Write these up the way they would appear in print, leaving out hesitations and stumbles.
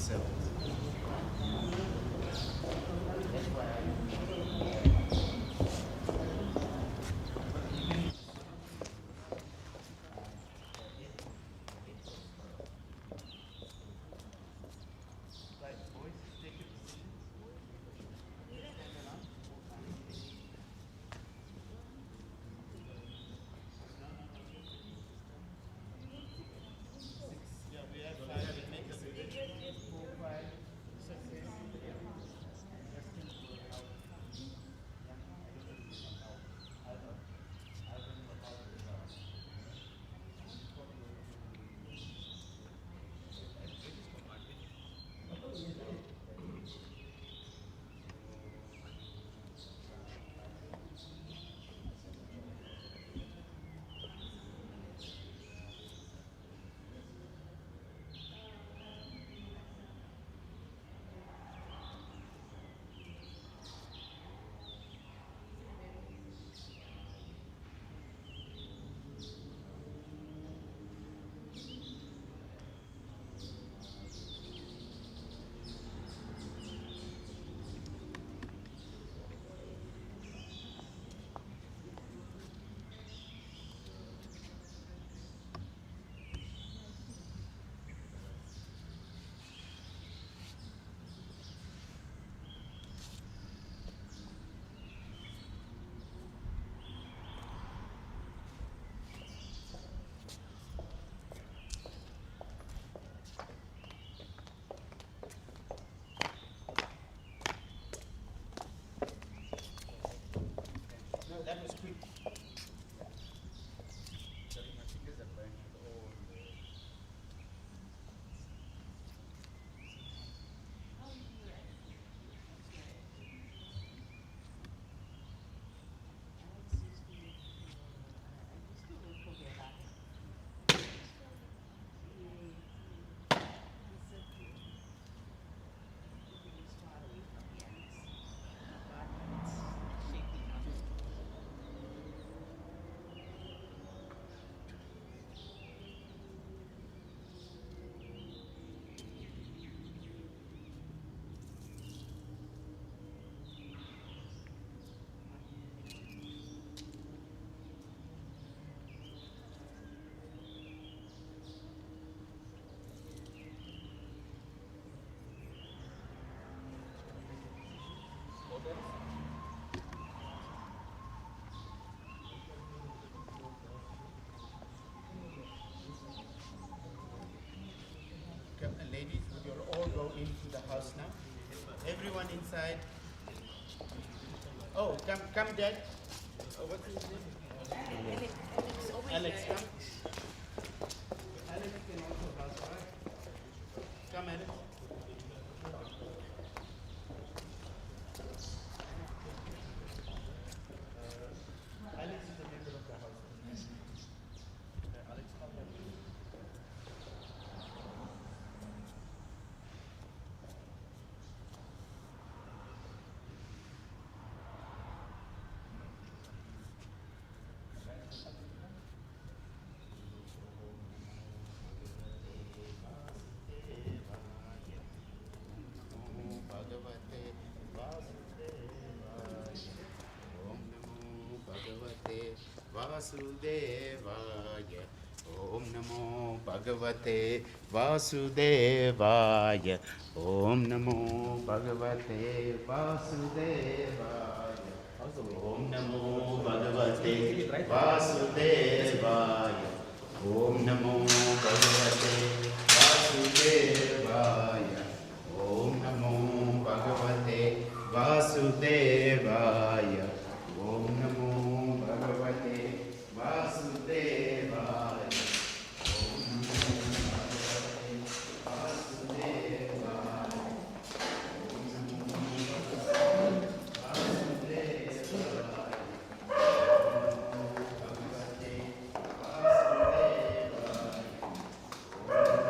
ourselves. That's why right, boys, take your position. Stand around. Yeah, we have five. We make a 4, 5, 6, 8. No, that was quick. Sorry, my fingers are burning. Oh, come, ladies, you'll all go into the house now. Everyone inside. Oh, come, Dad. Oh, what's his name? Alex, come. Alex can also house, right? Come, Alex. Alex is a member of the house. Alex, come here. Vasudevaya. Om Namo Bhagavate Vasudevaya. Om Namo Bhagavate Vasudevaya. Om Namo Bhagavate Vasudevaya. Om Namo Bhagavate Vasudevaya. Om Namo Bhagavate Vasudevaya. Om Namo Bhagavate Vasudevaya. Om Namo Bhagavate Vasudevaya. Om Namo Bhagavate Vasudevaya. Om Namo Bhagavate Vasudevaya.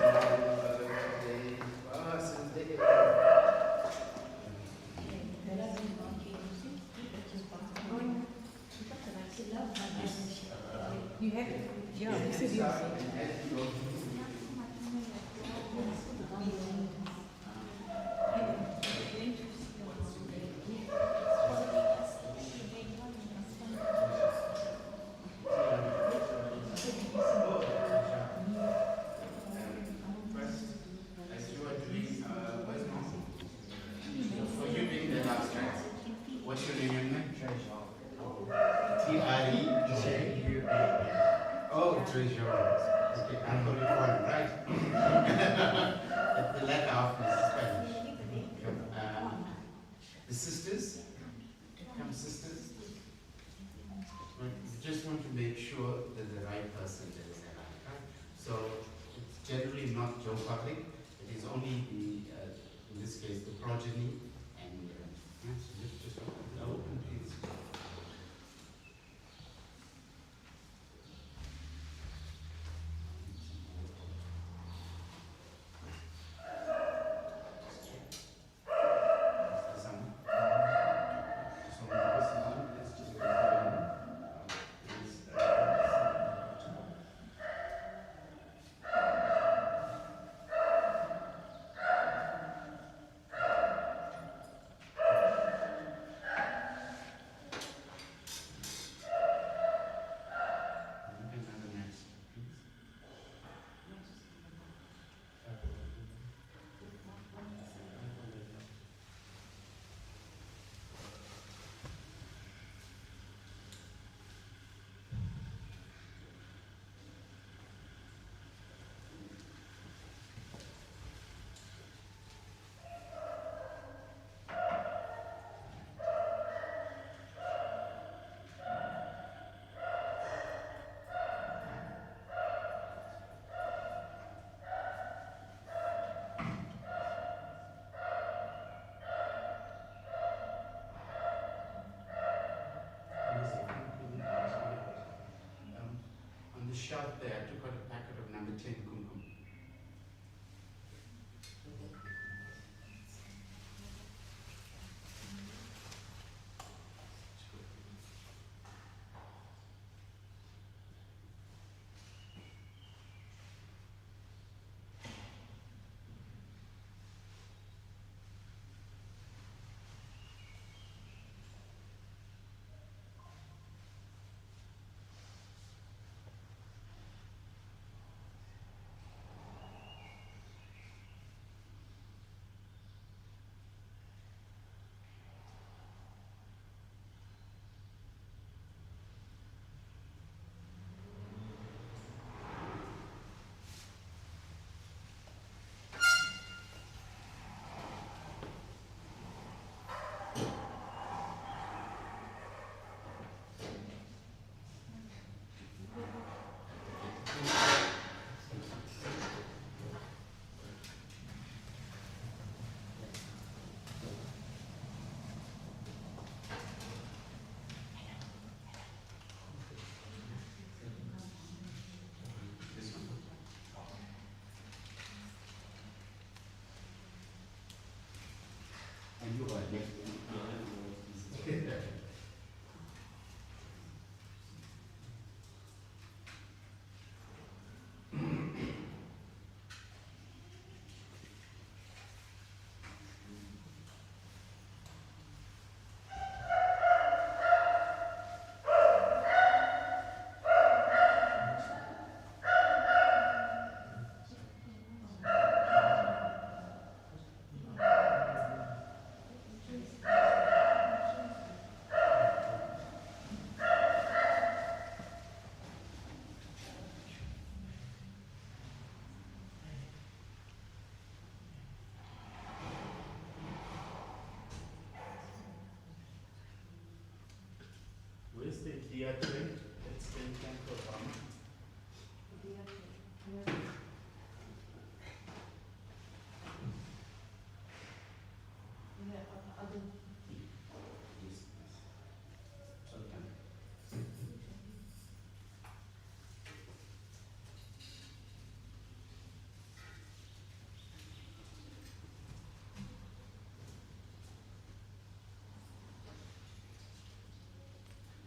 says the progeny, and just open, please. On the shelf there, I took out a packet of number 10 kumkum. And you are left. Where's the deer tray? It's the temple farm.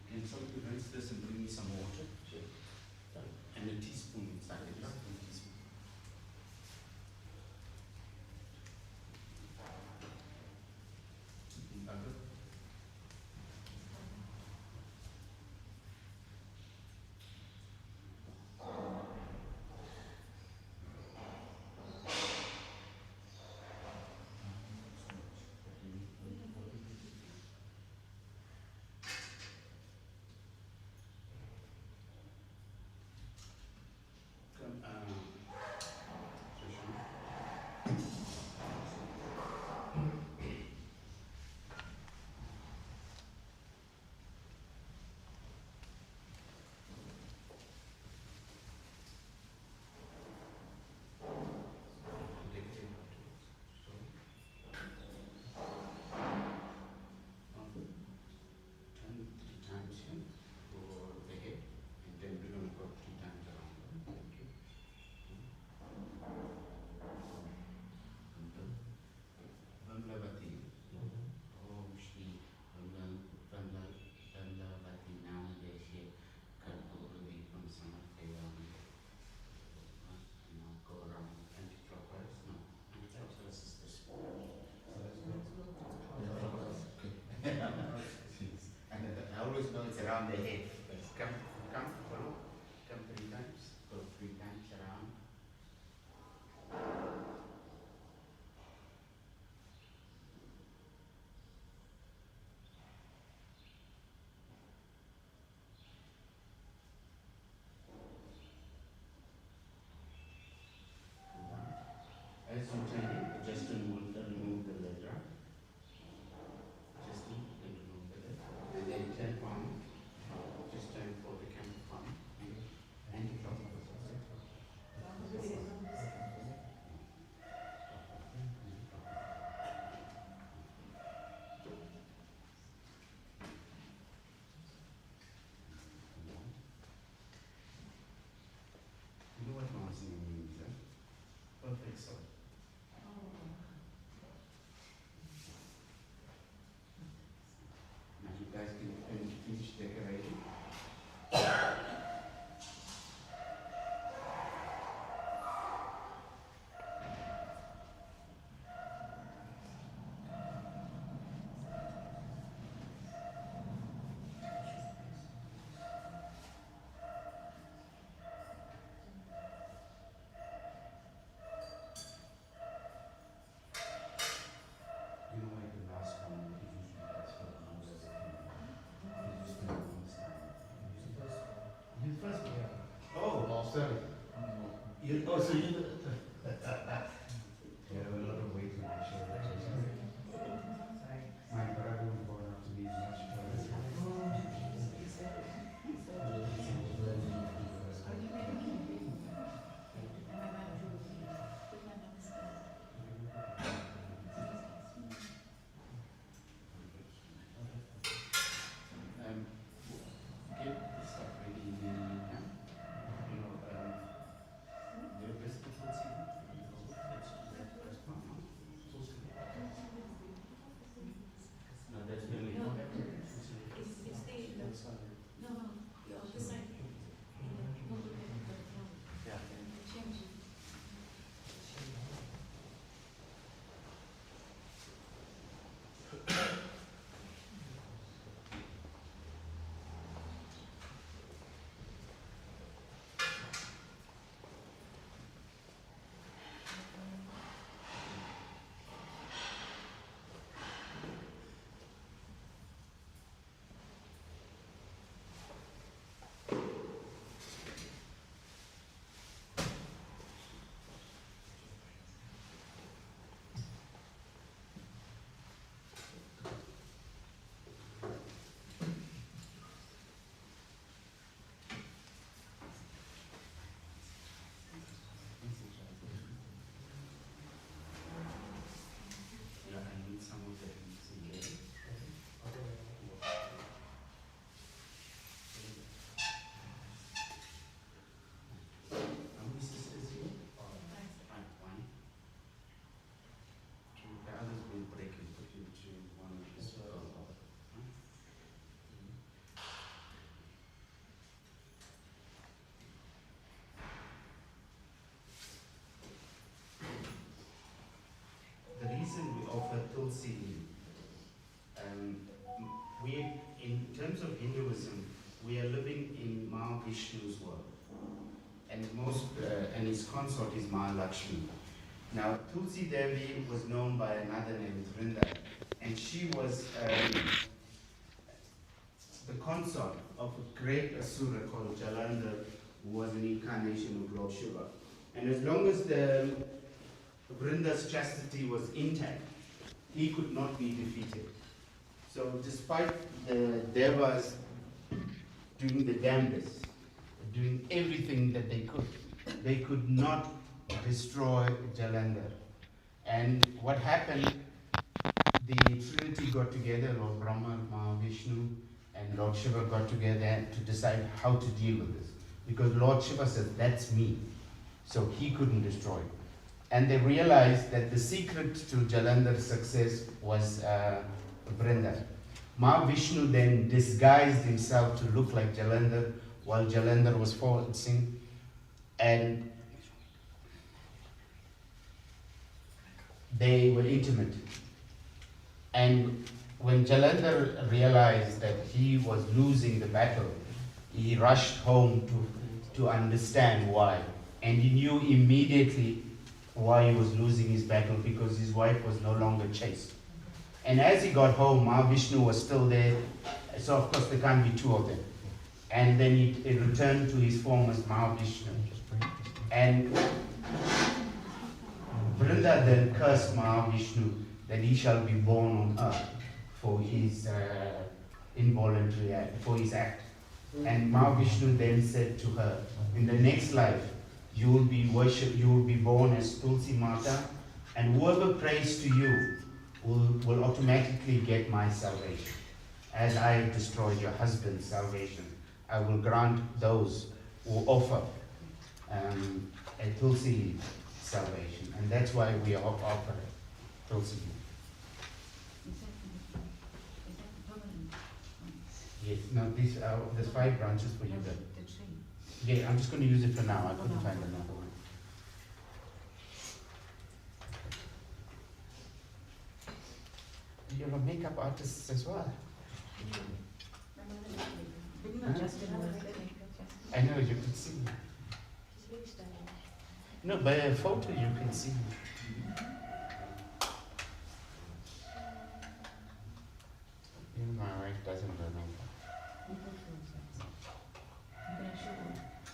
Can somebody rinse this and bring me some water? Sure. And a teaspoon inside it. A teaspoon. Butter. Oh, so you have a lot of weight on your shoulders. My brother was born out to be much taller. Get this stuff ready in the, the biscuits will see. Let's do that first one. No, that's really not. Yeah. Yeah, I need some of that mixing here. How many sisters here? Five. One. Two. The others will break and put into one of this. The reason we offer Tulsi, we, in terms of Hinduism, we are living in Vishnu's world, and and his consort is Lakshmi. Now, Tulsi Devi was known by another name, Vrinda, and she was the consort of a great asura called Jalandhar, who was an incarnation of Lord Shiva. And as long as Vrinda's chastity was intact, he could not be defeated. So despite the Devas doing the damnedest, doing everything that they could not destroy Jalandhar. And what happened, the Trinity got together, Lord Brahma, Mahavishnu, and Lord Shiva got together to decide how to deal with this. Because Lord Shiva said, that's me. So he couldn't destroy it. And they realized that the secret to Jalandhar's success was Vrinda. Mahavishnu then disguised himself to look like Jalandhar while Jalandhar was falling, and they were intimate. And when Jalandhar realized that he was losing the battle, he rushed home to understand why. And he knew immediately why he was losing his battle, because his wife was no longer chaste. And as he got home, Mahavishnu was still there, so of course there can't be two of them. And then he returned to his form as Mahavishnu. And Vrinda then cursed Mahavishnu that he shall be born on earth for his involuntary act, for his act. And Mahavishnu then said to her, in the next life, you will be born as Tulsi Mata, and whoever prays to you will automatically get my salvation. As I have destroyed your husband's salvation, I will grant those who offer a Tulsi salvation. And that's why we offer Tulsi. Yes, no, there's 5 branches for you there. Yeah, I'm just going to use it for now. I couldn't find another one. You're a makeup artist as well. I know, you can see. No, by a photo you can see. My wife doesn't know.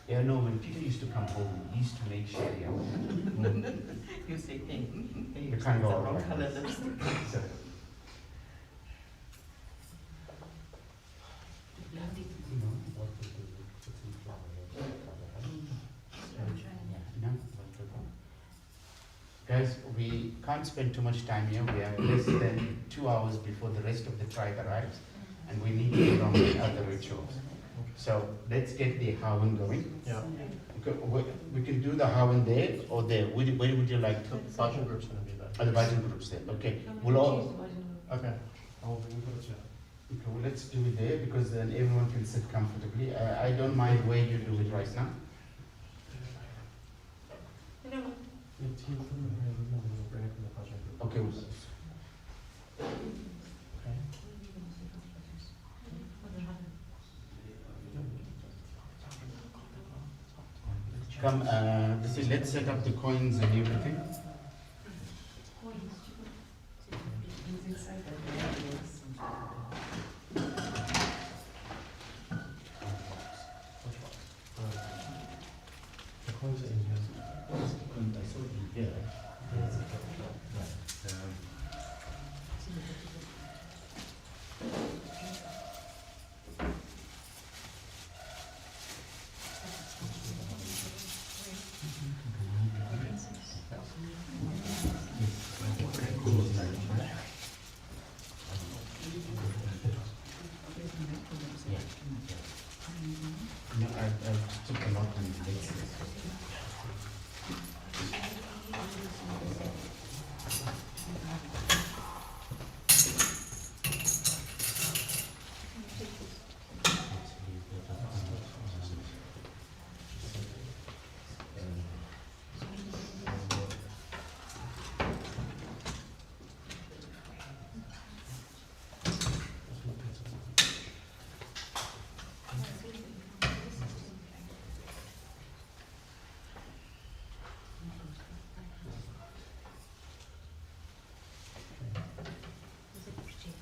Yeah, no, when Peter used to come home, he used to make sure, yeah. You say, hey, You can't go the out wrong like color this. lipstick. So, You know, what to do with putting flowers no? Guys, we can't spend too much time here. We have less than 2 hours before the rest of the tribe arrives, and we need to get on with other rituals. So let's get the Hawan going. Yeah. We can do the Hawan there or there. Where would you like to? Bhajan group's gonna be there. Oh, the Bhajan groups there. Okay. We'll all. Okay. I will bring it, yeah. Okay, well, let's do it there because then everyone can sit comfortably. I don't mind where you do it right now. We'll bring it from the Bhajan group. Okay. Come, let's set up the coins and everything. The coins are in here. I saw it here. No, I took a lot and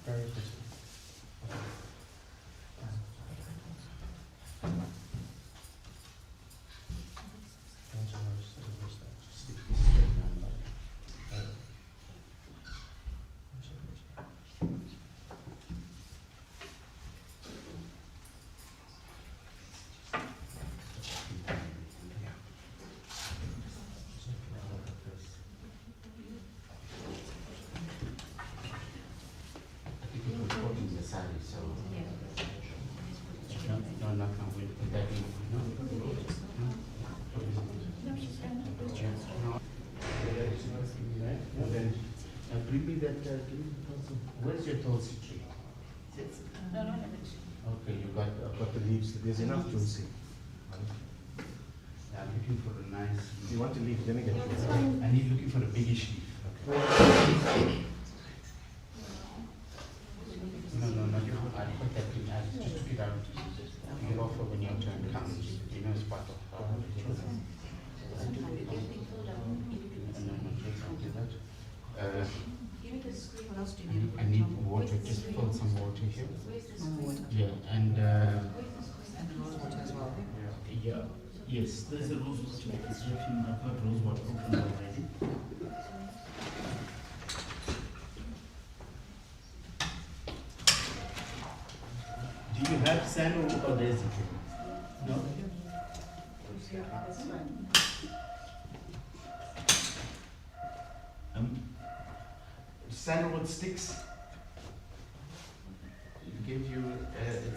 Very good. bring me that, where's your tulsi tree? No. Okay, you got, I've got the leaves. There's enough to see. I'm looking for a nice. If you want to leave, let me get you. I need looking for a biggish leaf. No, not you. I put that in, I just took it out. You get offer when your turn comes. You know, it's part of. I need water, just fill some water here. Yeah, and yeah, yes, there's a rose water. It's written, I've got rose water open already. Do you have sandalwood or there's it? No? Sandalwood sticks. It gave you,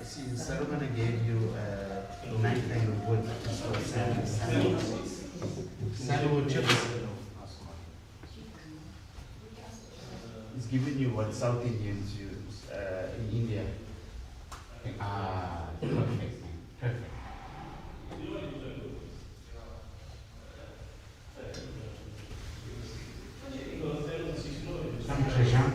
see, Ceremonial gave you 9 kind of wood. Sandalwood. Sandalwood chips. It's giving you what South Indians use in India. Ah, perfect. Perfect. Some treasure.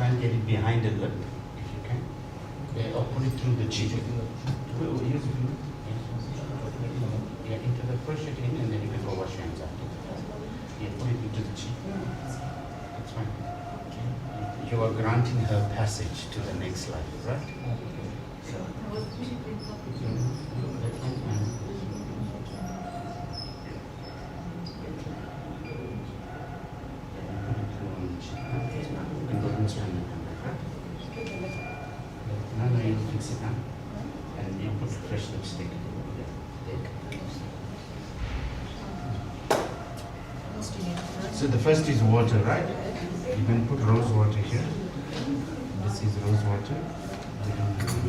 and get it behind the lip, if you can. Yeah, or put it through the cheek. Yeah, into the push it in, and then you can go wash your hands after. Yeah, put it into the cheek. That's fine. You are granting her passage to the next life, right? No, you fix it now. And you put fresh lipstick. So the first is water, right? You can put rose water here. This is rose water. We don't have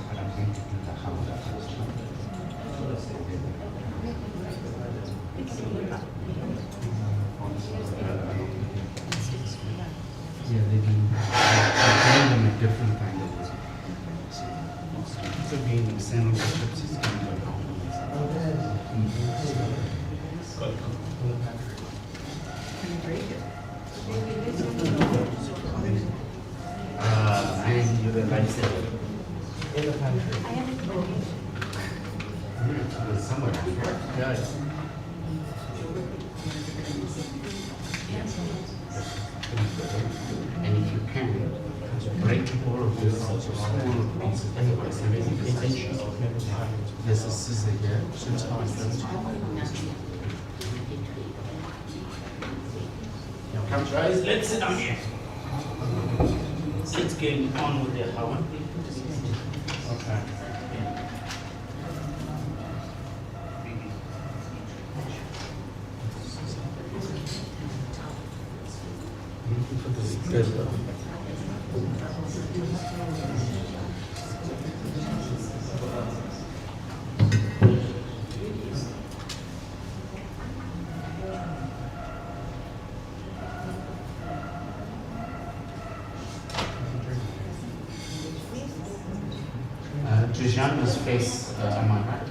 but I'm going to do the house first. Yeah, they do. They them a different kind of way. So being Samuel Bishop's is kind of and you realize that In the pantry. it's somewhere. Yeah, it's And if you can, break all of this small pieces. There's a scissor here. Now come guys, let's sit down here. Let's get on with the Hawan. okay. Good. Trijana's face, am I right?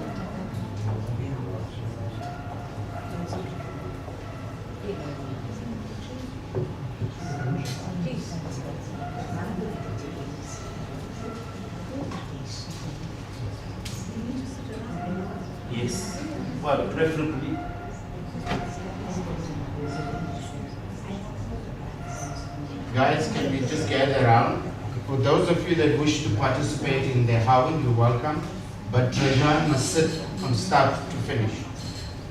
Yes. Well, preferably. Guys, can we just gather around? For those of you that wish to participate in the Howard, you're welcome. But Trajan must sit from start to finish.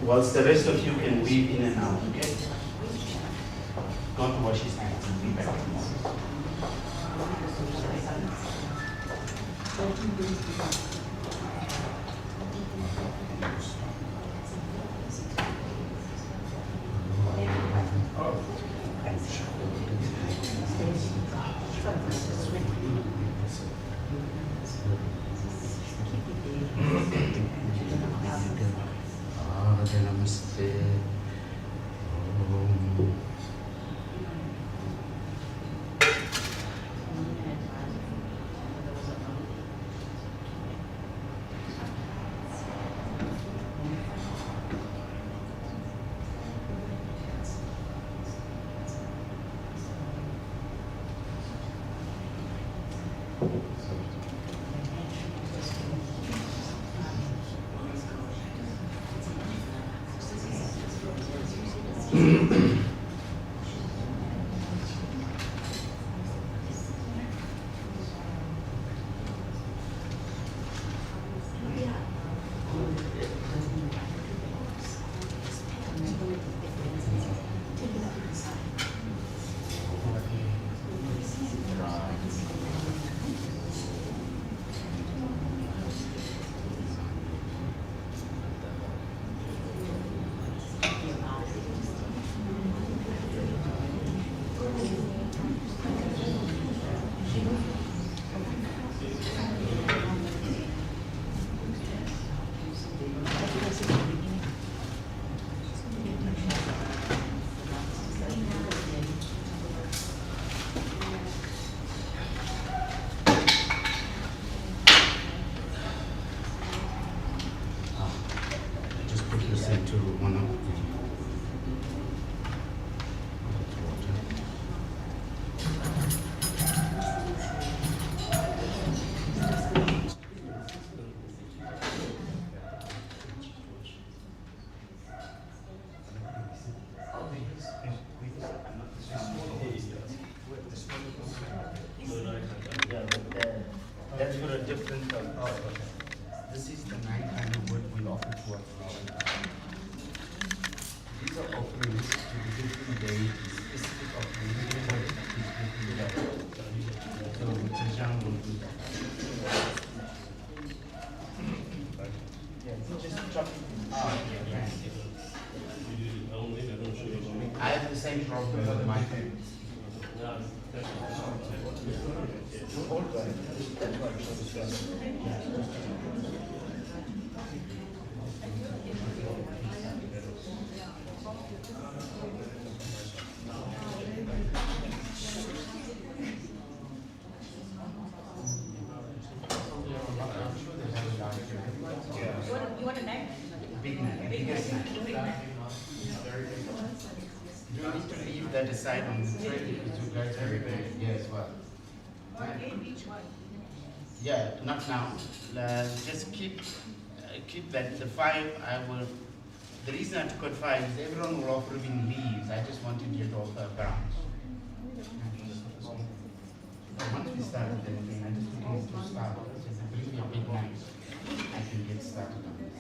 Whilst the rest of you can weave in and out, okay? Go to wash his hands and be back. Namaste. I have the same problem with my phone. You want a knife? Big neck, biggest neck. You need to leave that aside on the tray because you guys are very here as well. Each one. Yeah, not now. Just keep that. The 5, I will. The reason I took out 5 is everyone will offer me leaves. I just wanted you to offer a branch. Once we start with anything, I just need to start. Just bring me a big knife. I can get started on this.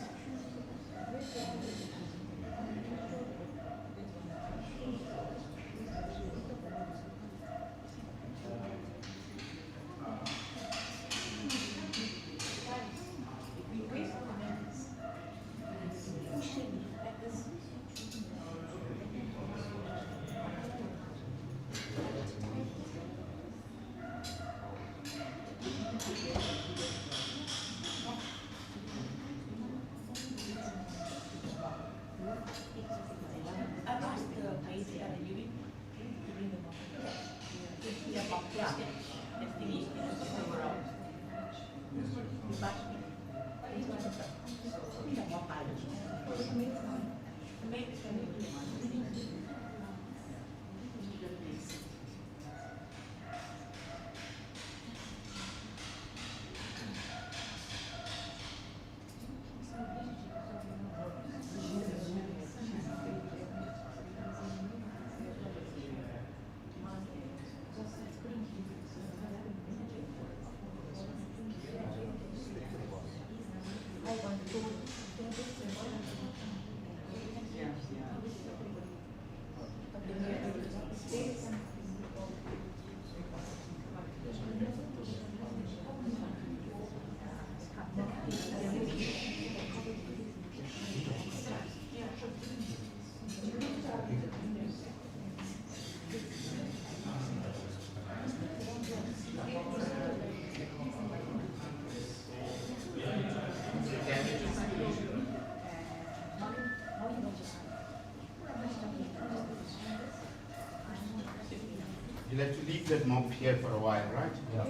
You'll have to leave that mop here for a while, right? Yeah.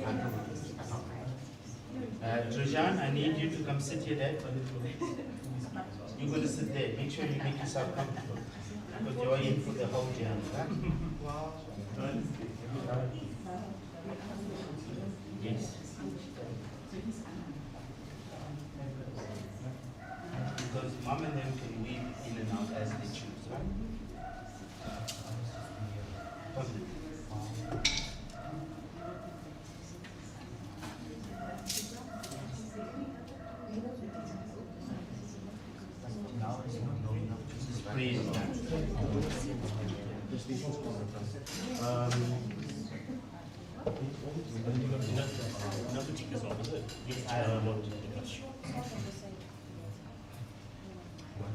Trajan, I need you to come sit here, Dad. You're going to sit there. Make sure you make yourself comfortable. Because you're in for the whole journey, right? Yes. Because mom and them can weave in and out as they choose, right?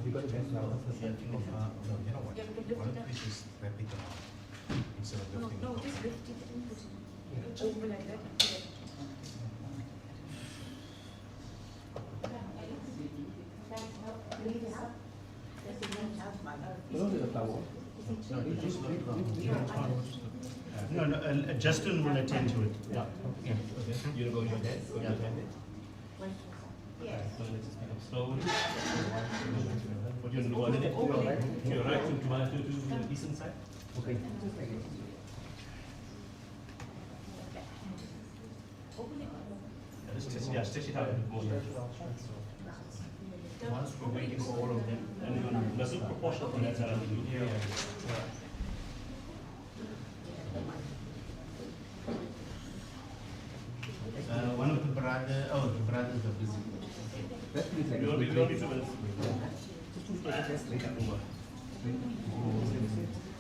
You got to bend down. No, you know what? Why don't we just wrap it around instead of lifting it up? Just lift it and put it over like that. No, Justin will attend to it. Yeah. Okay. You go your dad? Go your dad? So let's speed up slowly. What you want to do? To your right, to the eastern side. Okay. Yeah, stretch it out a bit more. Once we're waiting for all of them. And you're going to muscle proportional from that side. One of the brothers are busy. You don't need to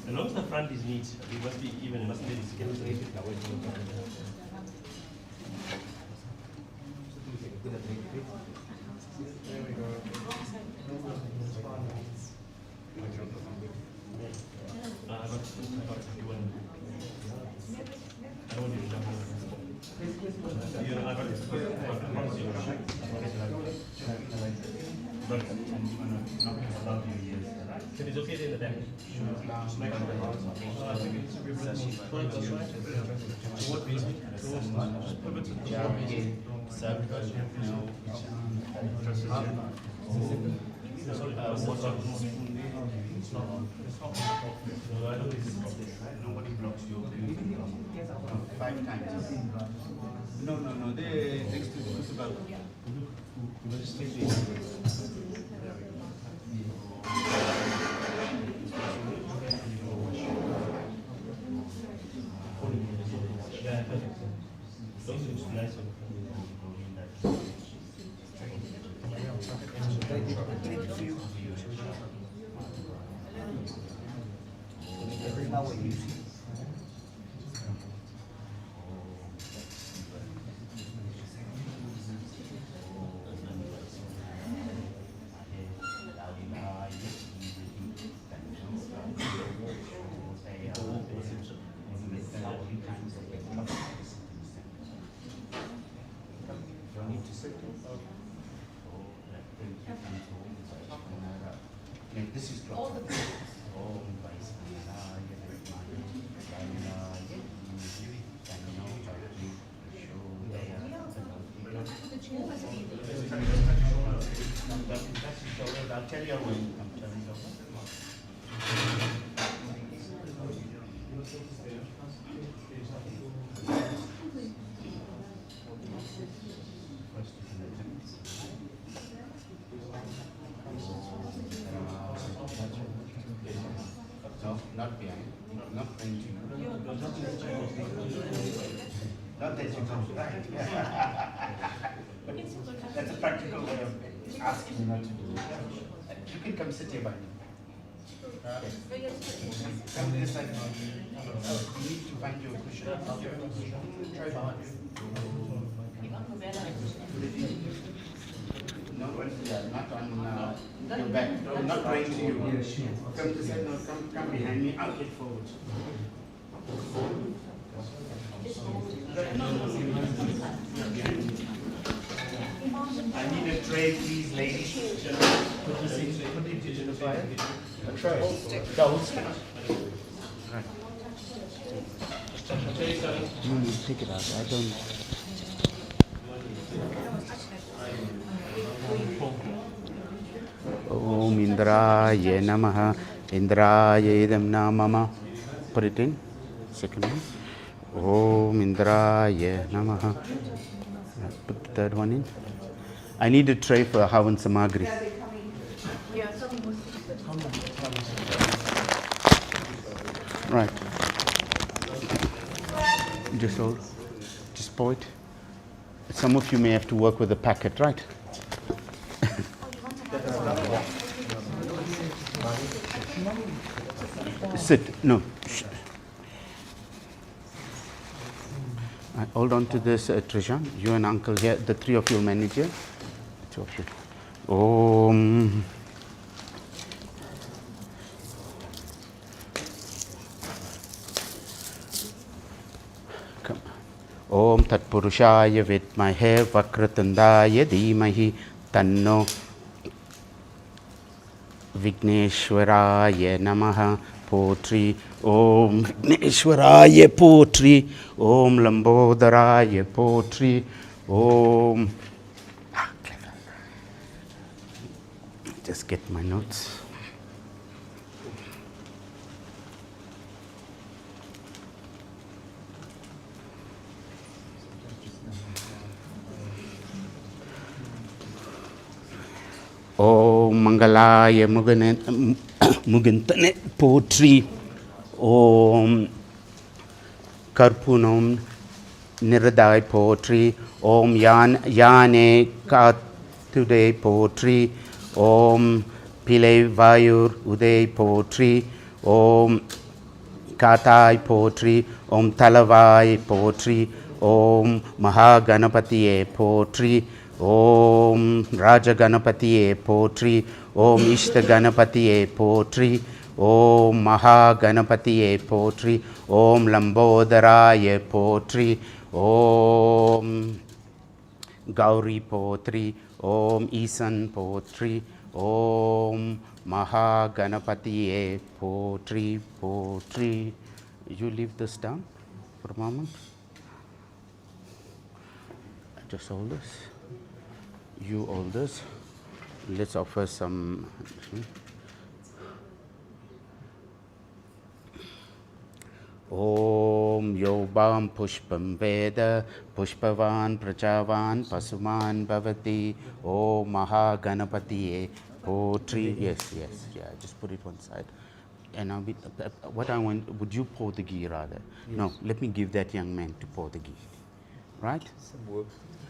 as long as the front is neat, it must be even, it must be scaled. It is okay in the back. What reason? Nobody blocks you. 5 times. No. They next to the This is All the I'll tell you when I'm turning over. No, not behind. Not painting. Not that you come right. That's a practical way of asking you not to do it. You can come sit here by me. Come this side. You need to find your cushion. Try to. No, not on your back. I'm not going to you. Come this side. No, come behind me. I'll get forward. I need a tray, please, ladies. Put it in the fire. A tray. The whole stick. Right. No, take it out. I don't. Om Indraya Namaha. Indraya Idam Namama. Put it in. Second one. Om Indraya Namaha. Put the third one in. I need a tray for Havan Samagri. Right. Just hold. Just pour it. Some of you may have to work with a packet, right? Sit. No. Hold on to this, Trishan. You and Uncle here. The three of you manage here. The two of you. Om. Come. Om Tat Purushaya Vidmahe Vakratandaya Dhimahi Tanno Vigneshwaraya Namaha Potri. Om Vigneshwaraya Potri. Om Lambodharaya Potri. Om. Just get my notes. Om Mangalaya Mugantane Potri. Om Karpunam Niradai Potri. Om Yane Katude Potri. Om Pillay Vayur Uday Potri. Om Katai Potri. Om Talavai Potri. Om Mahaganapatiye Potri. Om Raja Ganapatiye Potri. Om Ishta Ganapatiye Potri. Om Maha Ganapatiye Potri. Om Lambodharaya Potri. Om Gauri Potri, Om Isan Potri, Om Mahaganapatiye Potri, Potri. You leave this down for a moment. Just hold this. You hold this. Let's offer some. Om Yobam Pushpam Veda Pushpavan Prajavan Pasuman Bhavati Om Mahaganapatiye Potri. Yes, yeah. Just put it one side. And I'll be, what I want, would you pour the ghee rather? Yes. No, let me give that young man to pour the ghee. Right? Some work.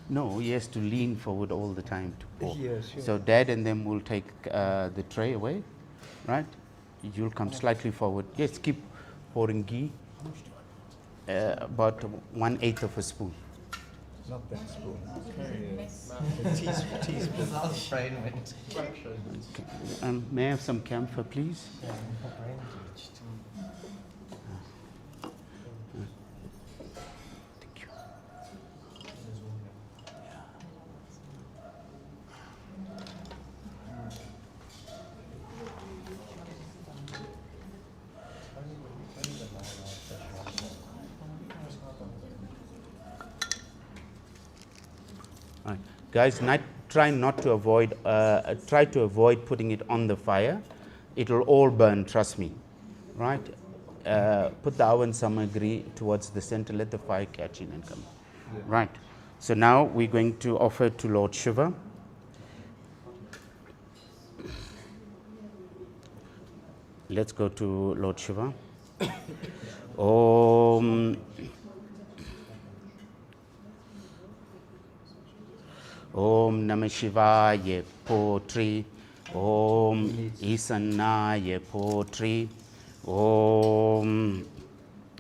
No, he has to lean forward all the time to pour. Yeah, sure. So Dad and them will take the tray away, right? You'll come slightly forward. Yes, keep pouring ghee. About 1/8 of a spoon. Not that spoon. Teaspoon. Brain went. May I have some camphor, please? Thank you. Right. Guys, try to avoid putting it on the fire. It'll all burn, trust me. Right? Put the oven samagri towards the center, let the fire catch in and come. Yeah. Right. So now we're going to offer to Lord Shiva. Let's go to Lord Shiva. Om Namah Shivaya Potri. Om Isannaya Potri. Om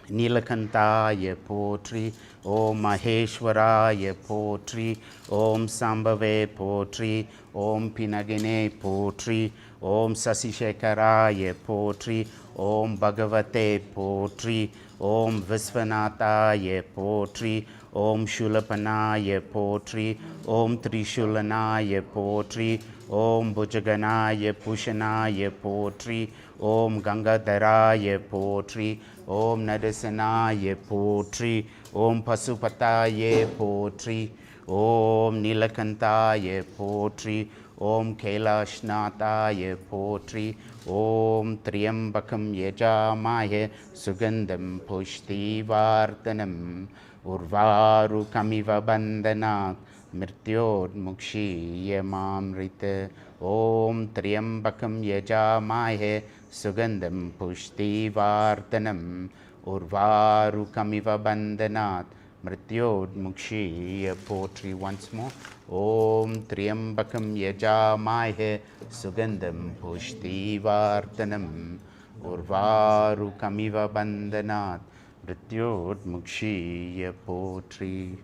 Nilakantaya Potri. Om Maheshwaraya Potri. Om Sambhave Potri. Om Pinagine Potri. Om Sasishekaraya Potri. Om Bhagavate Potri. Om Visvanataya Potri. Om Shulapanaya Potri. Om Trishulanaya Potri. Om Bhujaganaya Pushanaya Potri. Om Gangadharaya Potri. Om Nadasanaya Potri. Om Pasupataya Potri. Om Nilakantaya Potri. Om Kailashnataya Potri. Om Triambakam Yajamaya Sugandham Pushtivartanam Urvaru Kamiva Bandhanat Mrityod Mukshi Yamamrita. Om Triambakam Yajamaya Sugandham Pushtivartanam Urvaru Kamiva Bandhanat Mrityod Mukshi. Poetry once more. Om Triambakam Yajamaya Sugandham Pushtivartanam Urvaru Kamiva Bandhanat Mrityod Mukshi. Poetry.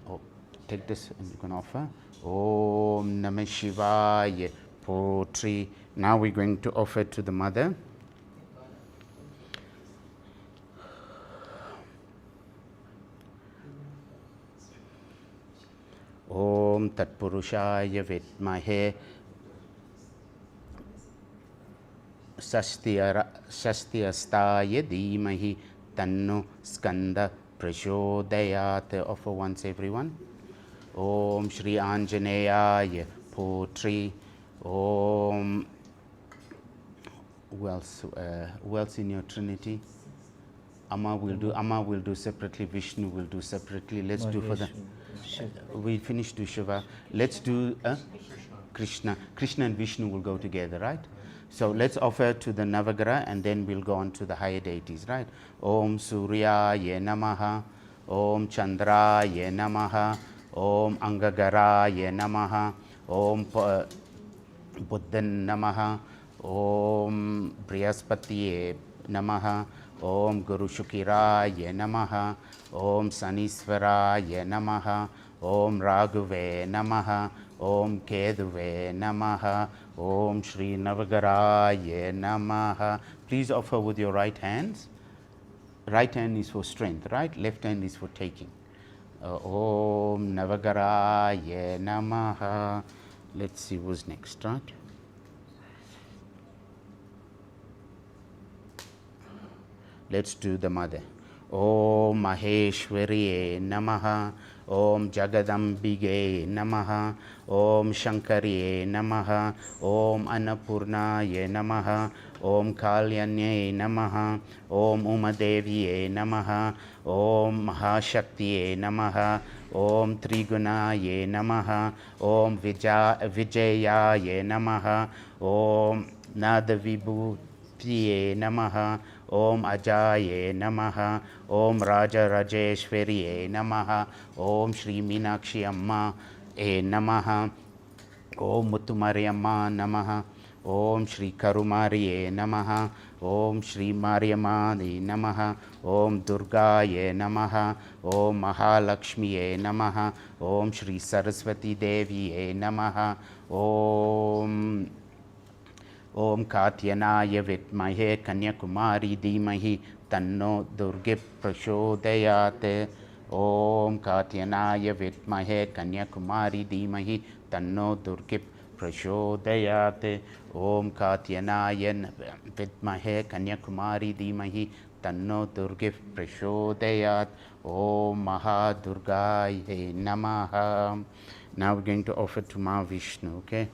Oh, take this and you can offer. Om Namah Shivaya. Poetry. Now we're going to offer to the mother. Om Tat Purushaya Vidmahe Shashtiyastaya Dhimahi Tanno Skanda Prachodayat. Offer once, everyone. Om Shri Anjaneyaya Potri. Om. Who else in your Trinity? Amma will do separately. Vishnu will do separately. Let's do for the. We finished to Shiva. Let's do Krishna. Krishna and Vishnu will go together, right? So let's offer to the Navagraha and then we'll go on to the higher deities, right? Om Suryaya Namaha. Om Chandraya Namaha. Om Angagaraya Namaha. Om Buddhan Namaha. Om Brihaspatiye Namaha. Om Guru Shukiraya Namaha. Om Sanisvaraya Namaha. Om Raghuve Namaha. Om Keduve Namaha. Om Shri Navagaraya Namaha. Please offer with your right hands. Right hand is for strength, right? Left hand is for taking. Om Navagaraya Namaha. Let's see who's next, right? Let's do the mother. Om Maheshwariye Namaha. Om Jagadambige Namaha. Om Shankariye Namaha. Om Annapurnaye Namaha. Om Kalyanye Namaha. Om Umadeviye Namaha. Om Mahashaktiye Namaha. Om Trigunaye Namaha. Om Vijayaye Namaha. Om Nadavibhutiye Namaha. Om Ajaye Namaha. Om Raja Rajeshwariye Namaha. Om Shri Meenakshi Amma Namaha. Om Muttumariyamma Namaha. Om Shri Karumariye Namaha. Om Shri Mariamani Namaha. Om Durgaye Namaha. Om Mahalakshmiye Namaha. Om Shri Saraswati Deviye Namaha. Om Katyanaya Vitmahe Kanyakumari Dhimahi Tanno Durge Prachodayate. Om Katyanaya Vitmahe Kanyakumari Dhimahi Tanno Durge Prachodayate. Om Katyanaya Vitmahe Kanyakumari Dhimahi Tanno Durge Prachodayat. Om Mahadurgaye Namaha. Now we're going to offer to Mahavishnu, okay?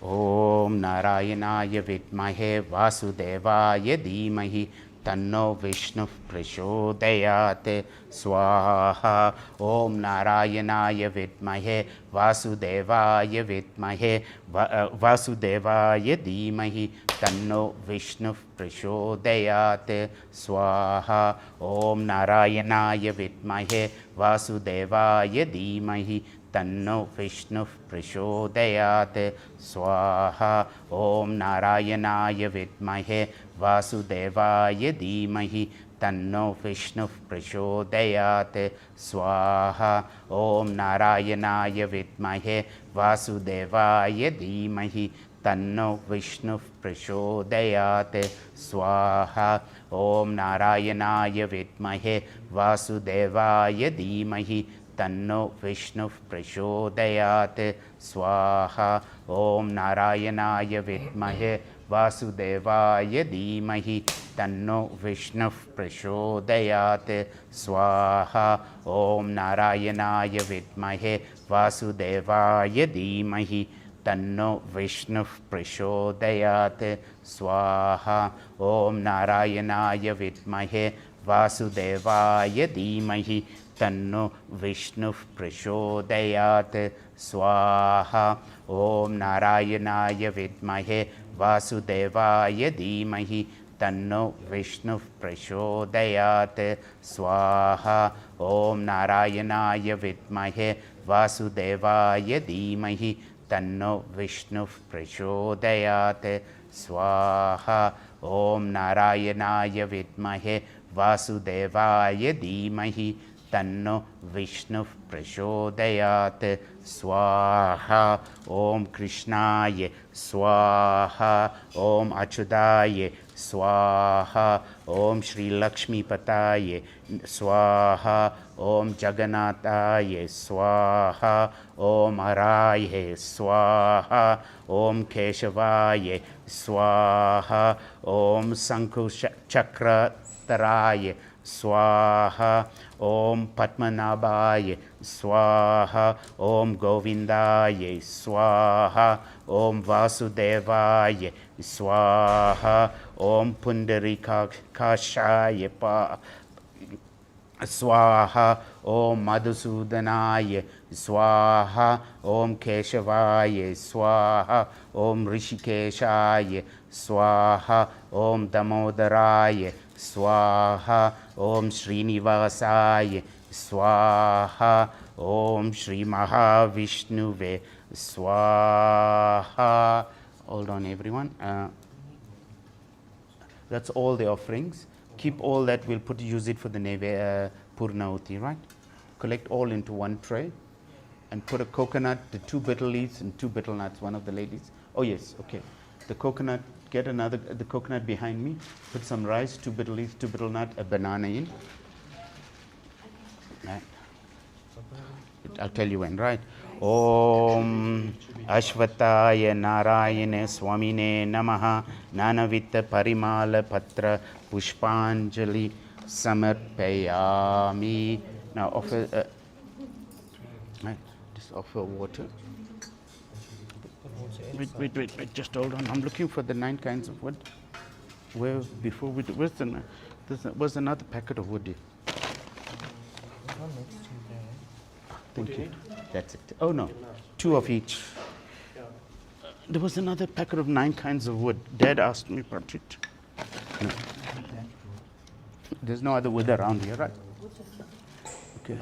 Om Narayanaaya Vidmahe Vasudevaya Dhimahi Tanno Vishnu Prachodayate Swaha. Om Narayanaya Vidmahe Vasudevaya Vidmahe Vasudevaya Dhimahi Tanno Vishnu Prachodayate Swaha. Om Narayanaya Vidmahe Vasudevaya Dhimahi Tanno Vishnu Prachodayate Swaha. Om Narayanaya Vidmahe Vasudevaya Dhimahi Tanno Vishnu Prachodayate Swaha. Om Narayanaya Vidmahe Vasudevaya Dhimahi Tanno Vishnu Prachodayate Swaha. Om Narayanaya Vidmahe Vasudevaya Dhimahi Tanno Vishnu Prachodayate Swaha. Om Narayanaya Vidmahe Vasudevaya Dhimahi Tanno Vishnu Prachodayate Swaha. Om Narayanaya Vidmahe Vasudevaya Dhimahi Tanno Vishnu Prachodayate Swaha. Om Narayanaya Vidmahe Vasudevaya Dhimahi Tanno Vishnu Prachodayate Swaha. Om Narayanaya Vidmahe Vasudevaya Dhimahi Tanno Vishnu Prachodayate Swaha. Om Narayanaya Vidmahe Vasudevaya Dhimahi Tanno Vishnu Prachodayate Swaha. Om Narayanaya Vidmahe Vasudevaya Dhimahi Tanno Vishnu Prachodayate Swaha. Om Krishnaya Swaha. Om Achyutaye Swaha. Om Shri Lakshmi Pataye Swaha. Om Jagannathaye Swaha. Om Haraye Swaha. Om Keshavaye Swaha. Om Sankhu Chakrataraye Swaha. Om Padmanabhaye Swaha. Om Govindaye Swaha. Om Vasudevaye Swaha. Om Pundarikashaye Swaha. Om Madhusudanaye Swaha. Om Keshavaye Swaha. Om Rishikeshaye Swaha. Om Damodaraye Swaha. Om Srinivasaye Swaha. Om Shri Mahavishnuve Swaha. Hold on, everyone. That's all the offerings. Keep all that. We'll use it for the Purnahuti, right? collect all into one tray and put a coconut, the 2 betel leaves and 2 betel nuts, one of the ladies. Oh yes, okay. The coconut, get the coconut behind me, put some rice, 2 betel leaves, 2 betel nut, a banana in. Right. I'll tell you when, right? Om Ashvataya Narayane Swamine Namaha Nanavita Parimala Patra Pushpanjali Samarpayami. Now offer, right, just offer water. Wait, just hold on. I'm looking for the 9 kinds of wood. Where, before we do, where's another packet of wood here? Thank you. That's it. Oh no, 2 of each. There was another packet of 9 kinds of wood. Dad asked me about it. No. There's no other wood around here, right? Okay.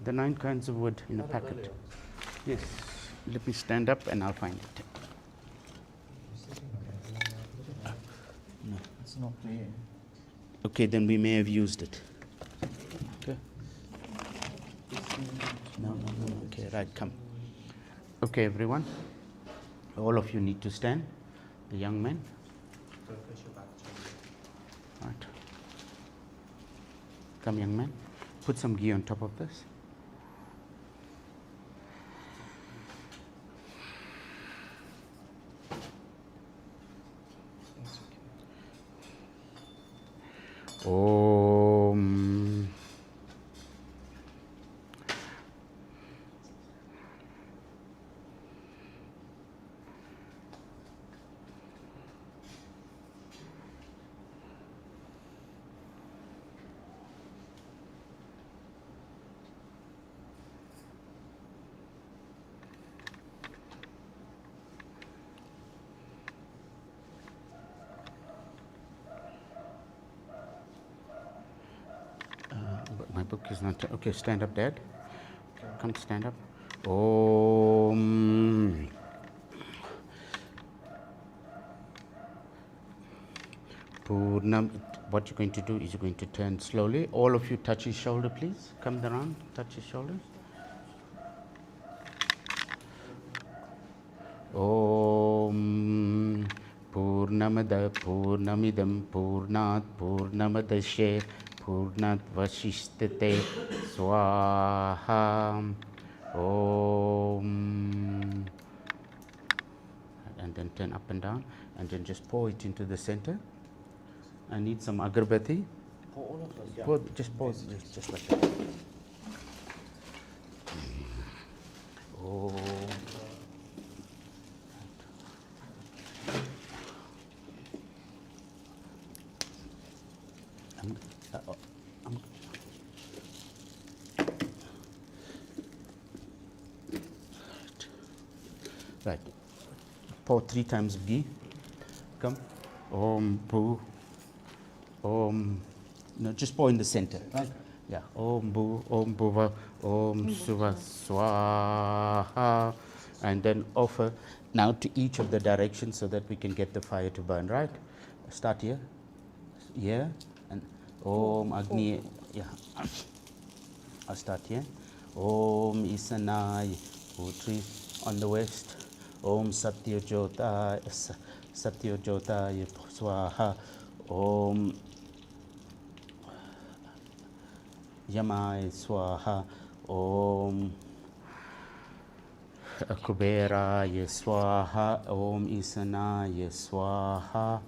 The 9 kinds of wood in a packet. Yes. Let me stand up and I'll find it. No. It's not there. Okay, then we may have used it. Okay. No. Okay, right, come. Okay, everyone. All of you need to stand. The young men. Right. Come, young man. Put some ghee on top of this. Om. But my book is not. Okay, stand up, Dad. Come, stand up. Om. Purnam. What you're going to do is you're going to turn slowly. All of you touch his shoulder, please. Come around, touch his shoulders. Om. Purnamada Purnamidam Purnat Purnamadashe Purnat Vashistate Swaha. Om. And then turn up and down, and then just pour it into the center. I need some agarbatti. For all of us, yeah. Just pour, just like that. Om. Right. Pour 3 times of ghee. Come. Om Bhu. Om. No, just pour in the center. Right. Yeah. Om Bhu. Om Bhuva. Om Suva Swaha. And then offer now to each of the directions so that we can get the fire to burn. Right. Start here. Here. And Om Agni. Yeah. I'll start here. Om Isanai. Putri on the west. Om Satya Jota Swaha. Om Yamai Swaha. Om Kuberaya Swaha. Om Isanaya Swaha.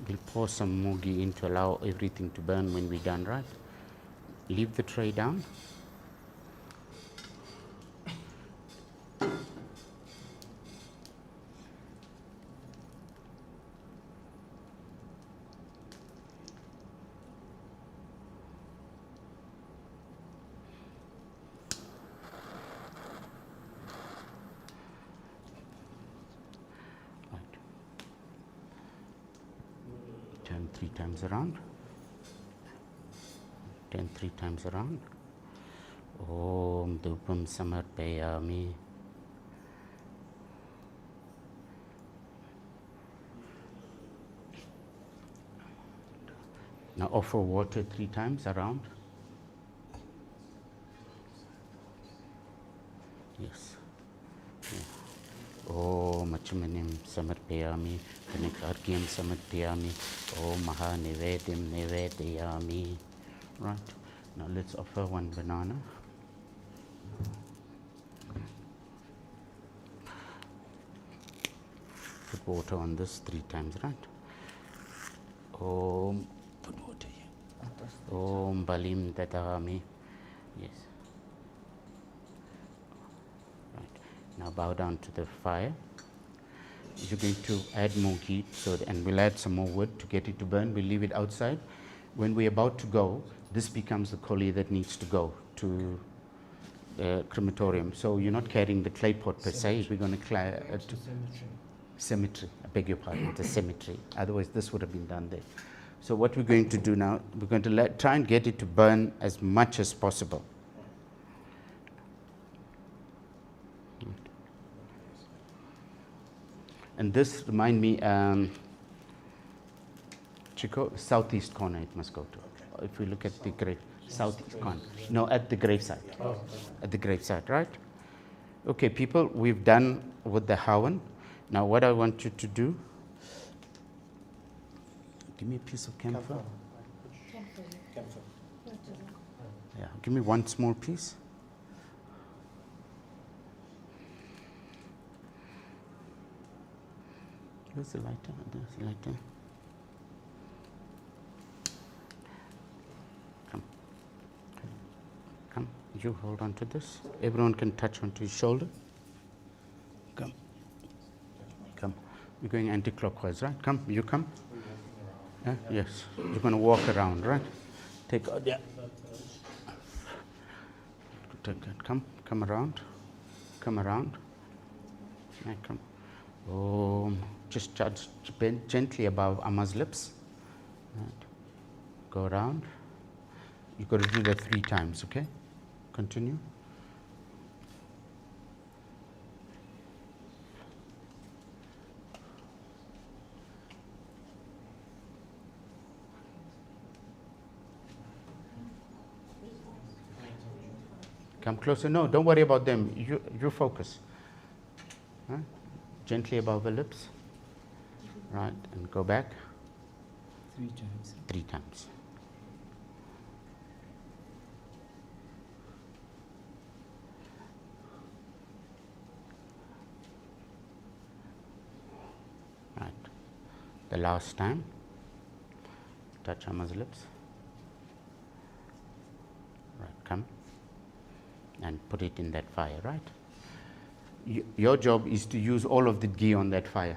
We'll pour some mugi in to allow everything to burn when we're done, right? Leave the tray down. Turn 3 times around. Turn 3 times around. Om Dupam Samarpayami. Now offer water 3 times around. Yes. Om Achamanim Samarpayami, Kanikargyam Samarpayami, Om Maha Nivedim Nivedayami. Right. Now let's offer 1 banana. Put water on this 3 times, right? Om, put water here. Om Balim Dadami. Yes. Right. Now bow down to the fire. You're going to add more heat, and we'll add some more wood to get it to burn. We'll leave it outside. When we're about to go, this becomes the collie that needs to go to the crematorium. So you're not carrying the clay pot per se. We're going to cemetery. I beg your pardon, the cemetery. Otherwise, this would have been done there. So what we're going to do now, we're going to try and get it to burn as much as possible. And this remind me, Chico, southeast corner it must go to. If we look at the grave, southeast corner. No, at the graveside. At the graveside, right? Okay, people, we've done with the Hawan. Now what I want you to do, give me a piece of camphor. Yeah, give me 1 small piece. Where's the lighter? There's the lighter. Come, you hold on to this. Everyone can touch onto his shoulder. Come. We're going anti-clockwise, right? Come, you come. Yes, you're going to walk around, right? Take out, yeah. Come around. Yeah, come. Just touch gently above Amma's lips. Right. Go around. You've got to do that 3 times, okay? Continue. Come closer. No, don't worry about them. You focus. Huh? Gently above the lips. Right, and go back. 3 times. 3 times. Right. The last time. Touch Amma's lips. Right, come. And put it in that fire, right? Your job is to use all of the ghee on that fire.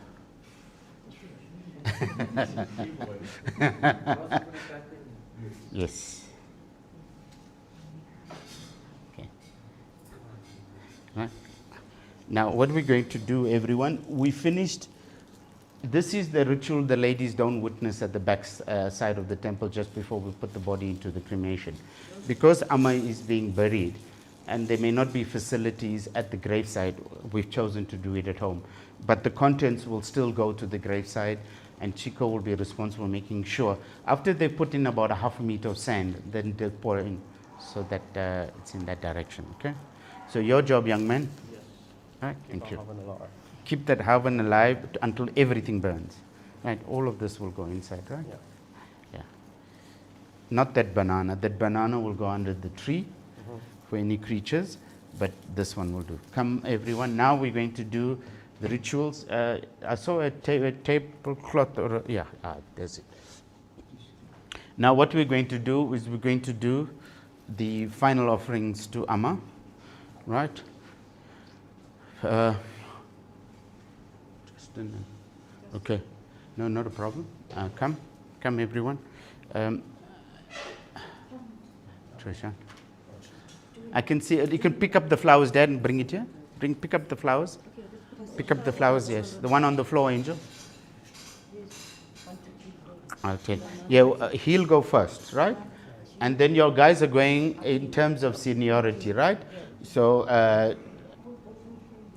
Yes. Okay. Right. Now, what we're going to do, everyone, we finished. This is the ritual the ladies don't witness at the back side of the temple just before we put the body into the cremation. Because Amma is being buried, and there may not be facilities at the graveside, we've chosen to do it at home. But the contents will still go to the graveside, and Chico will be responsible making sure. After they put in about a half a meter of sand, then they'll pour in so that it's in that direction, okay? So your job, young man? Yes. All right, thank you. Keep that Havan alive until everything burns. Right, all of this will go inside, right? Yeah. Not that banana. That banana will go under the tree for any creatures, but this one will do. Come, everyone. Now we're going to do the rituals. I saw a tablecloth, or there's it. Now what we're going to do is we're going to do the final offerings to Amma, right? Okay, no, not a problem. Come everyone. Trisha, I can see, you can pick up the flowers, Dad, and bring it here. Pick up the flowers. Pick up the flowers, yes. The one on the floor, Angel. I'll tell. Yeah, he'll go first, right? And then your guys are going in terms of seniority, right? So,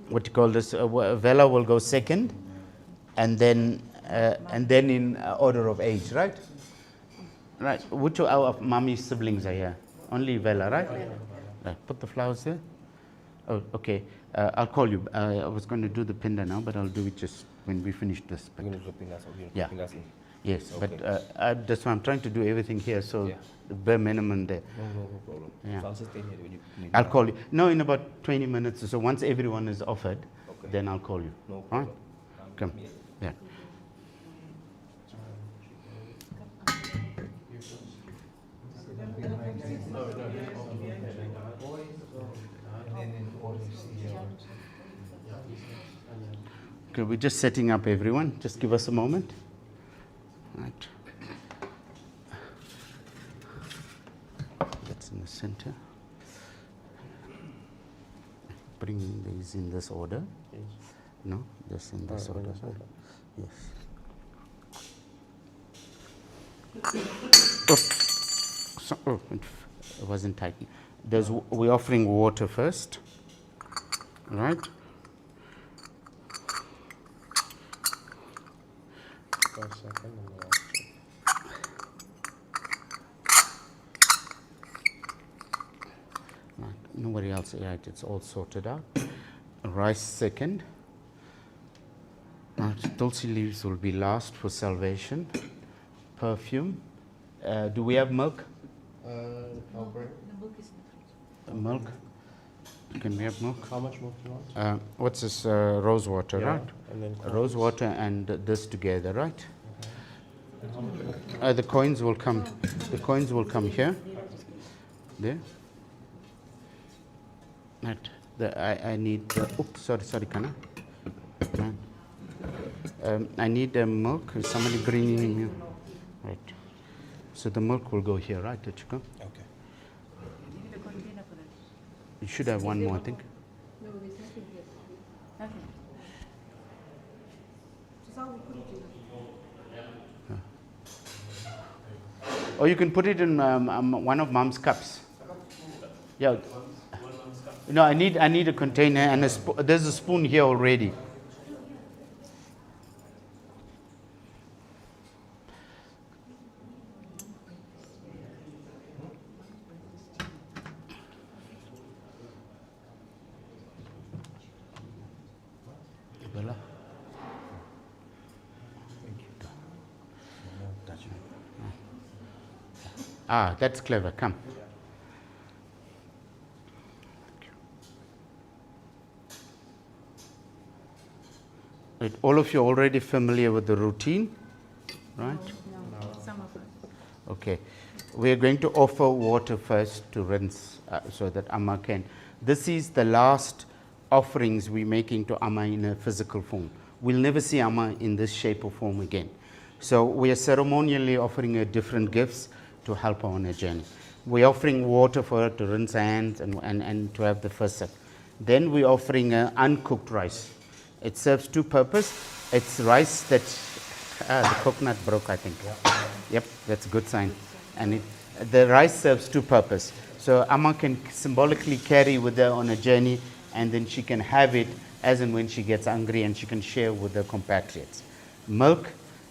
what you call this? Vela will go second, and then in order of age, right? Right. Which of our mommy's siblings are here? Only Vela, right? Right. Put the flowers there. Oh, okay. I'll call you. I was going to do the pinda now, but I'll do it just when we finish this. You're going to drop in us, or you're Yeah. dropping us in? Yes, Okay. but that's why I'm trying to do everything here, so Yeah. the bare minimum there. No problem. Yeah. So I'll just stay here when you need I'll me. call you. No, in about 20 minutes. So once everyone is offered, Okay. then I'll call you. No Right? problem. Come. Yeah. Okay, we're just setting up everyone. Just give us a moment. Right. That's in the center. Bring these in this order. No, this in this order. Yes. Oops. So, oh, it wasn't tight. We're offering water first. Right? Right. Nobody else, right? It's all sorted out. Rice second. Right. Tulsi leaves will be last for salvation. Perfume. Do we have milk? The book is in the fridge. Milk. Can we have milk? How much more do you want? What's this? Rose water, right? And then Rose water and this together, right? The coins will come. The coins will come here. There. Right. I need. Oops, sorry, Kana. Right. I need milk. Is somebody bringing milk? Right. So the milk will go here, right, Achika? Okay. You need a container for that. You should have one more, I think. No, there's nothing here. Nothing. So how we put it in? Or you can put it in one of Mom's cups. Yeah. No, I need a container and there's a spoon here already. Bella? Ah, that's clever. Come. Right, all of you are already familiar with the routine, right? No, some of us. Okay. We are going to offer water first to rinse so that Amma can. This is the last offerings we're making to Amma in a physical form. We'll never see Amma in this shape or form again. So we are ceremonially offering her different gifts to help her on her journey. We're offering water for her to rinse her hands and to have the first sip. Then we're offering uncooked rice. It serves two purposes. It's rice that, the coconut broke, I think. Yep, that's a good sign. And the rice serves two purposes. So Amma can symbolically carry with her on a journey, and then she can have it as and when she gets hungry, and she can share with her compatriots. Milk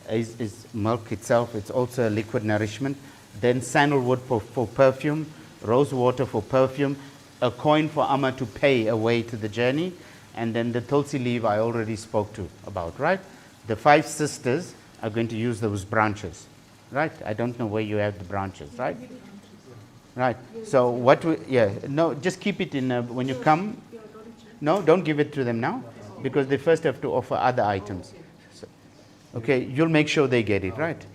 is milk itself. It's also a liquid nourishment. Then sandalwood for perfume, rose water for perfume, a coin for Amma to pay away to the journey, and then the tulsi leaf I already spoke to about, right? The 5 sisters are going to use those branches, right? I don't know where you have the branches, right? Right. So what no, just keep it in when you come. No, don't give it to them now, because they first have to offer other items. So, okay, you'll make sure they get it, right?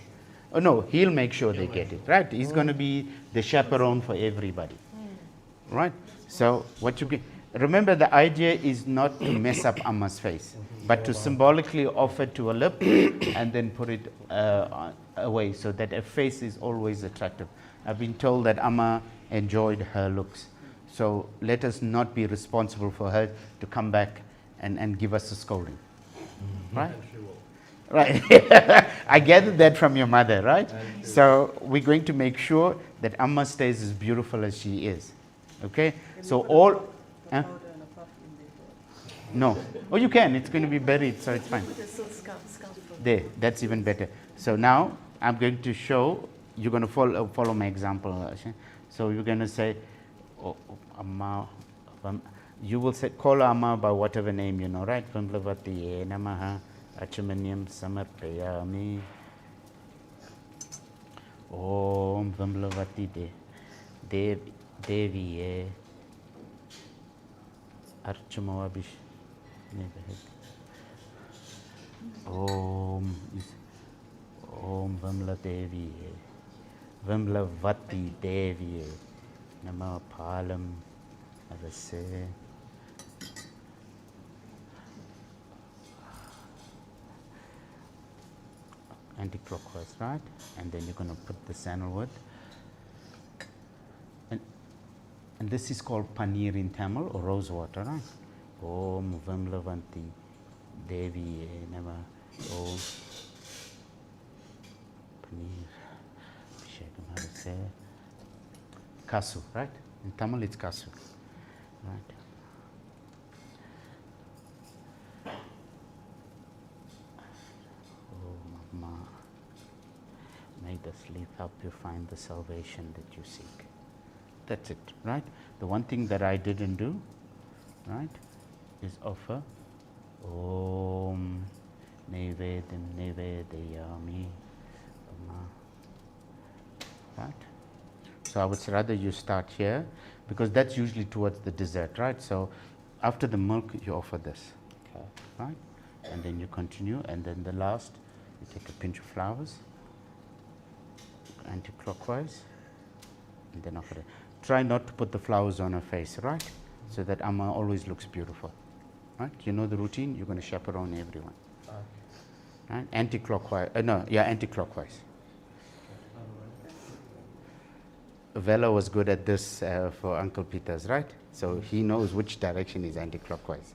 Oh no, he'll make sure they get it, right? He's going to be the chaperone for everybody, right? So what you get. Remember, the idea is not to mess up Amma's face, but to symbolically offer to a lip and then put it away so that her face is always attractive. I've been told that Amma enjoyed her looks. So let us not be responsible for her to come back and give us a scolding. Right? Right. I gathered that from your mother, right? So we're going to make sure that Amma stays as beautiful as she is. Okay? So all... Huh? No. Oh, you can. It's going to be buried, so it's fine. There. That's even better. So now I'm going to show you're going to follow my example. So you're going to say, oh, Amma, you will say, call Amma by whatever name you know, right? VIMLAWATHEE Namaha Achumanyam Samarpayami. Om VIMLAWATHEE Deviye Archamawabish. Om Vimla Deviye VIMLAWATHEE Deviye Nama Palam Avase. Anti-clockwise, right? And then you're going to put the sandalwood. And this is called paneer in Tamil, or rose water, right? Om VIMLAWATHEE Devi Nama Om Paneer Shekam, how to say? Kasu, right? In Tamil it's Kasu, right? Oh, Mama, may the sleep help you find the salvation that you seek. That's it, right? The one thing that I didn't do, right, is offer Om Nevedam Nevedayami. Right? So I would rather you start here, because that's usually towards the dessert, right? So after the milk, you offer this, Okay. right? And then you continue, and then the last, you take a pinch of flowers, anti-clockwise, and then offer it. Try not to put the flowers on her face, right? So that Amma always looks beautiful, right? You know the routine, you're going to chaperone everyone. Right? Anti-clockwise, anti-clockwise. Vela was good at this for Uncle Peter's, right? So he knows which direction is anti-clockwise.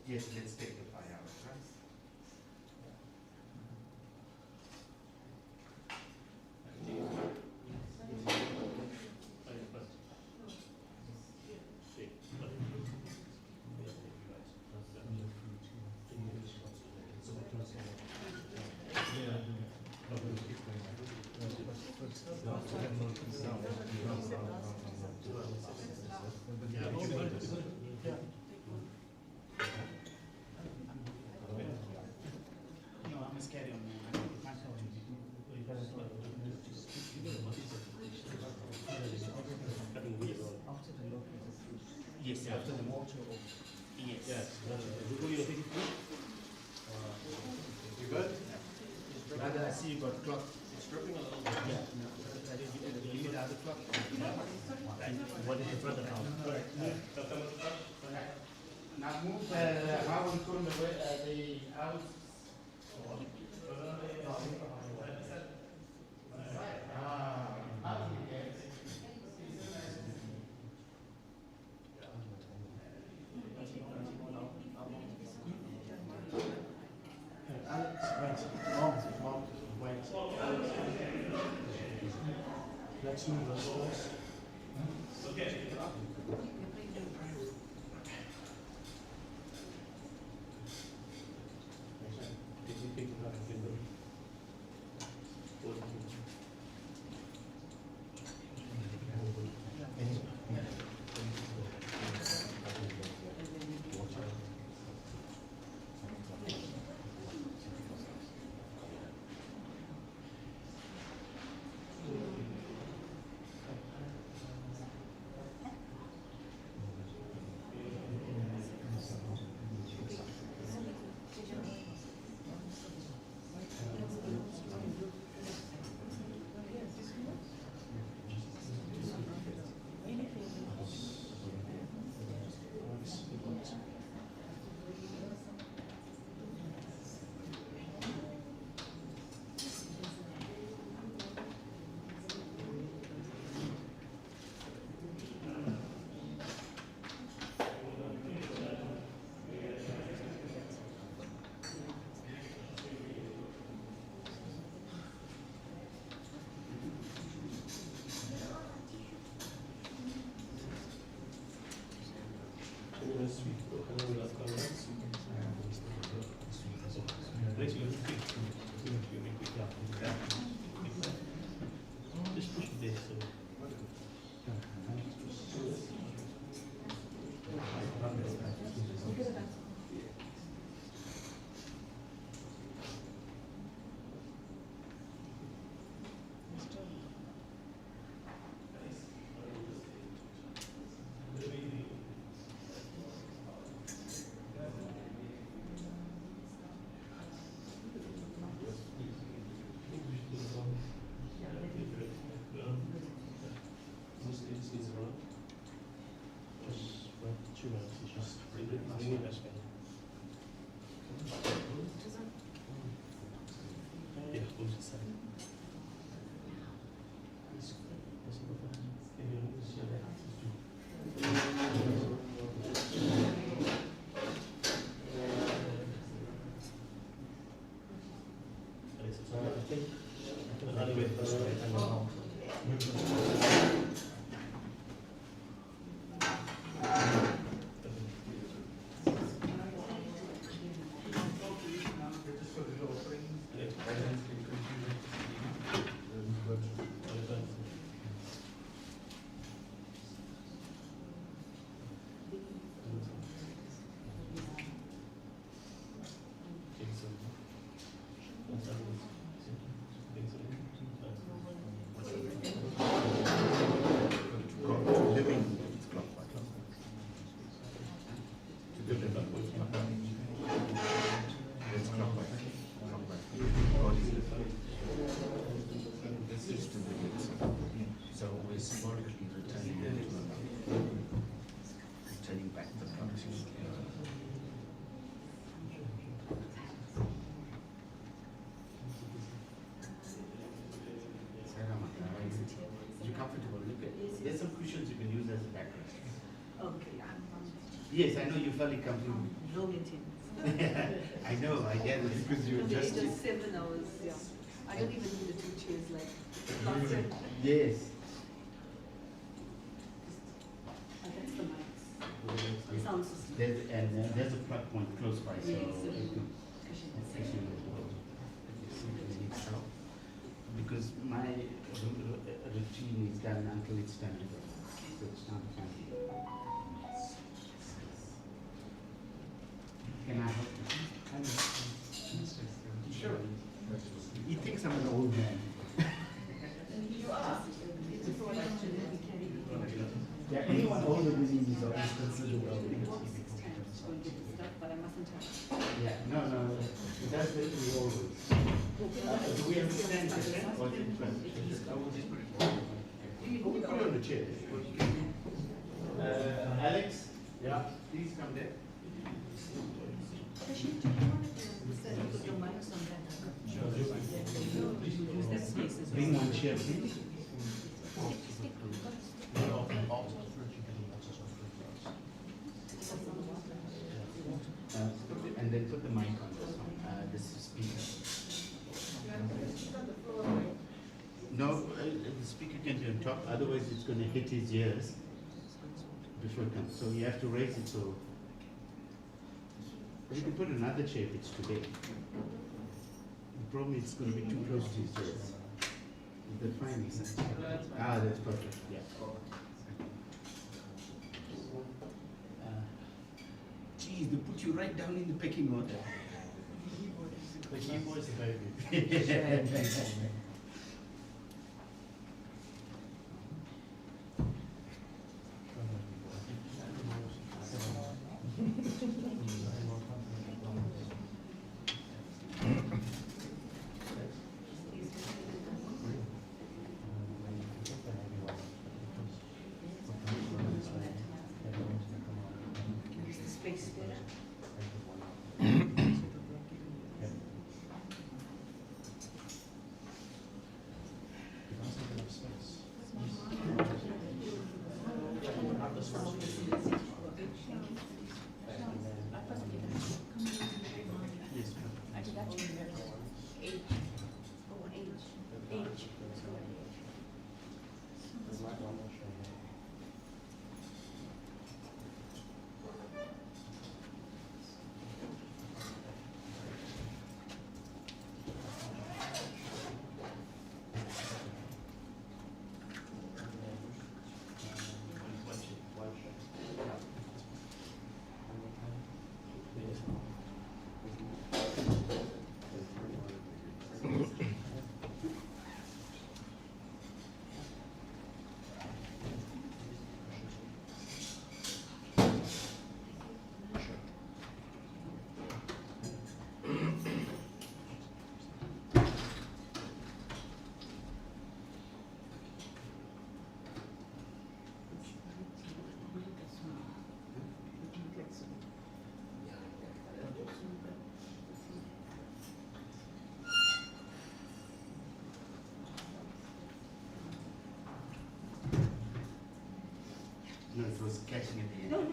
Yes, let's take the fire out, right? No, I must carry on. Yes, after the water. Yes. Yes. You good? Rather, I see you got clock. It's dripping a little bit. Yeah. You need the other clock. What is the front account? Now move the house and put the house. Let's move those doors. Okay. think Anyway, living it's clockwise. It's clockwise. God is living. This is to the so we're symbolically returning there to returning back to the country. You're comfortable. Look at there's some cushions you can use as a background. Okay, Yes, I know you're fairly comfortable. I know, I get it because you're From the age just. of 7, I was, yeah. I don't even need the 2 chairs like last year. Yes. That's the mics. The sound system. There's a plug point close by, so Yes, you can cushion. cushion as well. If you need help. Because my routine is done until it's time to go. So it's not fun. Can I help you? Sure. He thinks I'm an old man. You are. It's a fraud actually. We carry Yeah, anyone older than me is always considered old. walk 6 times going to the stuff, but I mustn't touch. Yeah, no. That's literally always. Do we understand this? Or is it fun? You can put it on the chair. Alex? Yeah. Please come there. Actually, do you want to put your mics on that? Use that space as well. Bring one chair, please. And then put the mic on this one. This is speaker. No, the speaker can be on top, otherwise it's going to hit his ears before it comes. So you have to raise it so. You can put another chair if it's too big. The problem is it's going to be too close to his ears. Is that fine? Ah, that's perfect. Yeah. Geez, they put you right down in the pecking order. the keyboard is very good. Is the space better? No, it was catching at the end. No, no.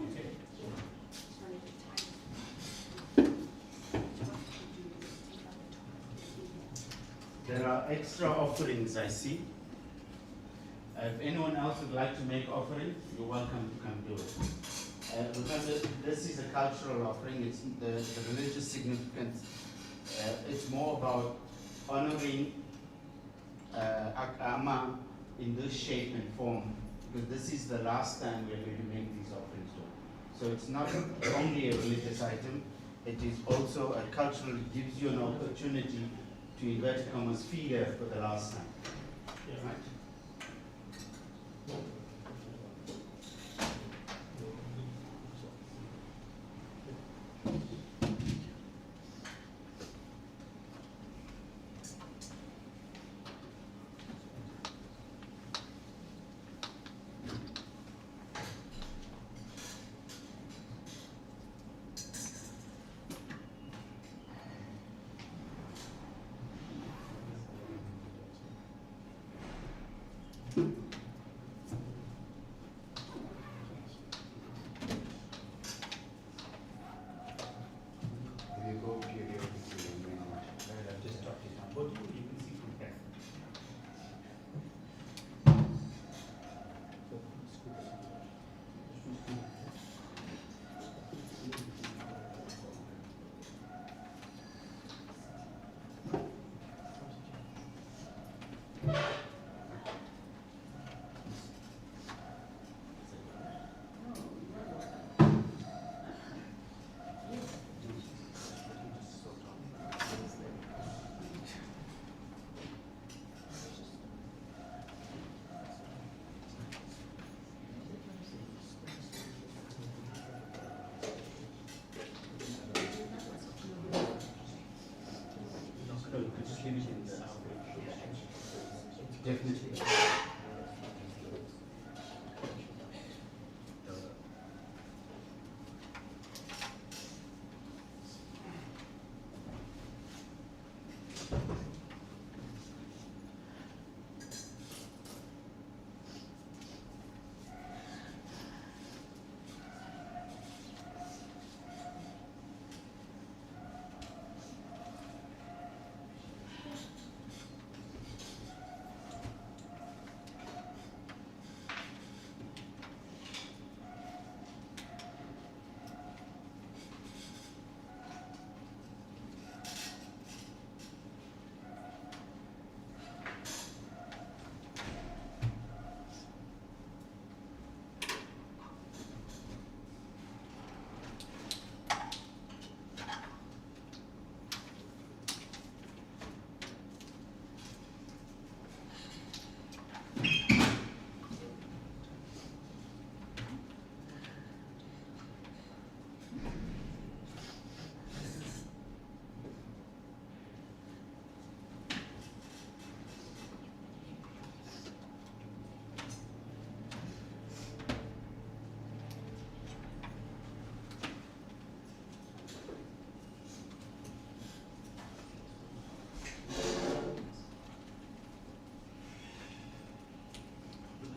There are extra offerings I see. If anyone else would like to make offering, you're welcome to come do it. Remember, this is a cultural offering. It's the religious significance. It's more about honoring Ama in this shape and form, because this is the last time we're going to make these offerings to him. So it's not only a religious item, it is also a cultural, it gives you an opportunity to inverted commas feed her for the last time. Right? We go periodically and then what? I've just dropped it down. What do you can see from here? No, you could just leave it in the definitely.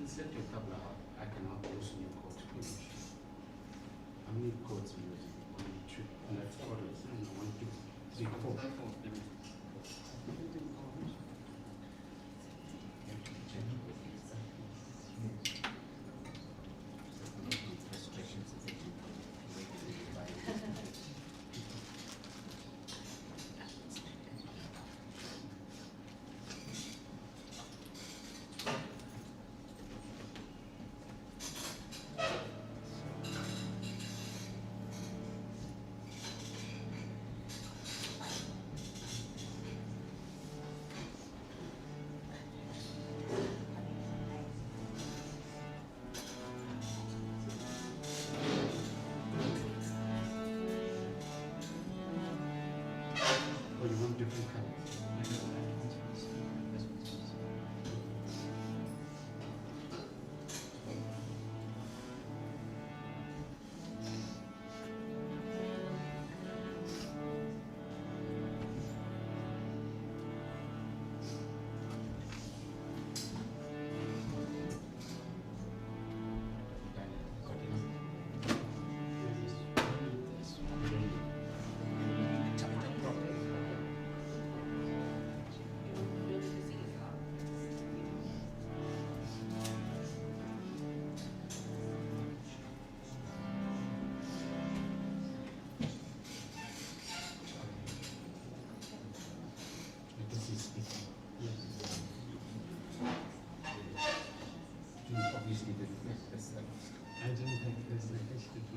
Set your tabla up. I can help you in your code finish. How many codes are you using? 1, 2, and that's orders. 1, 2, 3, 4.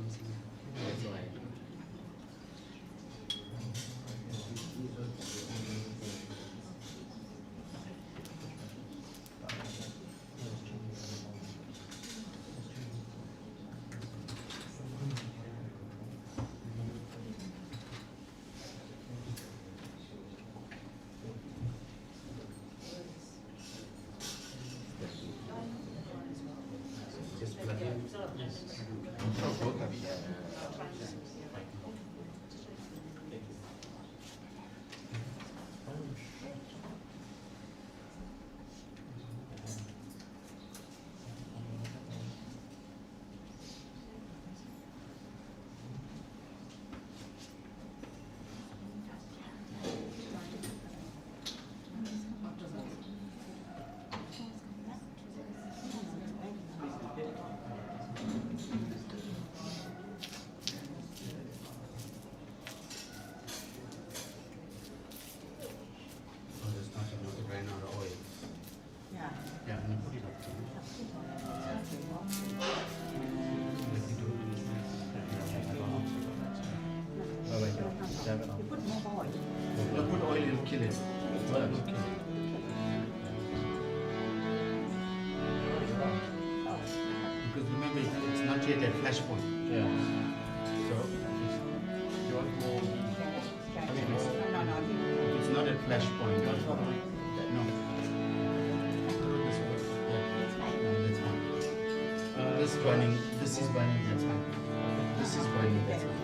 That's why. Just plug in. Oh, both of you. Oh, there's not enough to drain out oil. Yeah. Yeah, I'm gonna put it up. Let me do it. Oh, wait, no. Have it on. You put more oil. No, put oil, it'll kill it. Oil will kill it. Because remember, it's not yet at flash point. Yeah. So, You want more? I mean, No. if it's not at flash point, no. Put it this way. Yeah. No, that's fine. This burning, this is burning, that's fine. This is burning, that's fine.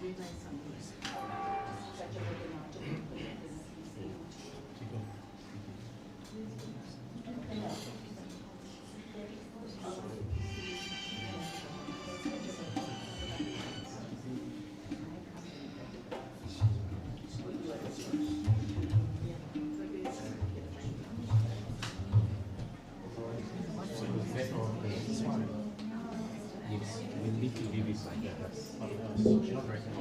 very nice song. Yes, we need to leave it like that. Otherwise, not right now.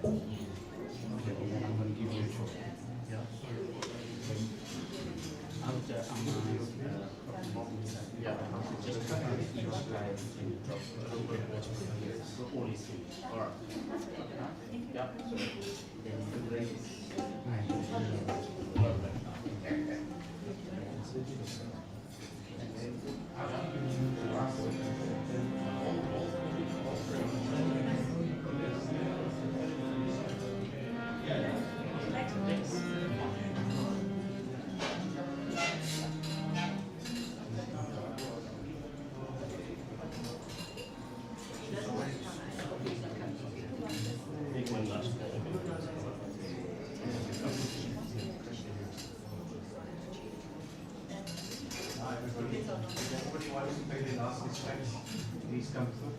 Okay, I'm going to give you a shot. Yeah. Yeah, just cut out each line and drop a little bit of here. So only two. Alright. Yeah. So then you raise make one last call. Everybody wants to pay the last expense. Please come through.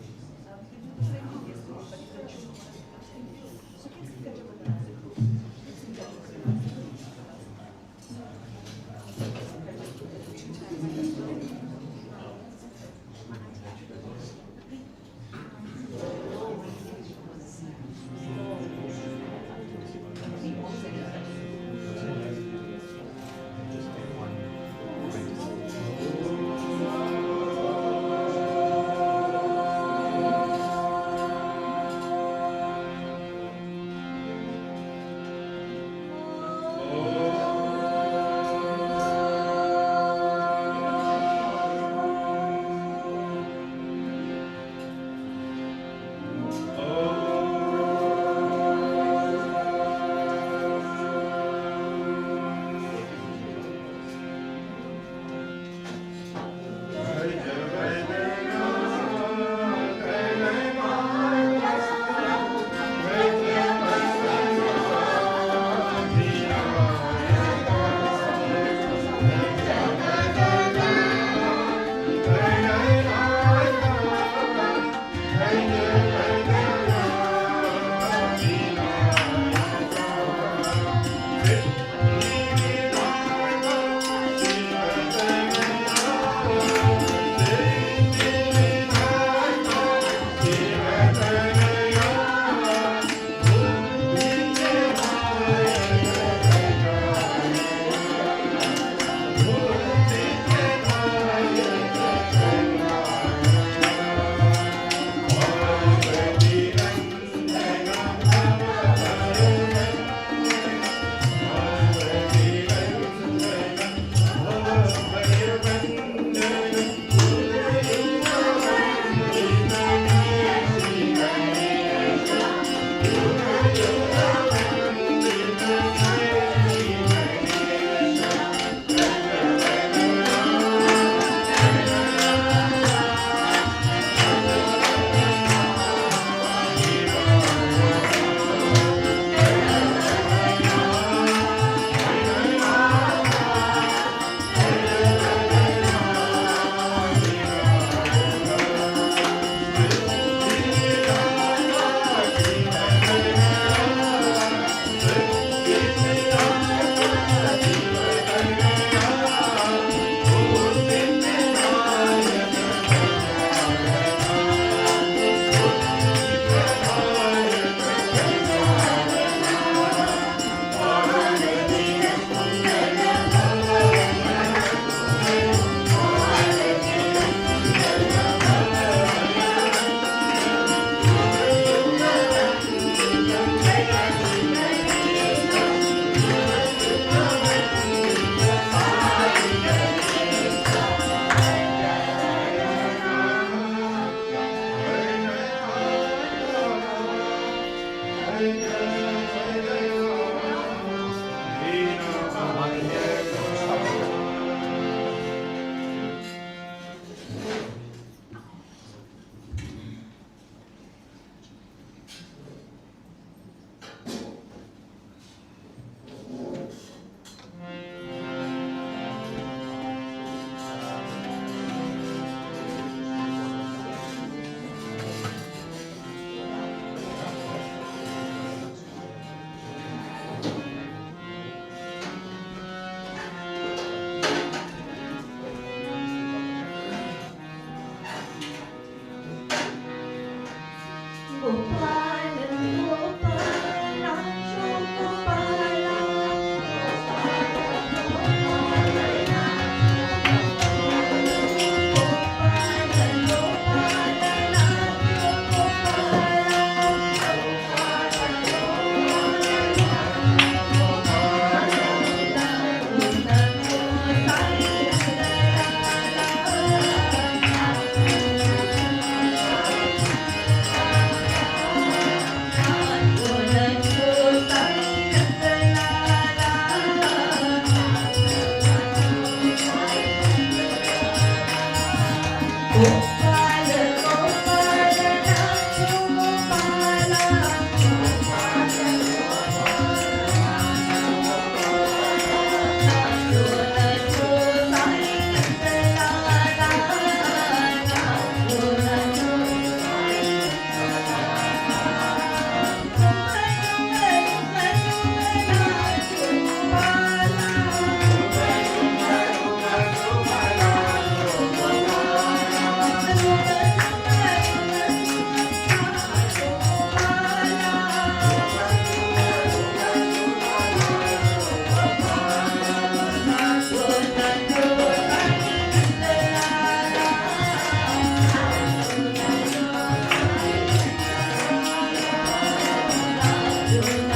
Thank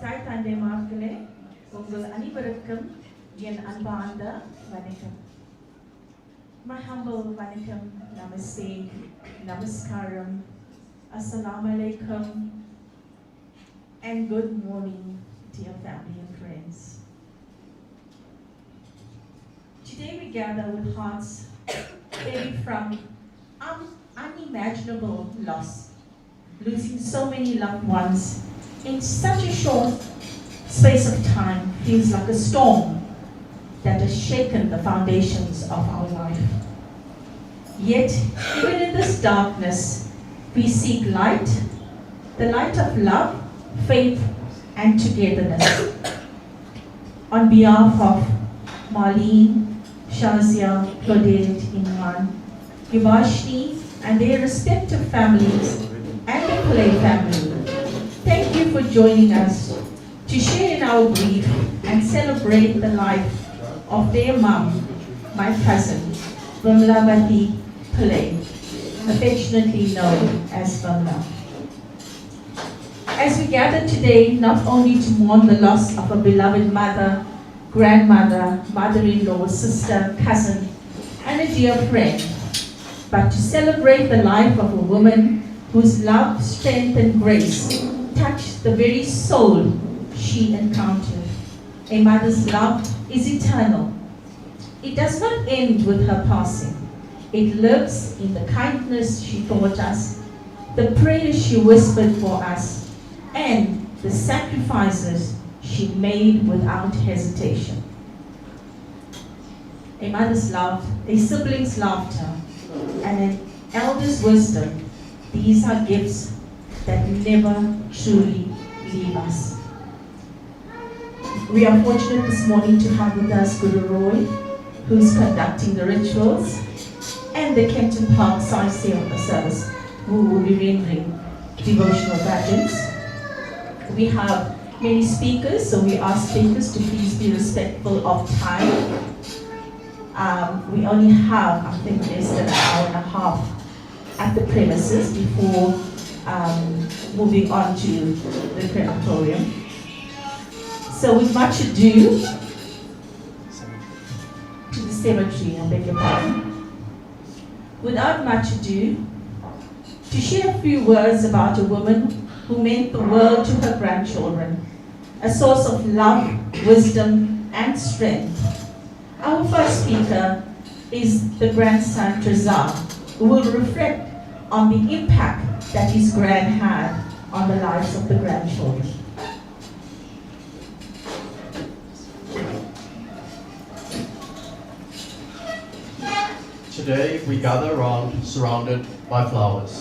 தாய் தந்தைமார்களே, உங்கள் அனைவருக்கும் என் அன்பார்ந்த வணக்கம். My humble vanakkam, namaste, namaskaram, assalamu alaikum, and good morning, dear family and friends. Today we gather with hearts heavy from unimaginable loss, losing so many loved ones in such a short space of time feels like a storm that has shaken the foundations of our life. Yet, even in this darkness, we seek light, the light of love, faith, and togetherness. On behalf of Marlene, Shazia, Claudette, Imran, Yuvashni, and their respective families, and the PILLAY family, thank you for joining us to share in our grief and celebrate the life of their mum, my cousin, VIMLAWATHEE PILLAY, affectionately known as VIMLA. As we gather today, not only to mourn the loss of a beloved mother, grandmother, mother-in-law, sister, cousin, and a dear friend, but to celebrate the life of a woman whose love, strength, and grace touched the very soul she encountered. A mother's love is eternal. It does not end with her passing. It lives in the kindness she taught us, the prayers she whispered for us, and the sacrifices she made without hesitation. A mother's love, a sibling's laughter, and an elder's wisdom, these are gifts that never truly leave us. We are fortunate this morning to have with us Guru Roy, who's conducting the rituals, and the Kenton Park service, who will be rendering devotional guidance. We have many speakers, so we ask speakers to please be respectful of time. We only have, I think, less than an hour and a half at the premises before moving on to the crematorium. So with much ado, to the cemetery, I beg your pardon. Without much ado, to share a few words about a woman who meant the world to her grandchildren, a source of love, wisdom, and strength. Our first speaker is the grandson Trezar, who will reflect on the impact that his grand had on the lives of the grandchildren. Today we gather around surrounded by flowers.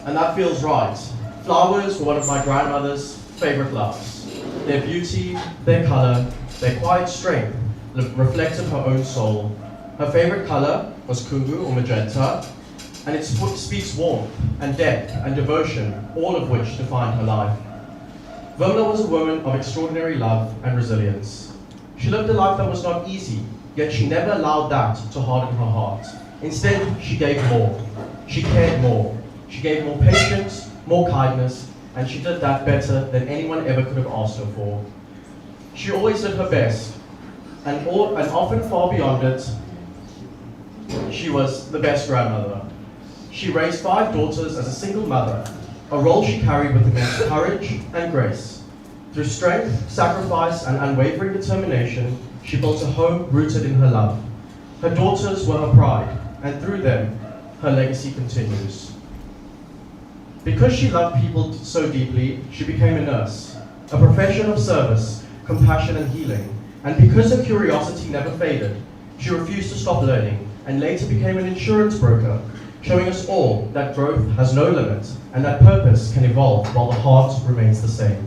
And that feels right. Flowers were one of my grandmother's favorite loves. Their beauty, their color, their quiet strength reflected her own soul. Her favorite color was kungu or magenta, and it speaks warmth and depth and devotion, all of which defined her life. VIMLA was a woman of extraordinary love and resilience. She lived a life that was not easy, yet she never allowed that to harden her heart. Instead, she gave more. She cared more. She gave more patience, more kindness, and she did that better than anyone ever could have asked her for. She always did her best, and often far beyond it, she was the best grandmother. She raised 5 daughters as a single mother, a role she carried with immense courage and grace. Through strength, sacrifice, and unwavering determination, she built a home rooted in her love. Her daughters were her pride, and through them, her legacy continues. Because she loved people so deeply, she became a nurse, a profession of service, compassion, and healing. And because her curiosity never faded, she refused to stop learning, and later became an insurance broker, showing us all that growth has no limit, and that purpose can evolve while the heart remains the same.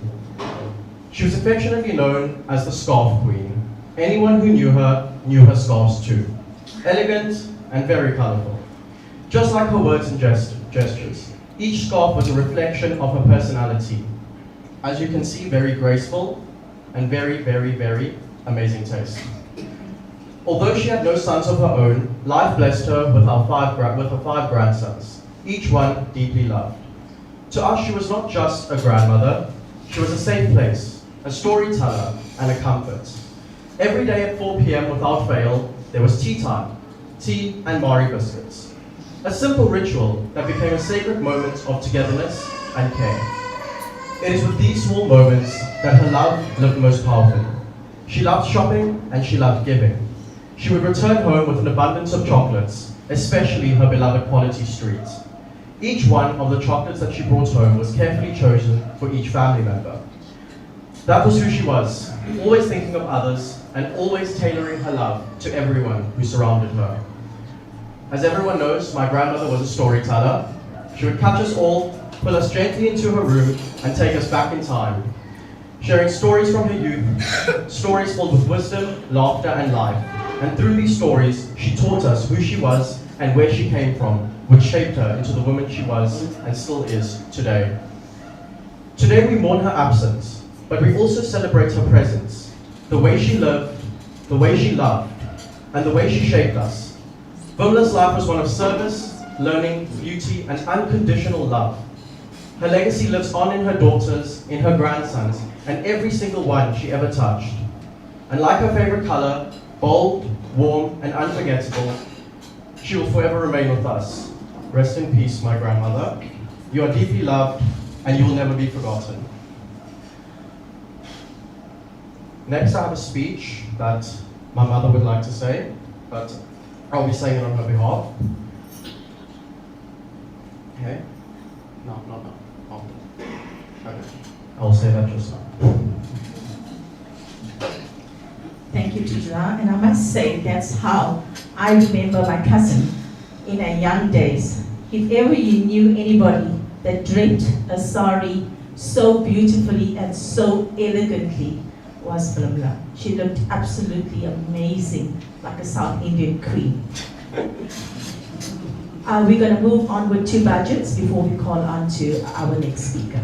She was affectionately known as the Scarf Queen. Anyone who knew her scarves too. Elegant and very colorful. Just like her words and gestures. Each scarf was a reflection of her personality. As you can see, very graceful and very, very, very amazing taste. Although she had no sons of her own, life blessed her with her 5 grandsons, each one deeply loved. To us, she was not just a grandmother, she was a safe place, a storyteller, and a comfort. Every day at 4 p.m. without fail, there was tea time, tea and Mari biscuits. A simple ritual that became a sacred moment of togetherness and care. It is with these small moments that her love lived most powerfully. She loved shopping and she loved giving. She would return home with an abundance of chocolates, especially her beloved Quality Street. Each one of the chocolates that she brought home was carefully chosen for each family member. That was who she was, always thinking of others and always tailoring her love to everyone who surrounded her. As everyone knows, my grandmother was a storyteller. She would catch us all, pull us gently into her room, and take us back in time, sharing stories from her youth, stories filled with wisdom, laughter, and life. And through these stories, she taught us who she was and where she came from, which shaped her into the woman she was and still is today. Today we mourn her absence, but we also celebrate her presence, the way she lived, the way she loved, and the way she shaped us. VIMLA's life was one of service, learning, beauty, and unconditional love. Her legacy lives on in her daughters, in her grandsons, and every single one she ever touched. And like her favorite color, bold, warm, and unforgettable, she will forever remain with us. Rest in peace, my grandmother. You are deeply loved, and you will never be forgotten. Next, I have a speech that my mother would like to say, but I'll be saying it on her behalf. Okay? No. Okay. I'll say that just now. Thank you, Tijla. And I must say, that's how I remember my cousin in her young days. If ever you knew anybody that draped a sari so beautifully and so elegantly, was VIMLA. She looked absolutely amazing, like a South Indian queen. We're going to move on with 2 budgets before we call on to our next speaker.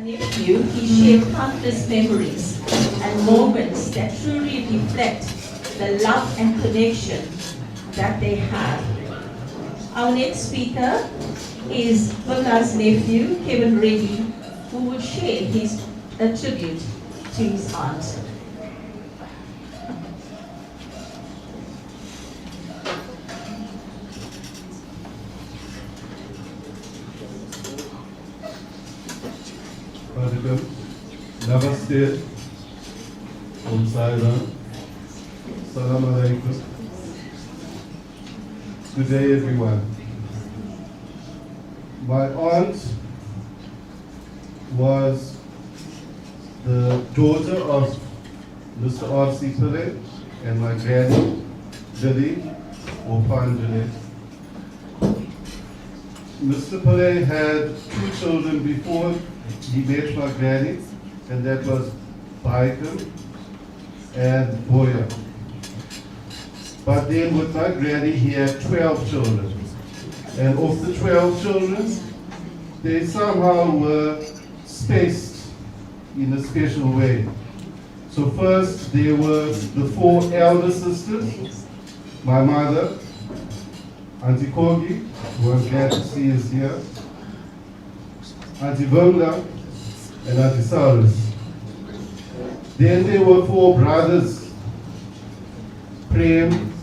nephew, he shared countless memories and moments that truly reflect the love and connection that they had. Our next speaker is VIMLA's nephew, Kevin Reddy, who will share his tribute to his aunt. Namaste, Om Sai Ram, Salam Alaikum. Good day, everyone. My aunt was the daughter of Mr. R.C. Pillay and my granny, Lily, or Panjali. Mr. Pillay had 2 children before he met my granny, and that was Baikan and Boya. But then with my granny, he had 12 children. And of the 12 children, they somehow were spaced in a special way. So first, there were the 4 elder sisters, my mother, Auntie Kogi, who I'm glad to see is here, Auntie VIMLA, and Auntie Saurus. Then there were 4 brothers, Prem,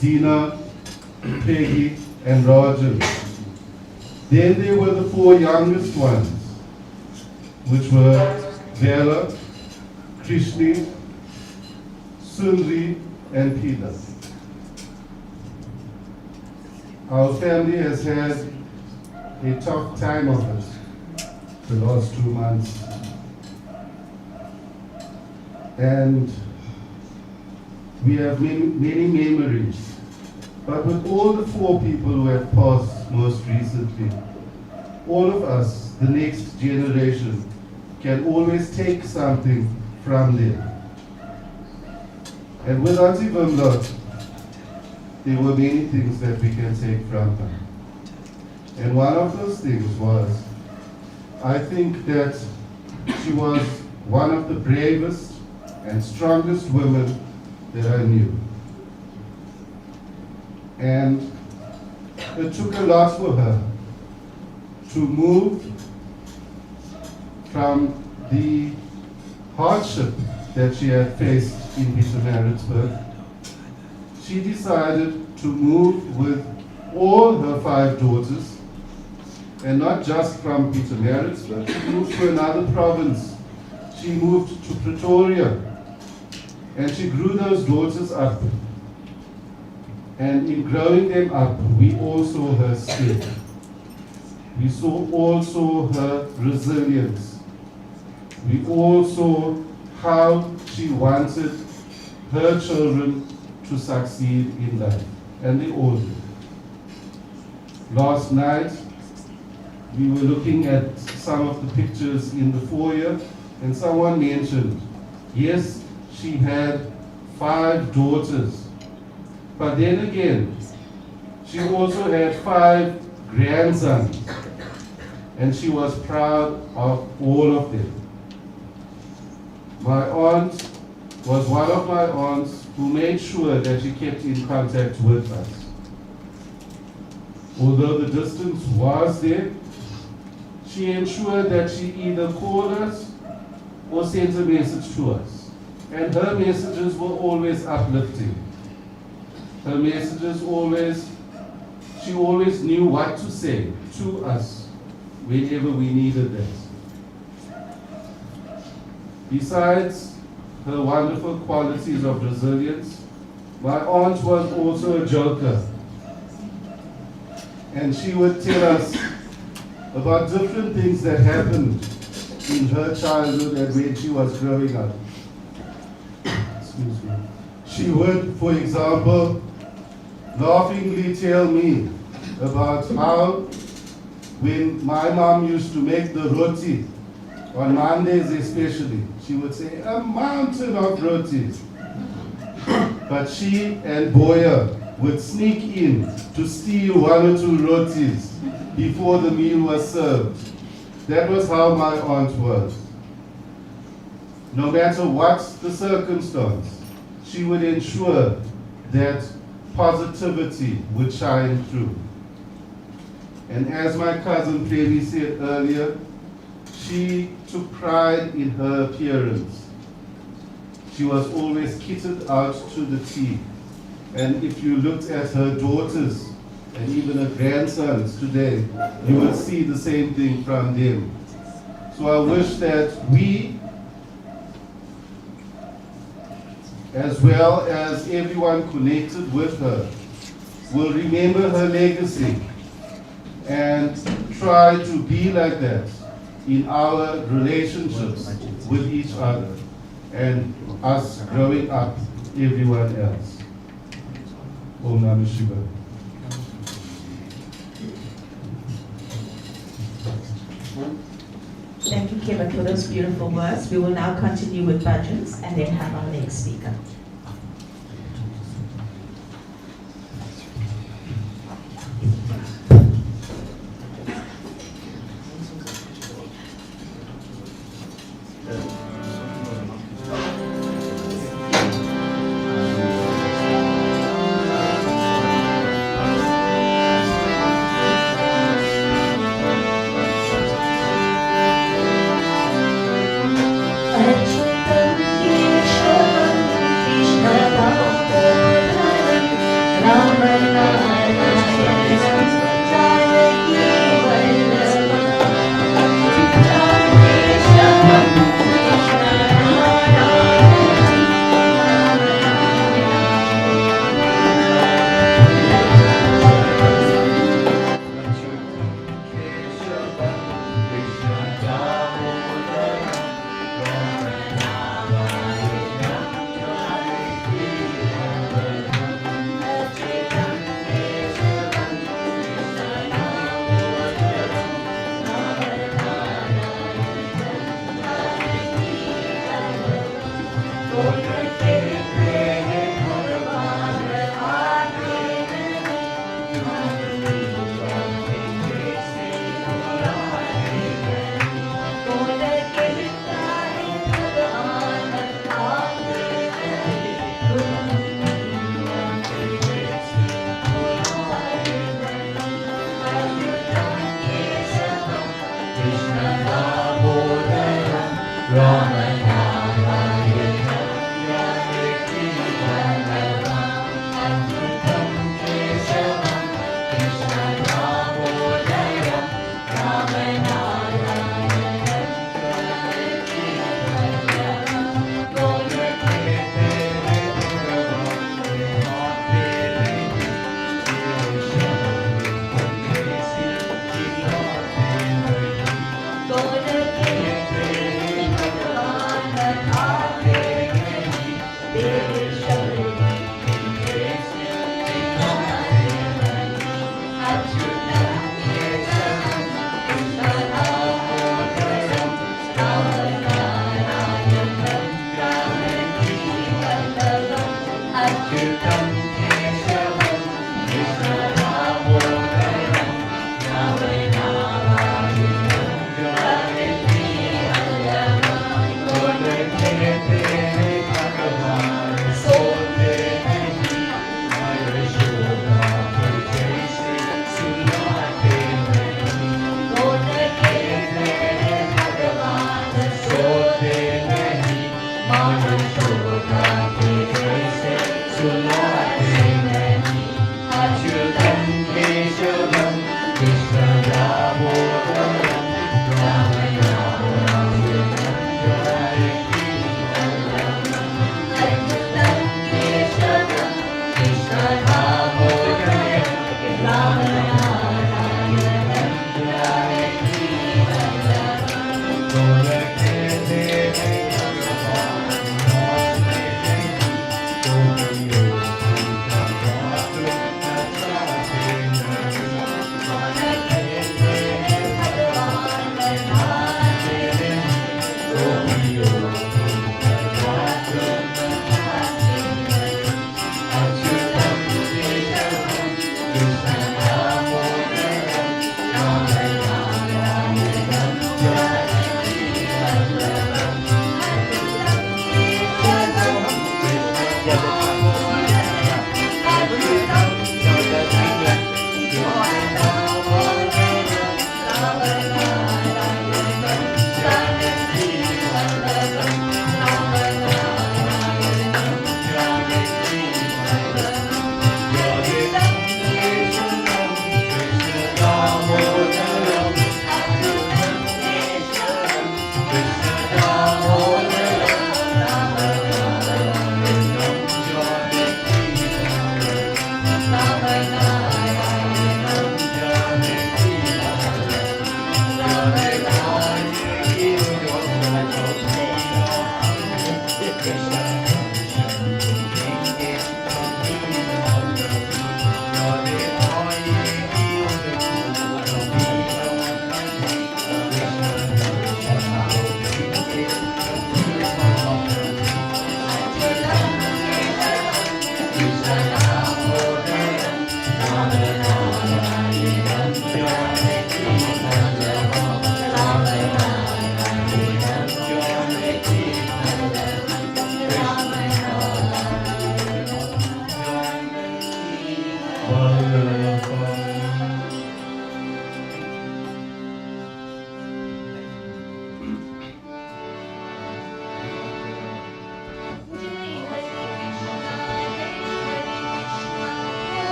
Dina, Peggy, and Rajan. Then there were the 4 youngest ones, which were Vela, Krishni, Sundri, and Pida. Our family has had a tough time of it the last 2 months. And we have many memories. But with all the 4 people who have passed most recently, all of us, the next generation, can always take something from them. And with Auntie VIMLA, there were many things that we can take from her. And one of those things was, I think that she was one of the bravest and strongest women that I knew. And it took a lot for her to move from the hardship that she had faced in Pietermaritzburg. She decided to move with all her 5 daughters, and not just from Pietermaritzburg. She moved to another province. She moved to Pretoria, and she grew those daughters up. And in growing them up, we all saw her strength. We all saw her resilience. We all saw how she wanted her children to succeed in life, and they all did. Last night, we were looking at some of the pictures in the foyer, and someone mentioned, yes, she had 5 daughters, but then again, she also had 5 grandsons, and she was proud of all of them. My aunt was one of my aunts who made sure that she kept in contact with us. Although the distance was there, she ensured that she either called us or sent a message to us. And her messages were always uplifting. Her messages she always knew what to say to us whenever we needed that. Besides her wonderful qualities of resilience, my aunt was also a joker. And she would tell us about different things that happened in her childhood and when she was growing up. Excuse me. She would, for example, laughingly tell me about how when my mom used to make the roti, on Mondays especially, she would say, a mountain of rotis. But she and Boya would sneak in to steal 1 or 2 rotis before the meal was served. That was how my aunt was. No matter what the circumstance, she would ensure that positivity would shine through. And as my cousin Pili said earlier, she took pride in her appearance. She was always kitted out to the T. And if you looked at her daughters and even her grandsons today, you will see the same thing from them. So I wish that we, as well as everyone connected with her, will remember her legacy and try to be like that in our relationships with each other and us growing up, everyone else. Om Namah Shivaya. Thank you, Kevin, for those beautiful words. We will now continue with bhajans and then have our next speaker.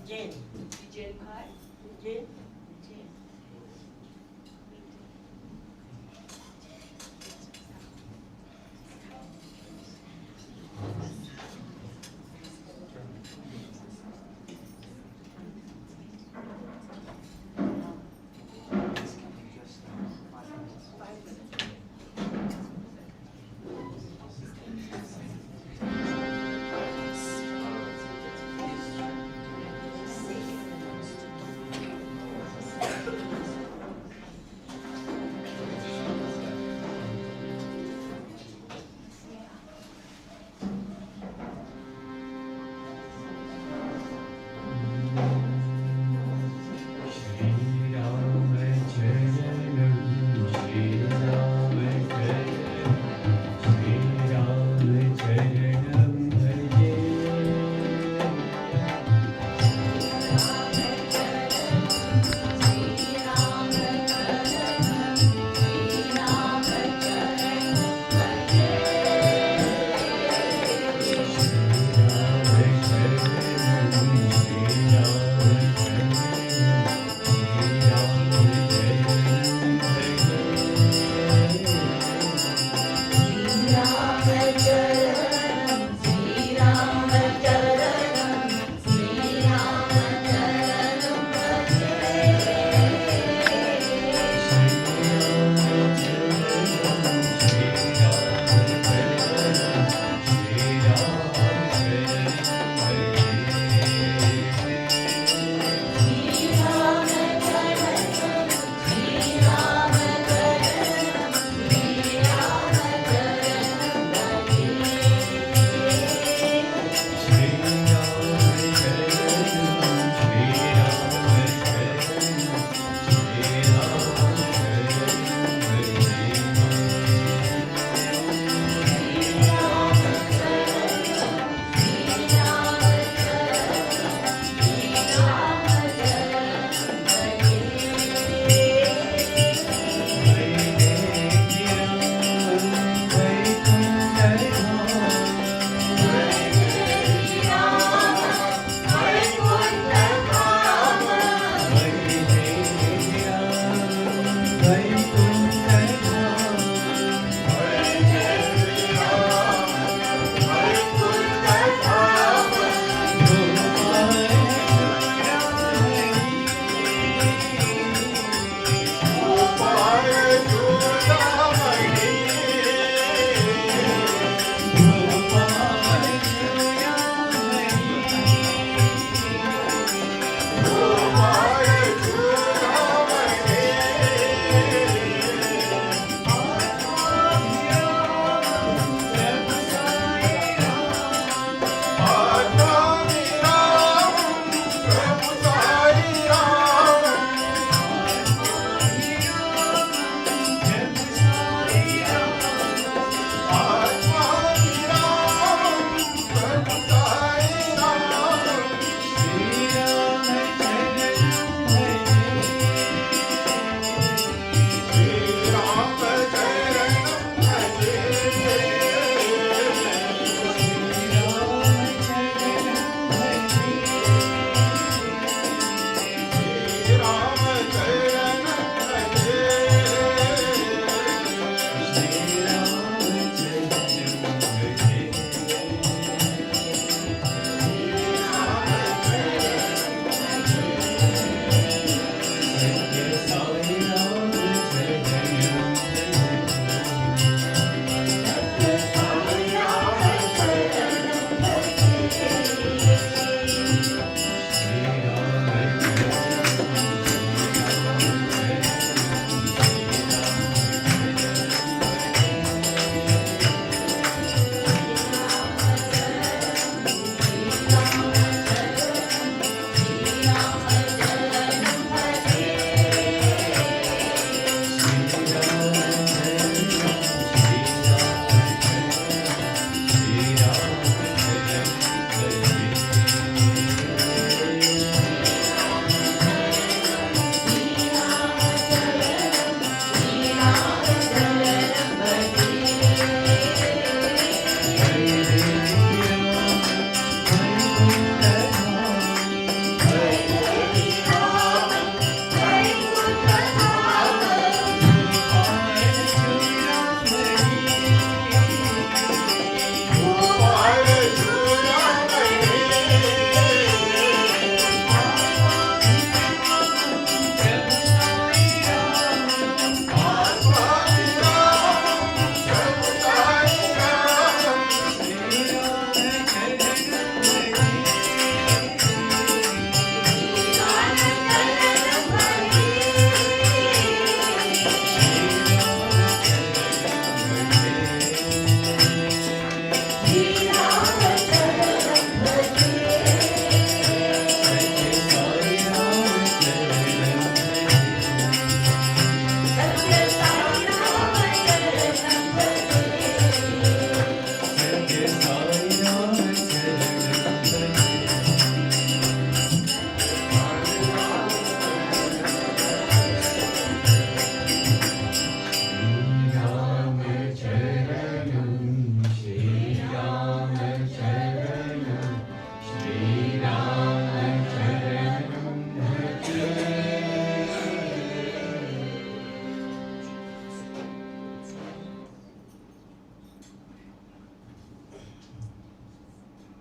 Jane. Jane Pie. Jane.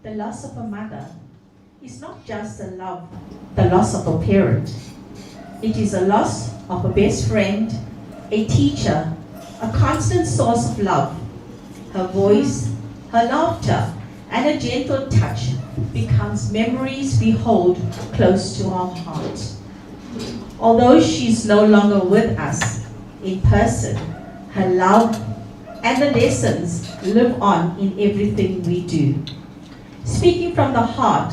the loss of a mother is not just the loss of a parent. It is a loss of a best friend, a teacher, a constant source of love. Her voice, her laughter, and a gentle touch becomes memories we hold close to our hearts. Although she's no longer with us in person, her love and the lessons live on in everything we do. Speaking from the heart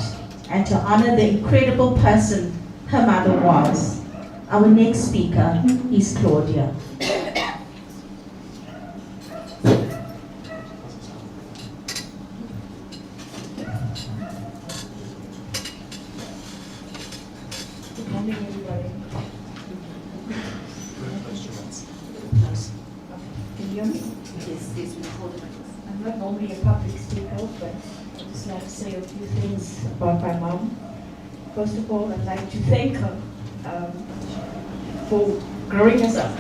and to honor the incredible person her mother was, our next speaker is Claudia. Good morning, everybody. Can you hear me? Yes, yes, we hold it like this. I'm not normally a public speaker, but I'd just like to say a few things about my mom. First of all, I'd like to thank her for growing us up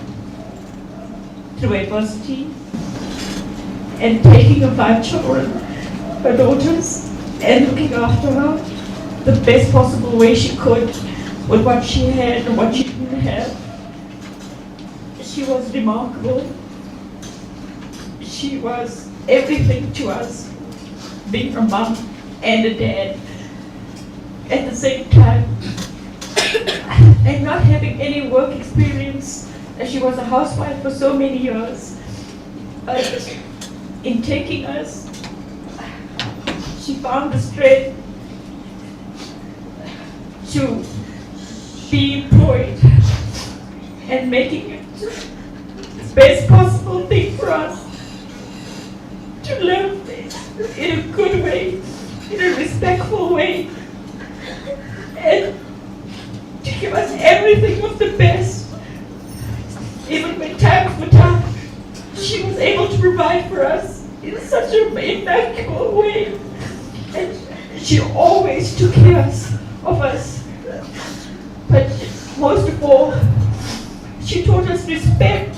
through adversity and taking her 5 children, her daughters, and looking after her the best possible way she could with what she had and what she didn't have. She was remarkable. She was everything to us, being a mom and a dad at the same time, and not having any work experience, as she was a housewife for so many years. In taking us, she found the strength to be employed and making it the best possible thing for us to live in a good way, in a respectful way, and to give us everything of the best. Even when times were tough, she was able to provide for us in such an immaculate way, and she always took care of us. But most of all, she taught us respect,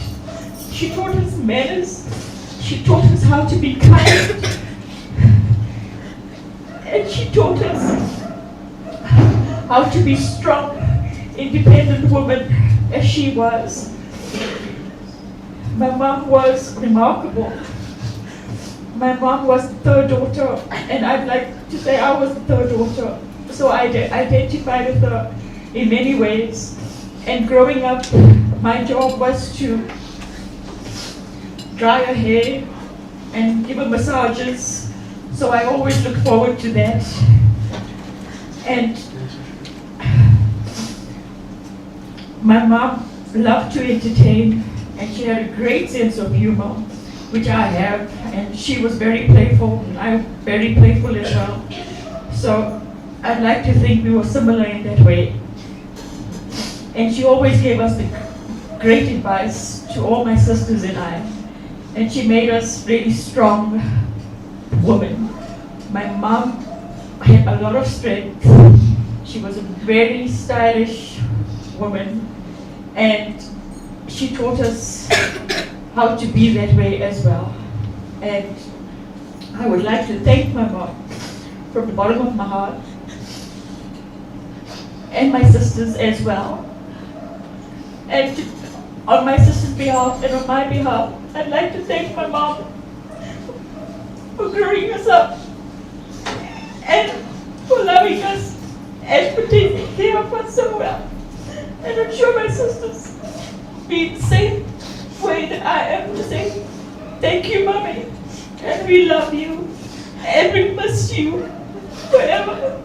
she taught us manners, she taught us how to be kind, and she taught us how to be strong, independent woman as she was. My mom was remarkable. My mom was the third daughter, and I'd like to say I was the third daughter, so I identified with her in many ways. And growing up, my job was to dry her hair and give her massages, so I always look forward to that. And my mom loved to entertain, and she had a great sense of humor, which I have, and she was very playful, and I'm very playful as well. So I'd like to think we were similar in that way. And she always gave us the great advice to all my sisters and I, and she made us really strong women. My mom had a lot of strength. She was a very stylish woman, and she taught us how to be that way as well. And I would like to thank my mom from the bottom of my heart, and my sisters as well. And on my sister's behalf and on my behalf, I'd like to thank my mom for growing us up and for loving us and for taking care of us so well. And I'm sure my sisters feel the same way that I am, to say thank you, Mommy, and we love you, and we miss you forever.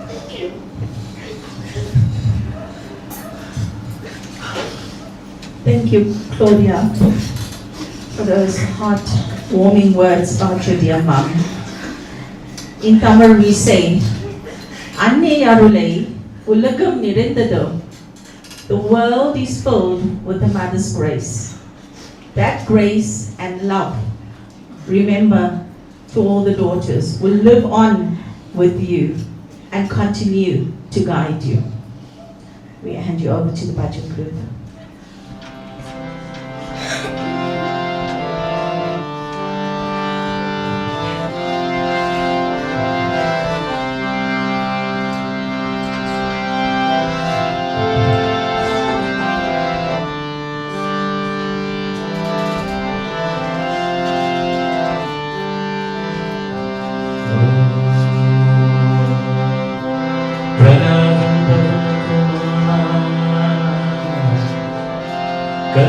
Thank you. Thank you, Claudia, for those heart-warming words about your dear mom. In Tamil we say, Anne Yarulei, Ulagam Nirindado. The world is filled with the mother's grace. That grace and love, remember, to all the daughters, will live on with you and continue to guide you. We hand you over to the budget group.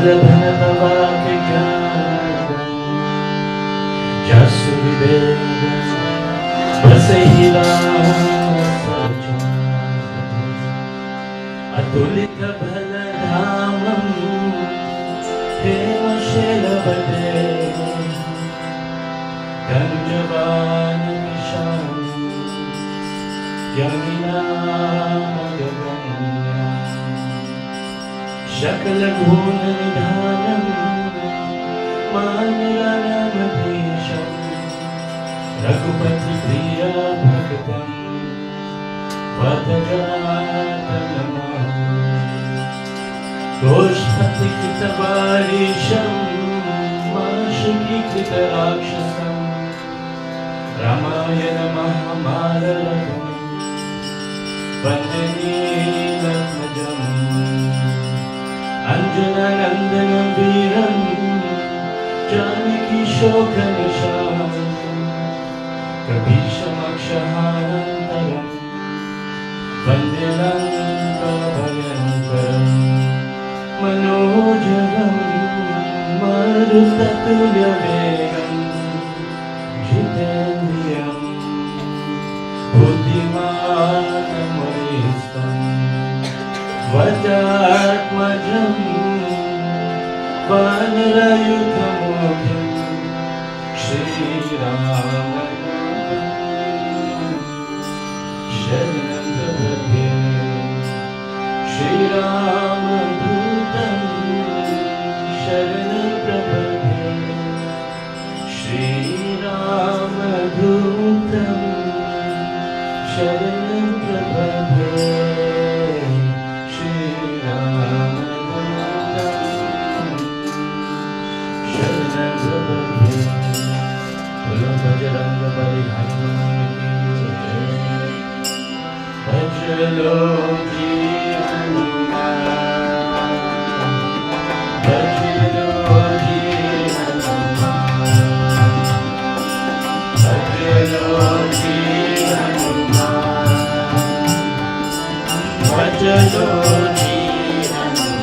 बल धन तवा के ज्ञान जस विवेक बस हिला अतुलित बल धामम हेम शैलवते गंजवान विशाल शकल गुण निधानम मानरामधीशम रघुपति प्रिय भक्तम वदजातनम गोष्पति कृतवारीशम माशुकी कृतराक्षसम रामायण महामाललकम वंदनीलध्वजम् अंजनानंदनं वीरं जानकी शोकनिशानं कपीशमक्षहानन्तरं वन्दे लङ्काभयङ्करं मनोजवं मरुततुल्यवेगं जितेन्द्रियं बुद्धिमानमरिष्टं वचात्मजं वानरयुतमोघं श्रीरामदूतं शरणं प्रपद्ये श्रीरामदूतं शरणं प्रपद्ये श्रीरामदूतं शरणं प्रपद्ये बजरंग बली हनुमान भजलो जी हनुमान भजलो जी हनुमान भजलो जी हनुमान भजलो जी Hanuman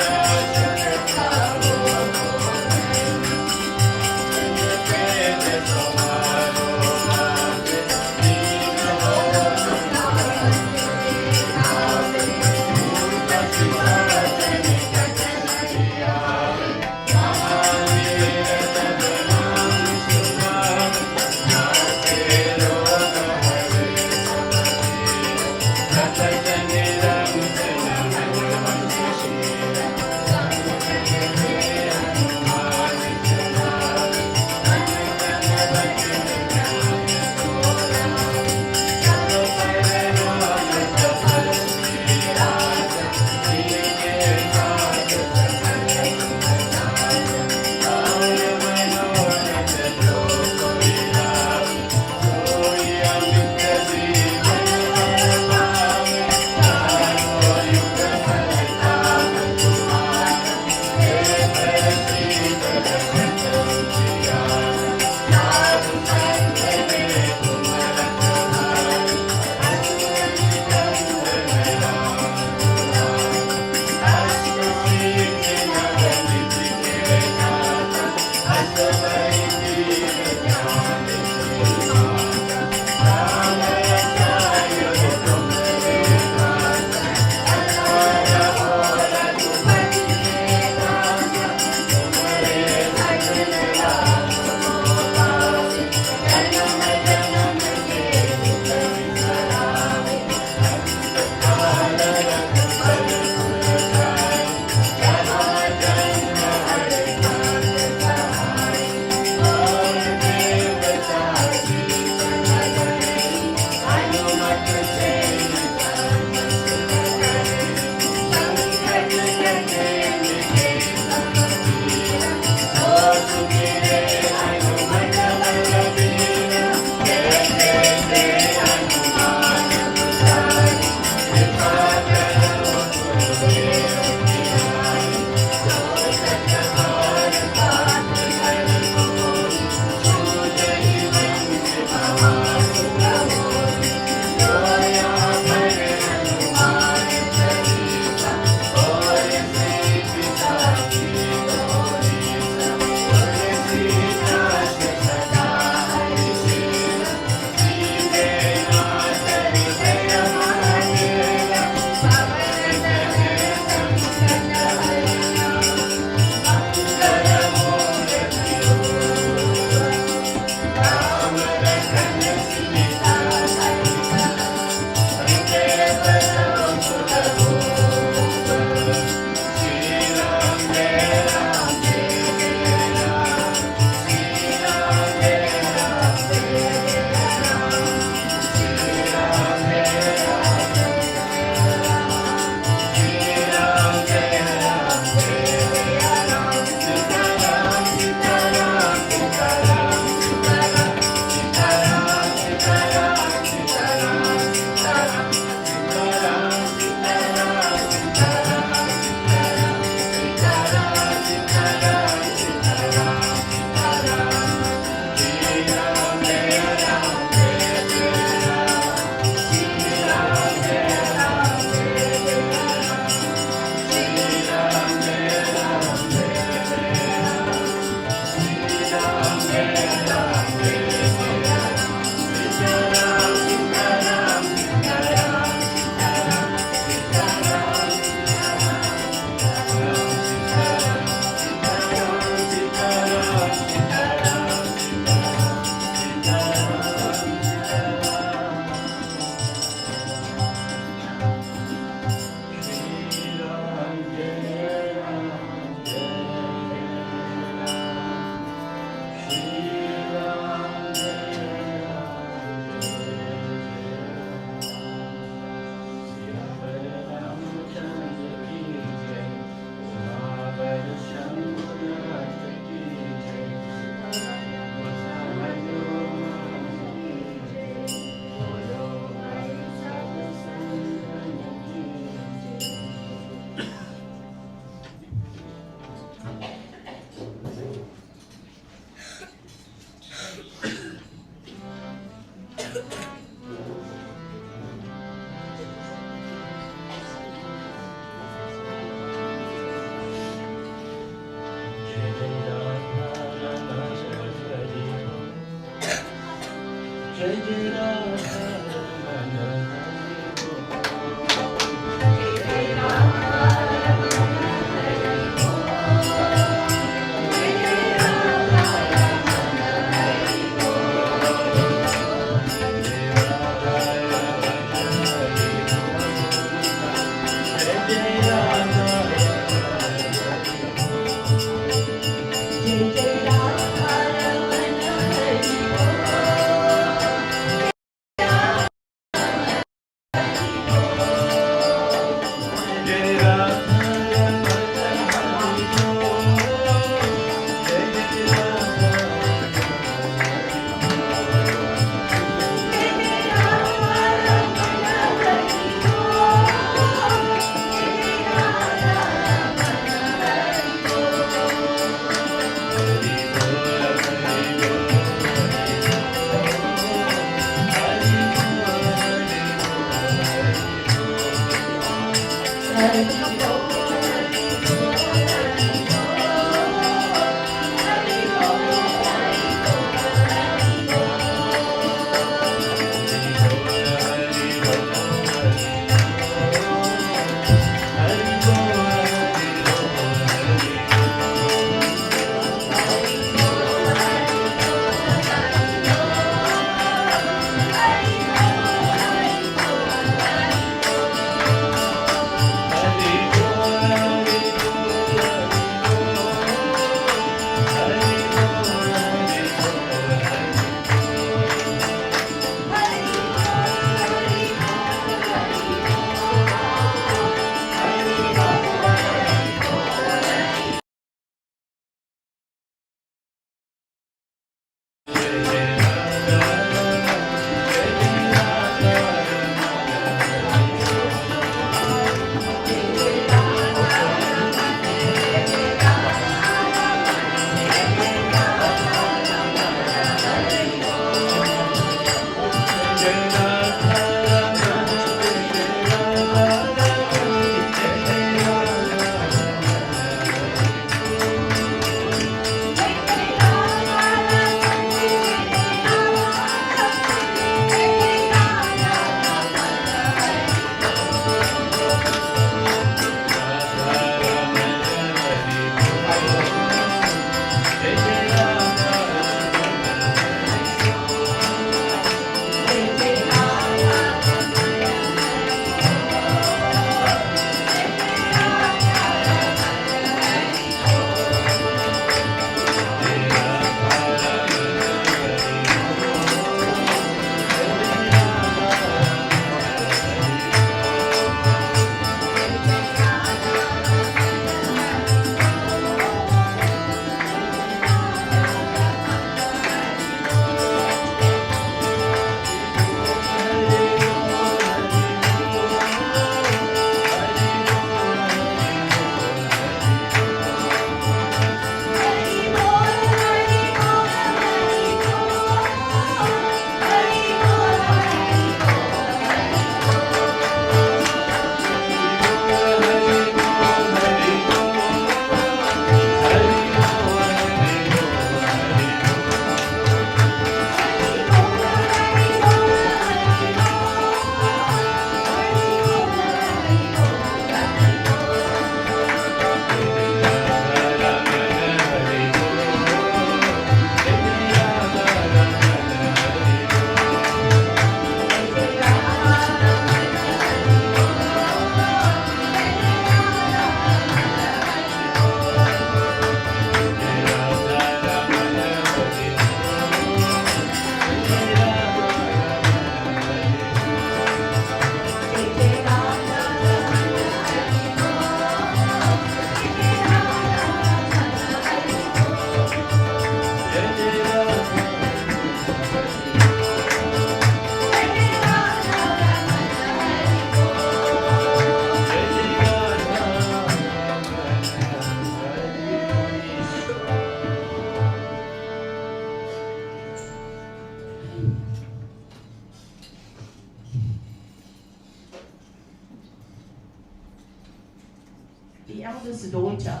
the eldest daughter,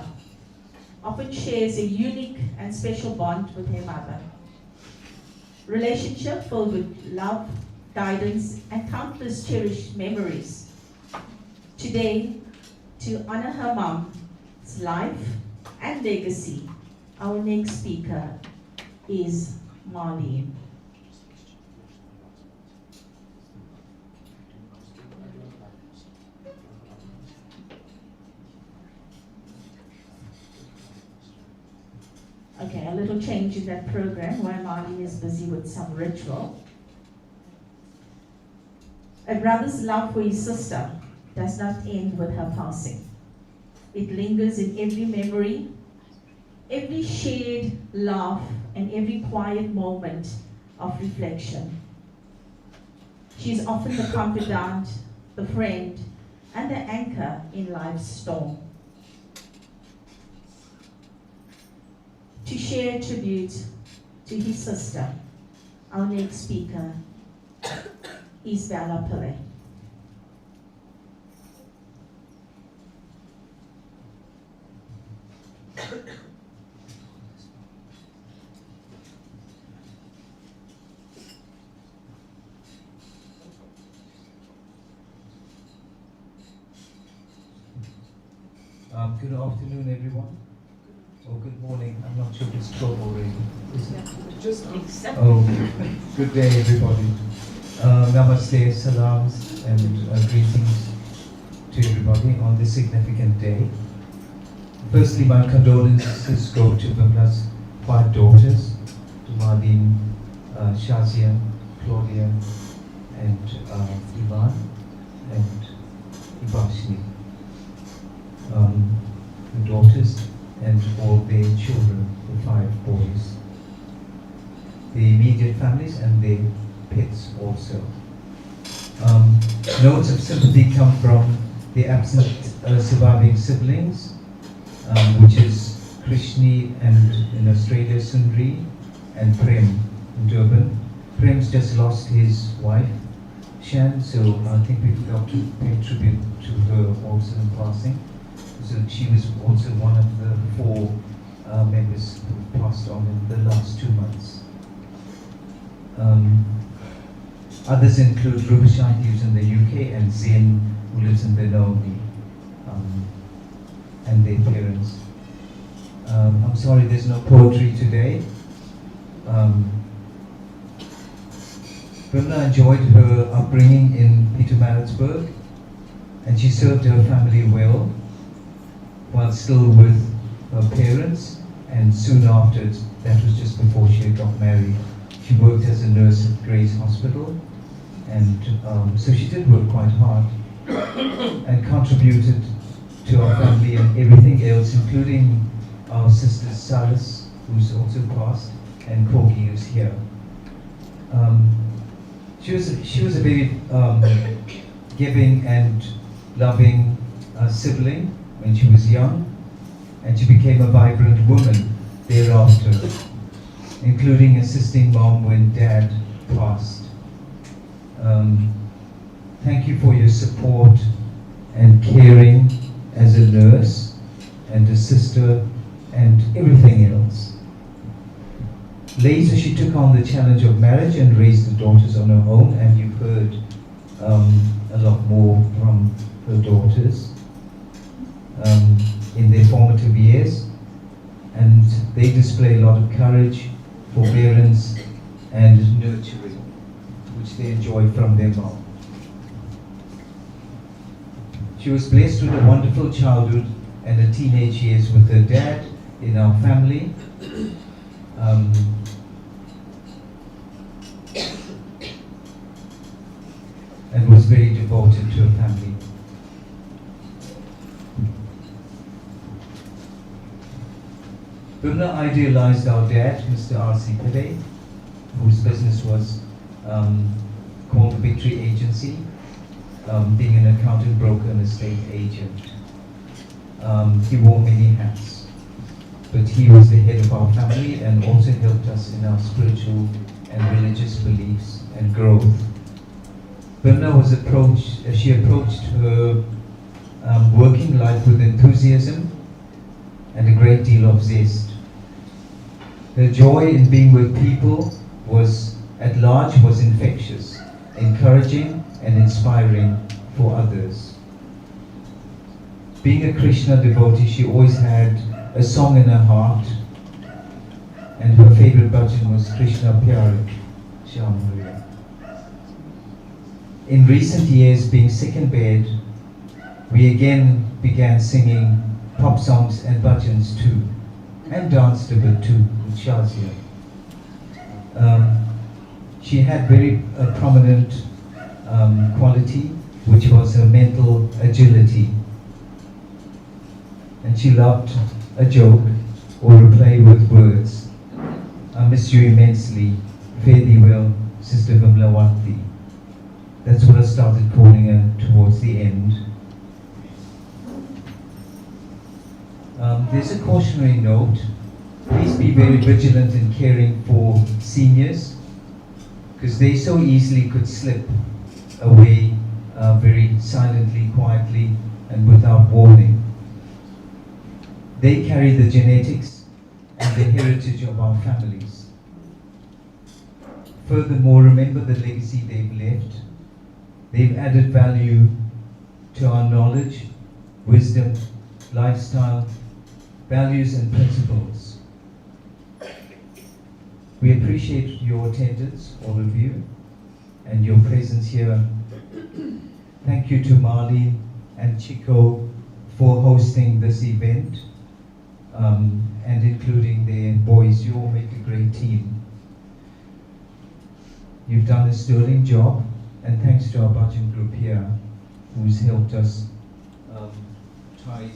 often shares a unique and special bond with her mother. Relationship filled with love, guidance, and countless cherished memories. Today, to honor her mom's life and legacy, our next speaker is Marlene. Okay, a little change in that program while Marlene is busy with some ritual. A brother's love for his sister does not end with her passing. It lingers in every memory, every shared laugh, and every quiet moment of reflection. She is often the confidant, the friend, and the anchor in life's storm. To share tribute to his sister, our next speaker is PILLAY. Good afternoon, everyone. Or good morning. I'm not sure if it's 12 already. Just accept. Oh, good day, everybody. Namaste, salams, and greetings to everybody on this significant day. Firstly, my condolences go to VIMLA's 5 daughters, to Marlene, Shazia, Claudia, and Ivan, and Ibashni. The daughters and all their children, the 5 boys, the immediate families and their pets also. Notes of sympathy come from the absent surviving siblings, which is Krishni and in Australia, Sundri, and Prem in Durban. Prem's just lost his wife, Shan, so I think we've got to pay tribute to her also in passing. So she was also one of the 4 members who passed on in the last 2 months. Others include Rupashanti, who's in the UK, and Zen, who lives in Benoni, and their parents. I'm sorry there's no poetry today. Vimla enjoyed her upbringing in Pietermaritzburg, and she served her family well, while still with her parents, and soon after, that was just before she got married, she worked as a nurse at Gray's Hospital, and so she did work quite hard, and contributed to our family and everything else, including our sister Salis, who's also passed, and Kogi, who's here. She was a very giving and loving sibling when she was young, and she became a vibrant woman thereafter, including assisting mom when dad passed. Thank you for your support and caring as a nurse and a sister and everything else. Later she took on the challenge of marriage and raised the daughters on her own, and you've heard a lot more from her daughters in their formative years, and they display a lot of courage, forbearance, and nurturing, which they enjoy from their mom. She was blessed with a wonderful childhood and her teenage years with her dad in our family. And was very devoted to her family. Vimla idealized our dad, Mr. R.C. Pillay, whose business was called the Victory Agency, being an accountant, broker, and estate agent. He wore many hats, but he was the head of our family and also helped us in our spiritual and religious beliefs and growth. Vimla was approached her working life with enthusiasm and a great deal of zest. Her joy in being with people was infectious, encouraging and inspiring for others. Being a Krishna devotee, she always had a song in her heart, and her favorite bhajan was Krishna Pyare Shyam Hari. In recent years, being sick in bed, we again began singing pop songs and bhajans too, and danced a bit too with Shazia. She had very prominent quality, which was her mental agility. And she loved a joke or a play with words. I miss you immensely. Fare thee well, Sister VIMLAWATHEE. That's what I started calling her towards the end. There's a cautionary note. Please be very vigilant in caring for seniors, because they so easily could slip away very silently, quietly, and without warning. They carry the genetics and the heritage of our families. Furthermore, remember the legacy they've left. They've added value to our knowledge, wisdom, lifestyle, values and principles. We appreciate your attendance, all of you, and your presence here. Thank you to Marlene and Chico for hosting this event, and including their boys. You all make a great team. You've done a sterling job, and thanks to our bhajan group here, who's helped us tide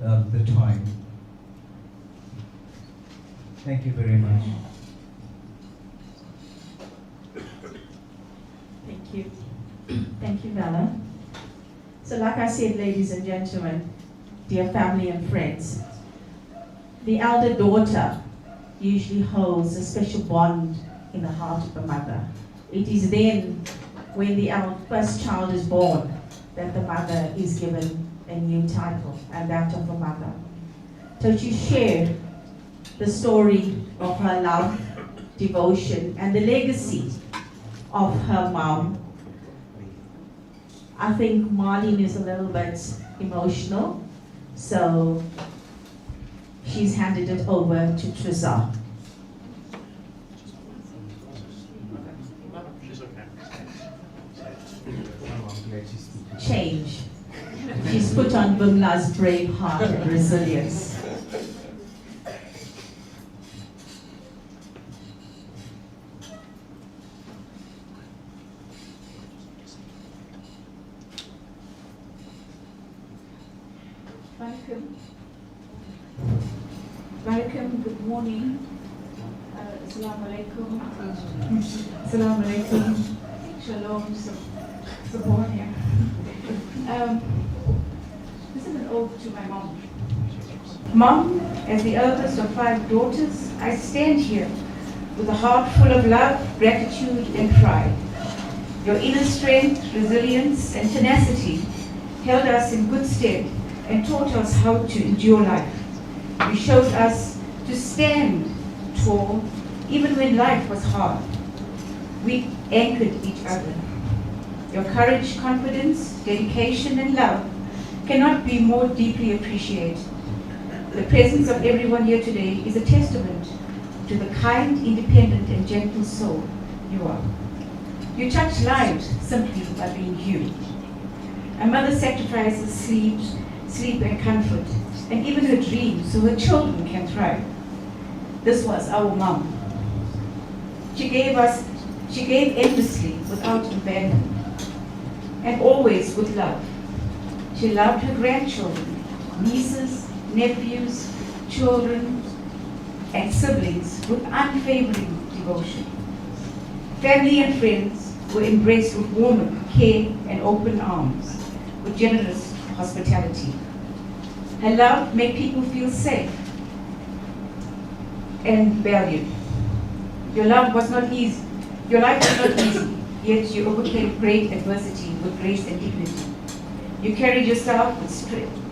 the time. Thank you very much. Thank you. Thank you, Vala. So like I said, ladies and gentlemen, dear family and friends, the elder daughter usually holds a special bond in the heart of the mother. It is then, when the first child is born, that the mother is given a new title, and that of a mother. So she shared the story of her love, devotion, and the legacy of her mom. I think Marlene is a little bit emotional, so she's handed it over to Trisa. Change. She's put on VIMLA's brave heart and resilience. Welcome, good morning. Assalamu alaikum. Assalamu alaikum. Shalom, Sabonia. This is an ode to my mom. Mom, as the eldest of 5 daughters, I stand here with a heart full of love, gratitude, and pride. Your inner strength, resilience, and tenacity held us in good stead and taught us how to endure life. You showed us to stand tall even when life was hard. We anchored each other. Your courage, confidence, dedication, and love cannot be more deeply appreciated. The presence of everyone here today is a testament to the kind, independent, and gentle soul you are. You touch lives simply by being you. A mother sacrifices sleep and comfort, and even her dreams so her children can thrive. This was our mom. She gave endlessly without abandon, and always with love. She loved her grandchildren, nieces, nephews, children, and siblings with unwavering devotion. Family and friends were embraced with warm care and open arms, with generous hospitality. Her love made people feel safe and valued. Your life was not easy, yet you overcame great adversity with grace and dignity. You carried yourself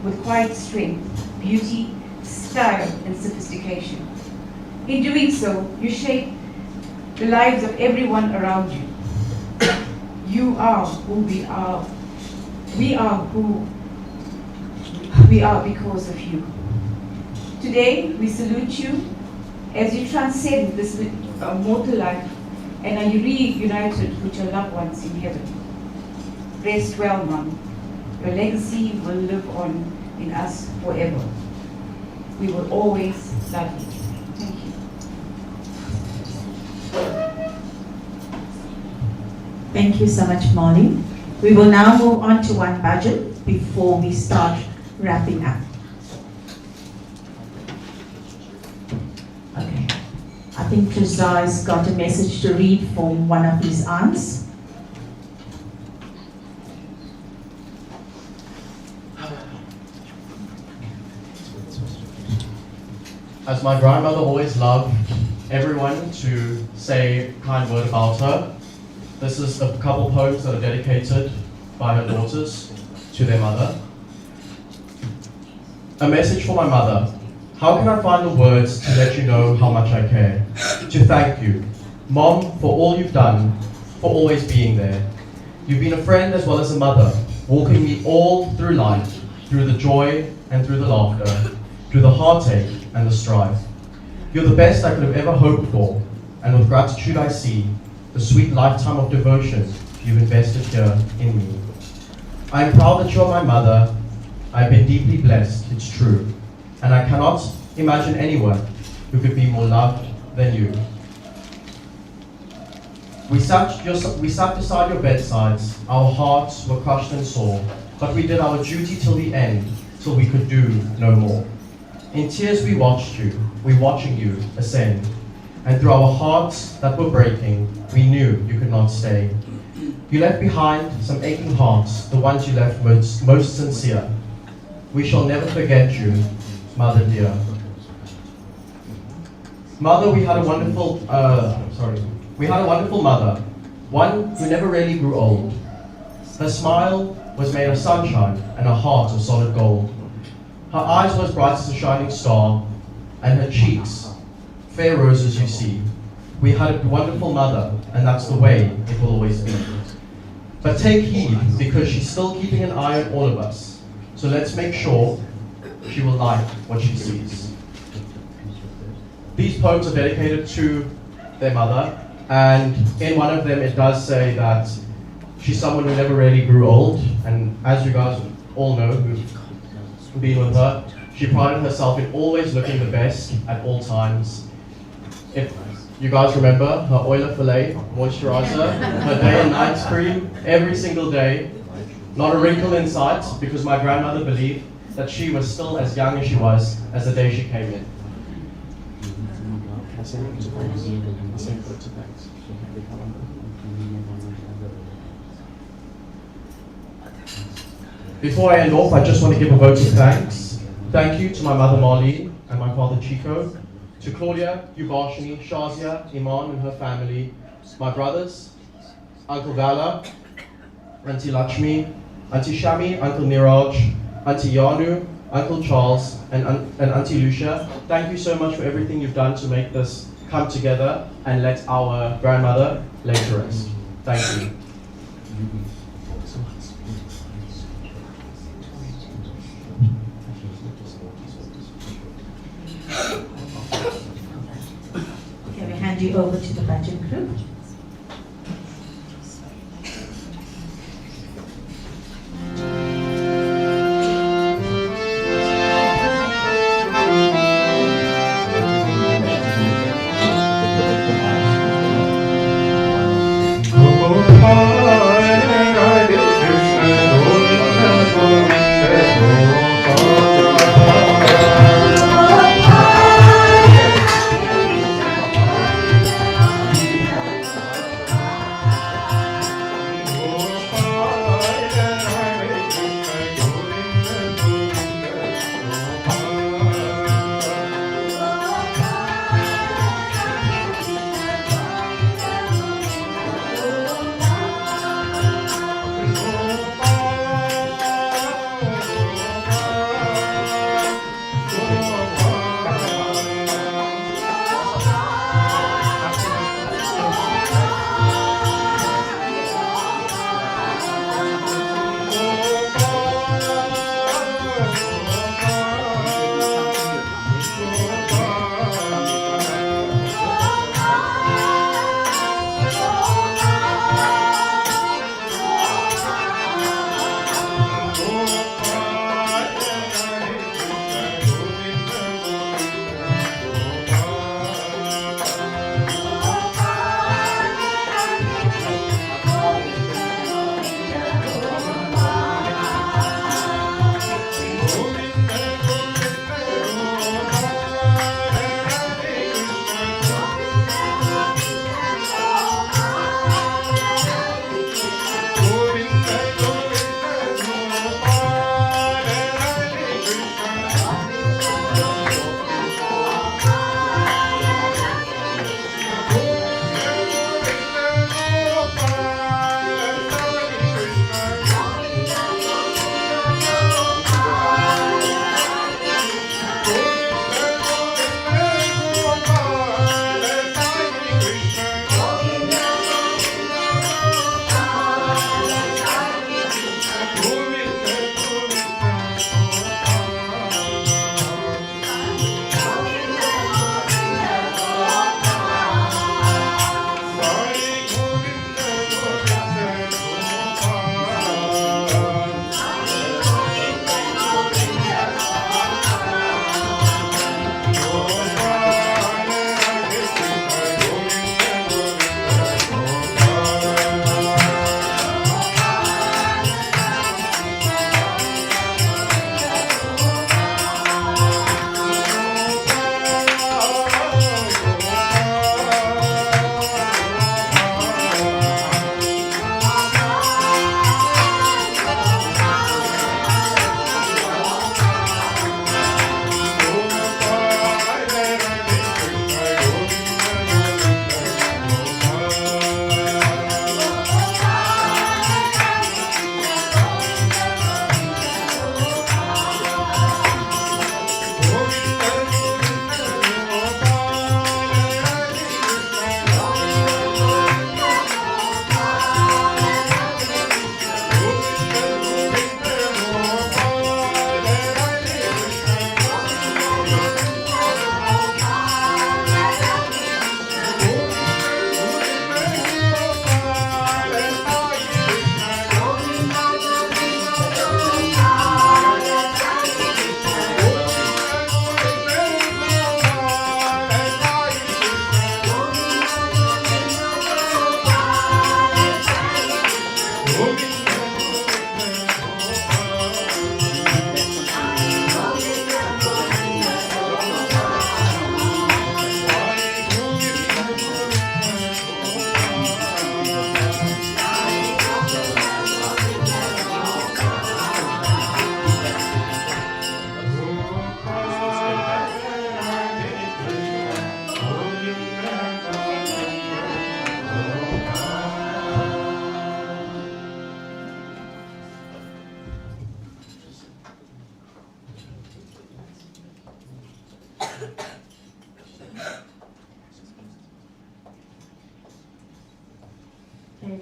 with quiet strength, beauty, style, and sophistication. In doing so, you shaped the lives of everyone around you. You are who we are. We are who we are because of you. Today, we salute you as you transcend this mortal life and are reunited with your loved ones in heaven. Rest well, Mom. Your legacy will live on in us forever. We will always love you. Thank you. Thank you so much, Molly. We will now move on to one budget before we start wrapping up. Okay. I think Josiah's got a message to read from one of his aunts. As my grandmother always loved everyone to say a kind word about her, this is a couple poems that are dedicated by her daughters to their mother. A message for my mother. How can I find the words to let you know how much I care? To thank you, Mom, for all you've done, for always being there. You've been a friend as well as a mother, walking me all through life, through the joy and through the laughter, through the heartache and the strife. You're the best I could have ever hoped for, and with gratitude I see the sweet lifetime of devotion you've invested here in me. I am proud that you're my mother. I've been deeply blessed, it's true, and I cannot imagine anyone who could be more loved than you. We sat beside your bedsides, our hearts were crushed and sore, but we did our duty till the end, till we could do no more. In tears we watched you, we watching you ascend, and through our hearts that were breaking, we knew you could not stay. You left behind some aching hearts, the ones you left most sincere. We shall never forget you, Mother dear. Mother, we had a wonderful mother, one who never really grew old. Her smile was made of sunshine and her heart of solid gold. Her eyes were as bright as a shining star, and her cheeks, fair roses you see. We had a wonderful mother, and that's the way it will always be. But take heed, because she's still keeping an eye on all of us. So let's make sure she will like what she sees. These poems are dedicated to their mother, and in one of them it does say that she's someone who never really grew old, and as you guys all know who've been with her, she prided herself in always looking the best at all times. If you guys remember, her oiler fillet, moisturizer, her day and night cream, every single day. Not a wrinkle in sight, because my grandmother believed that she was still as young as she was as the day she came in. Before I end off, I just want to give a vote of thanks. Thank you to my mother Marlene and my father Chico, to Claudia, Yubashini, Shazia, Iman and her family, my brothers, Uncle Vala, Auntie Lakshmi, Auntie Shami, Uncle Niraj, Auntie Yanu, Uncle Charles, and Auntie Lucia. Thank you so much for everything you've done to make this come together and let our grandmother lay to rest. Thank you. Can we hand you over to the budget group?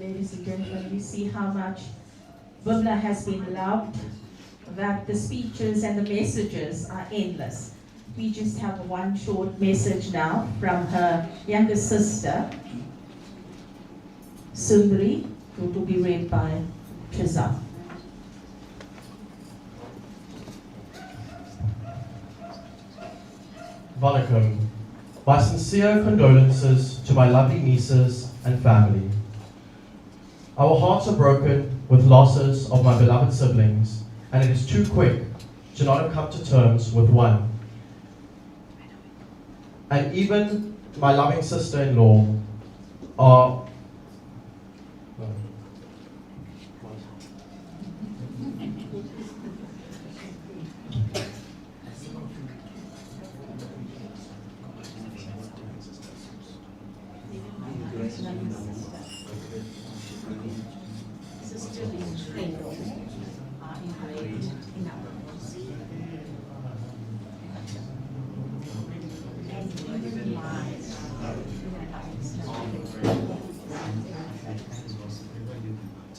ladies and gentlemen, you see how much VIMLA has been loved, that the speeches and the messages are endless. We just have one short message now from her younger sister, Sundari, who will be read by Treza. Vanakkam. My sincere condolences to my lovely nieces and family. Our hearts are broken with losses of my beloved siblings, and it is too quick to not have come to terms with one. And even my loving sister-in-law are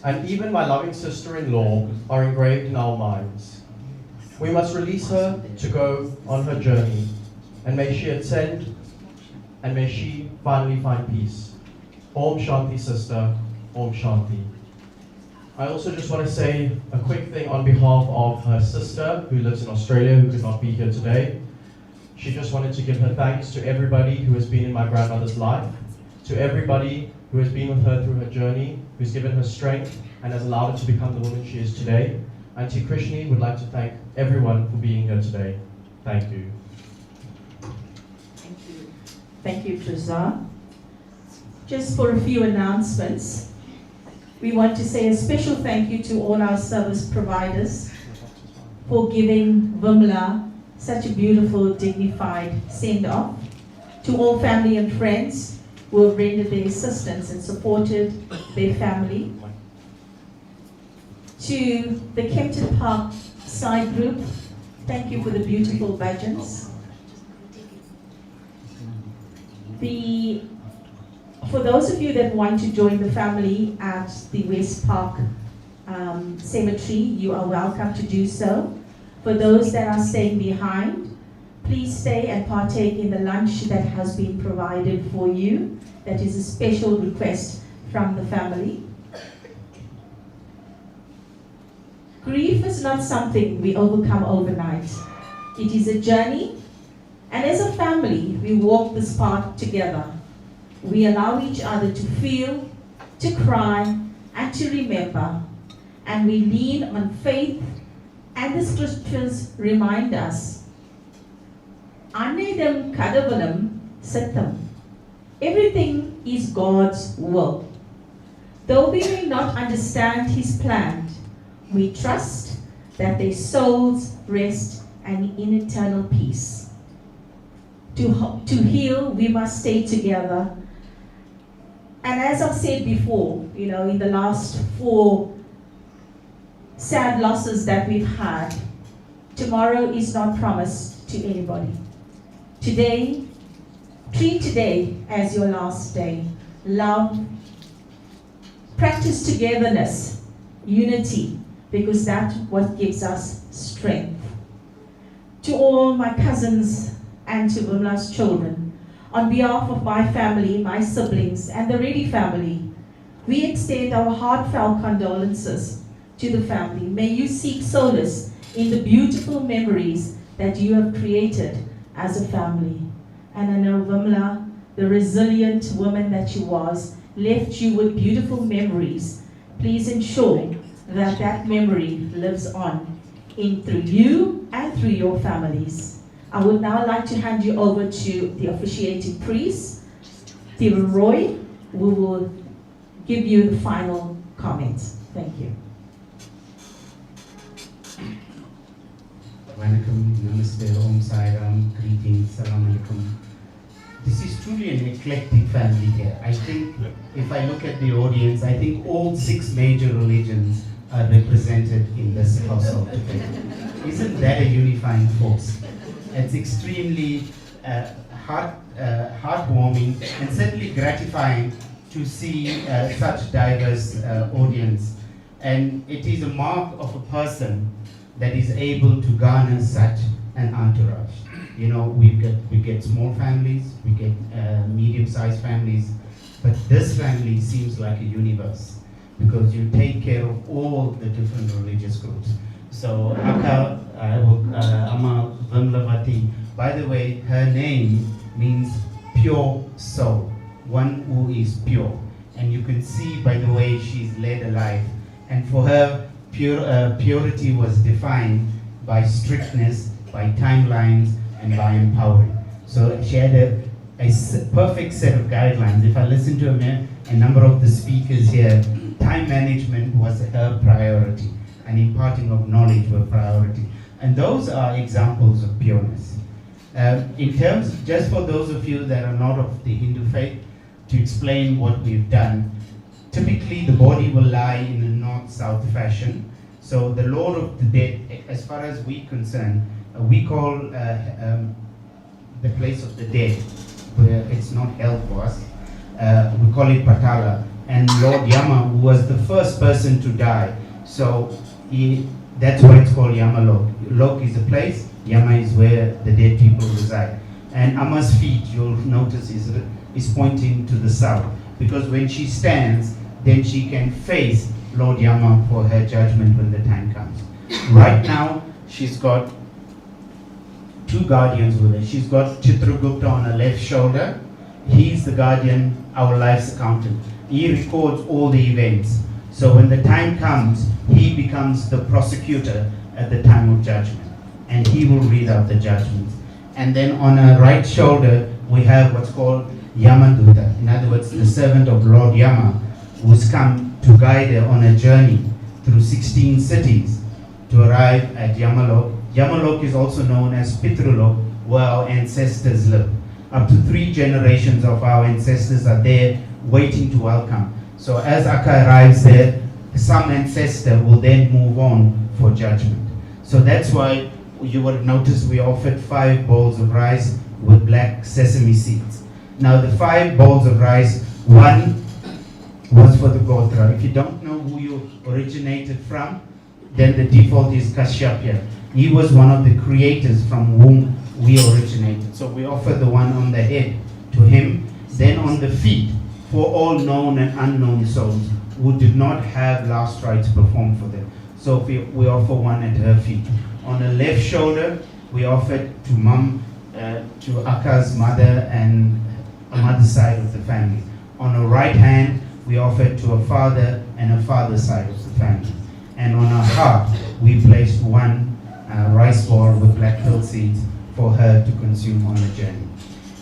and even my loving sister-in-law are engraved in our minds. We must release her to go on her journey, and may she ascend, and may she finally find peace. Om Shanti, sister. Om Shanti. I also just want to say a quick thing on behalf of her sister who lives in Australia, who could not be here today. She just wanted to give her thanks to everybody who has been in my grandmother's life, to everybody who has been with her through her journey, who's given her strength and has allowed her to become the woman she is today. Auntie Krishni would like to thank everyone for being here today. Thank you. Thank you. Thank you, Treza. Just for a few announcements, we want to say a special thank you to all our service providers for giving VIMLA such a beautiful, dignified send-off. To all family and friends who have rendered their assistance and supported their family. To the Kempton Park side group, thank you for the beautiful bhajans. For those of you that want to join the family at the West Park Cemetery, you are welcome to do so. For those that are staying behind, please stay and partake in the lunch that has been provided for you. That is a special request from the family. Grief is not something we overcome overnight. It is a journey, and as a family, we walk this path together. We allow each other to feel, to cry, and to remember. And we lean on faith, and the scriptures remind us, Anedam Kadavalam Satam. Everything is God's will. Though we may not understand His plan, we trust that their souls rest and in eternal peace. To heal, we must stay together. And as I've said before, in the last 4 sad losses that we've had, tomorrow is not promised to anybody. Today, treat today as your last day. Love, practice togetherness, unity, because that's what gives us strength. To all my cousins and to VIMLA's children, on behalf of my family, my siblings, and the Reddy family, we extend our heartfelt condolences to the family. May you seek solace in the beautiful memories that you have created as a family. And I know VIMLA, the resilient woman that she was, left you with beautiful memories. Please ensure that that memory lives on through you and through your families. I would now like to hand you over to the officiating priest, Stephen Roy, who will give you the final comments. Thank you. Vanakkam, Namaste, Om Sai Ram, greetings, Salam Alaikum. This is truly an eclectic family here. I think if I look at the audience, I think all 6 major religions are represented in this household today. Isn't that a unifying force? It's extremely heartwarming and certainly gratifying to see such diverse audience. And it is a mark of a person that is able to garner such an entourage. You know, we get small families, we get medium-sized families, but this family seems like a universe because you take care of all the different religious groups. So Akka Ama VIMLAWATHEE, by the way, her name means pure soul, one who is pure. And you can see by the way she's led a life. And for her, purity was defined by strictness, by timelines, and by empowering. So she had a perfect set of guidelines. If I listen to a number of the speakers here, time management was her priority, and imparting of knowledge were priority. And those are examples of pureness. In terms, just for those of you that are not of the Hindu faith, to explain what we've done, typically the body will lie in a north-south fashion. So the Lord of the Dead, as far as we're concerned, we call the place of the dead, where it's not hell for us. We call it Patala. And Lord Yama was the first person to die. So that's why it's called Yamalok. Lok is a place, Yama is where the dead people reside. And Ama's feet, you'll notice, is pointing to the south. Because when she stands, then she can face Lord Yama for her judgment when the time comes. Right now, she's got two guardians with her. She's got Chitragupta on her left shoulder. He's the guardian, our life's accountant. He records all the events. So when the time comes, he becomes the prosecutor at the time of judgment. And he will read out the judgments. And then on her right shoulder, we have what's called Yamaduta. In other words, the servant of Lord Yama, who's come to guide her on a journey through 16 cities to arrive at Yamalok. Yamalok is also known as Pitrulok, where our ancestors live. Up to 3 generations of our ancestors are there waiting to welcome. So as Akka arrives there, some ancestor will then move on for judgment. So that's why you would have noticed we offered 5 bowls of rice with black sesame seeds. Now the 5 bowls of rice, one was for the Gotra. If you don't know who you originated from, then the default is Kashyapya. He was one of the creators from whom we originated. So we offered the one on the head to him, then on the feet for all known and unknown souls who did not have last rites performed for them. So we offer one at her feet. On the left shoulder, we offered to Mum, to Akka's mother and a mother's side of the family. On her right hand, we offered to her father and her father's side of the family. And on her heart, we placed one rice ball with black pill seeds for her to consume on the journey.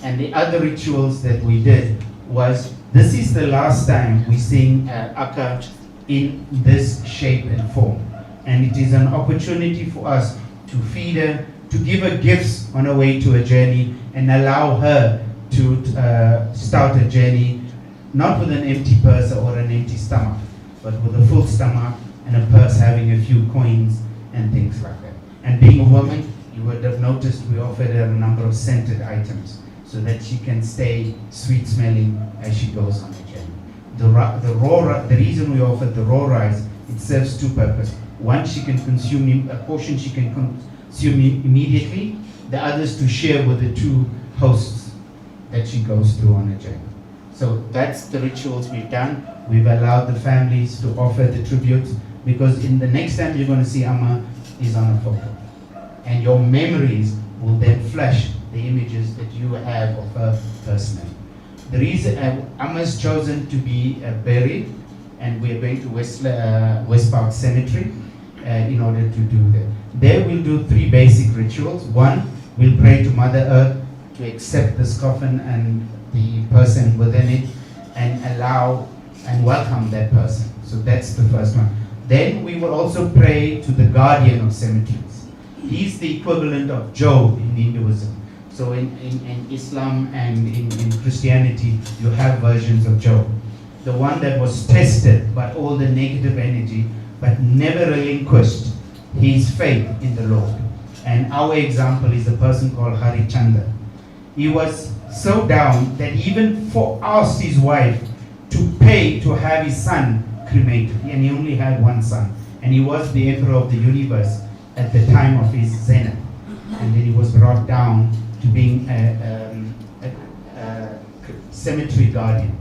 And the other rituals that we did was, this is the last time we sing Akka in this shape and form. And it is an opportunity for us to feed her, to give her gifts on her way to a journey, and allow her to start a journey, not with an empty purse or an empty stomach, but with a full stomach and a purse having a few coins and things like that. And being a woman, you would have noticed we offered her a number of scented items so that she can stay sweet smelling as she goes on the journey. The reason we offered the raw rice, it serves 2 purposes. One, she can consume, a portion she can consume immediately, the others to share with the 2 hosts that she goes through on a journey. So that's the rituals we've done. We've allowed the families to offer the tributes, because in the next time you're going to see Amma is on a photo. And your memories will then flash the images that you have of her personally. The reason Amma's chosen to be buried, and we're going to West Park Cemetery in order to do that. There we'll do 3 basic rituals. One, we'll pray to Mother Earth to accept this coffin and the person within it, and allow and welcome that person. So that's the first one. Then we will also pray to the guardian of cemeteries. He's the equivalent of Job in Hinduism. So in Islam and in Christianity, you have versions of Job. The one that was tested by all the negative energy, but never relinquished his faith in the Lord. And our example is a person called Harichandra. He was so down that he even asked his wife to pay to have his son cremated. And he only had one son. And he was the emperor of the universe at the time of his zenith. And then he was brought down to being a cemetery guardian.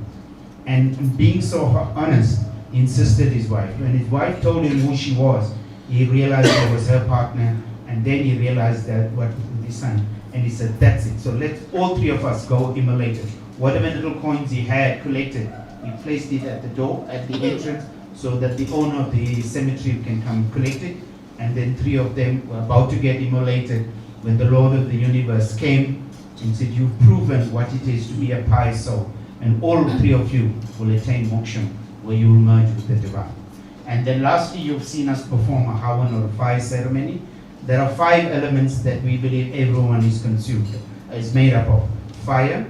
And being so honest, he insisted his wife. When his wife told him who she was, he realized it was her partner, and then he realized that what would his son. And he said, that's it. So let all three of us go immolate it. Whatever little coins he had collected, he placed it at the door, at the entrance, so that the owner of the cemetery can come collect it. And then three of them were about to get immolated when the Lord of the universe came and said, you've proven what it is to be a pious soul. And all three of you will attain moksha, where you will merge with the divine. And then lastly, you've seen us perform a Havan or a fire ceremony. There are 5 elements that we believe everyone is made up of. Fire,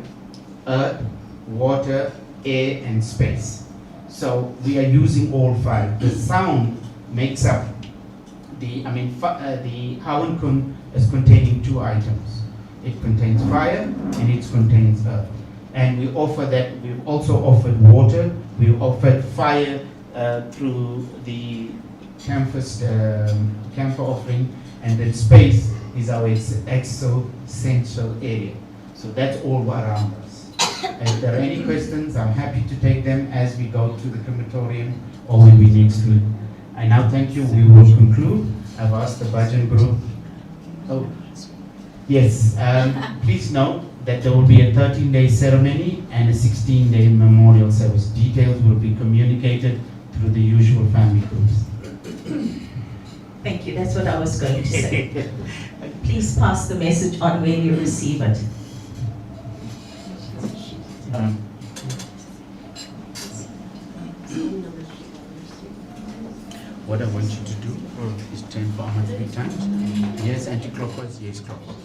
earth, water, air, and space. So we are using all 5. The sound makes up the Havan Kun is containing 2 items. It contains fire and it contains earth. And we offer that. We've also offered water. We've offered fire through the camphor offering, and then space is our existential area. So that's all around us. If there are any questions, I'm happy to take them as we go to the crematorium or when we next meet. I now thank you. We will conclude. I've asked the Bhajan group. Oh, yes. Please note that there will be a 13-day ceremony and a 16-day memorial service. Details will be communicated through the usual family groups. Thank you. That's what I was going to say. Please pass the message on when you receive it. What I want you to do is turn for 100 times. Yes, anti-clockwise. Yes, clockwise.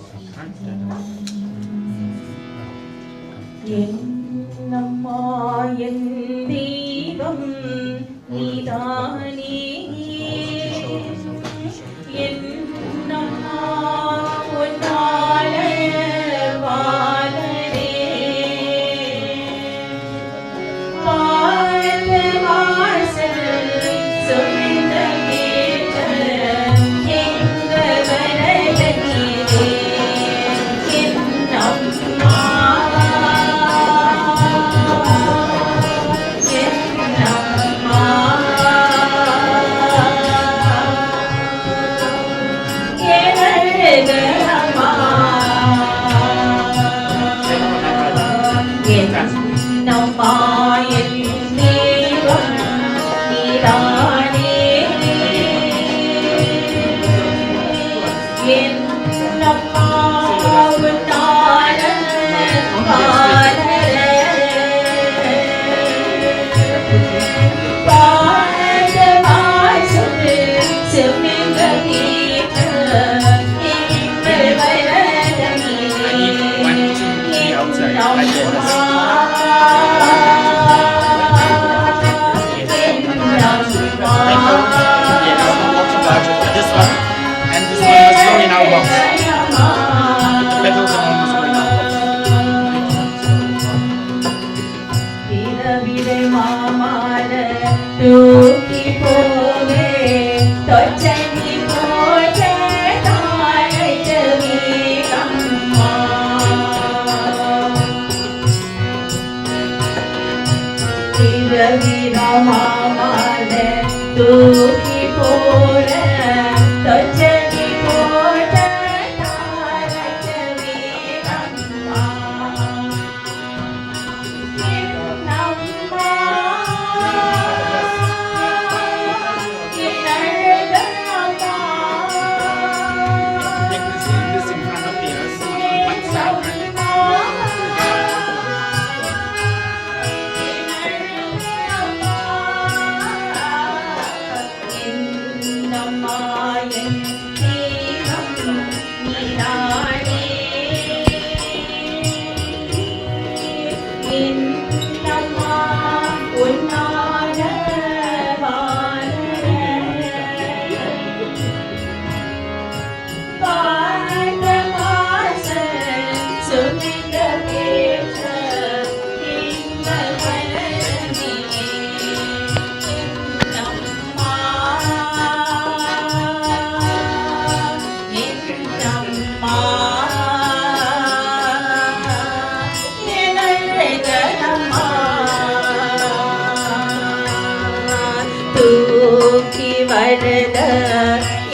வரத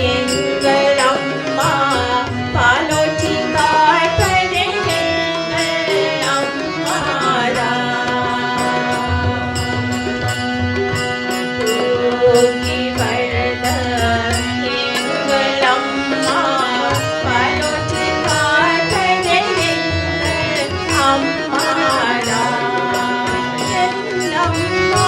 எங்கள் அம்மா பாலோட்டி காப்பதே எங்கள் அம்மாதான். தூக்கி வரத எங்கள் அம்மா பாலோட்டி காப்பதே எங்கள் அம்மாதான். என் அம்மா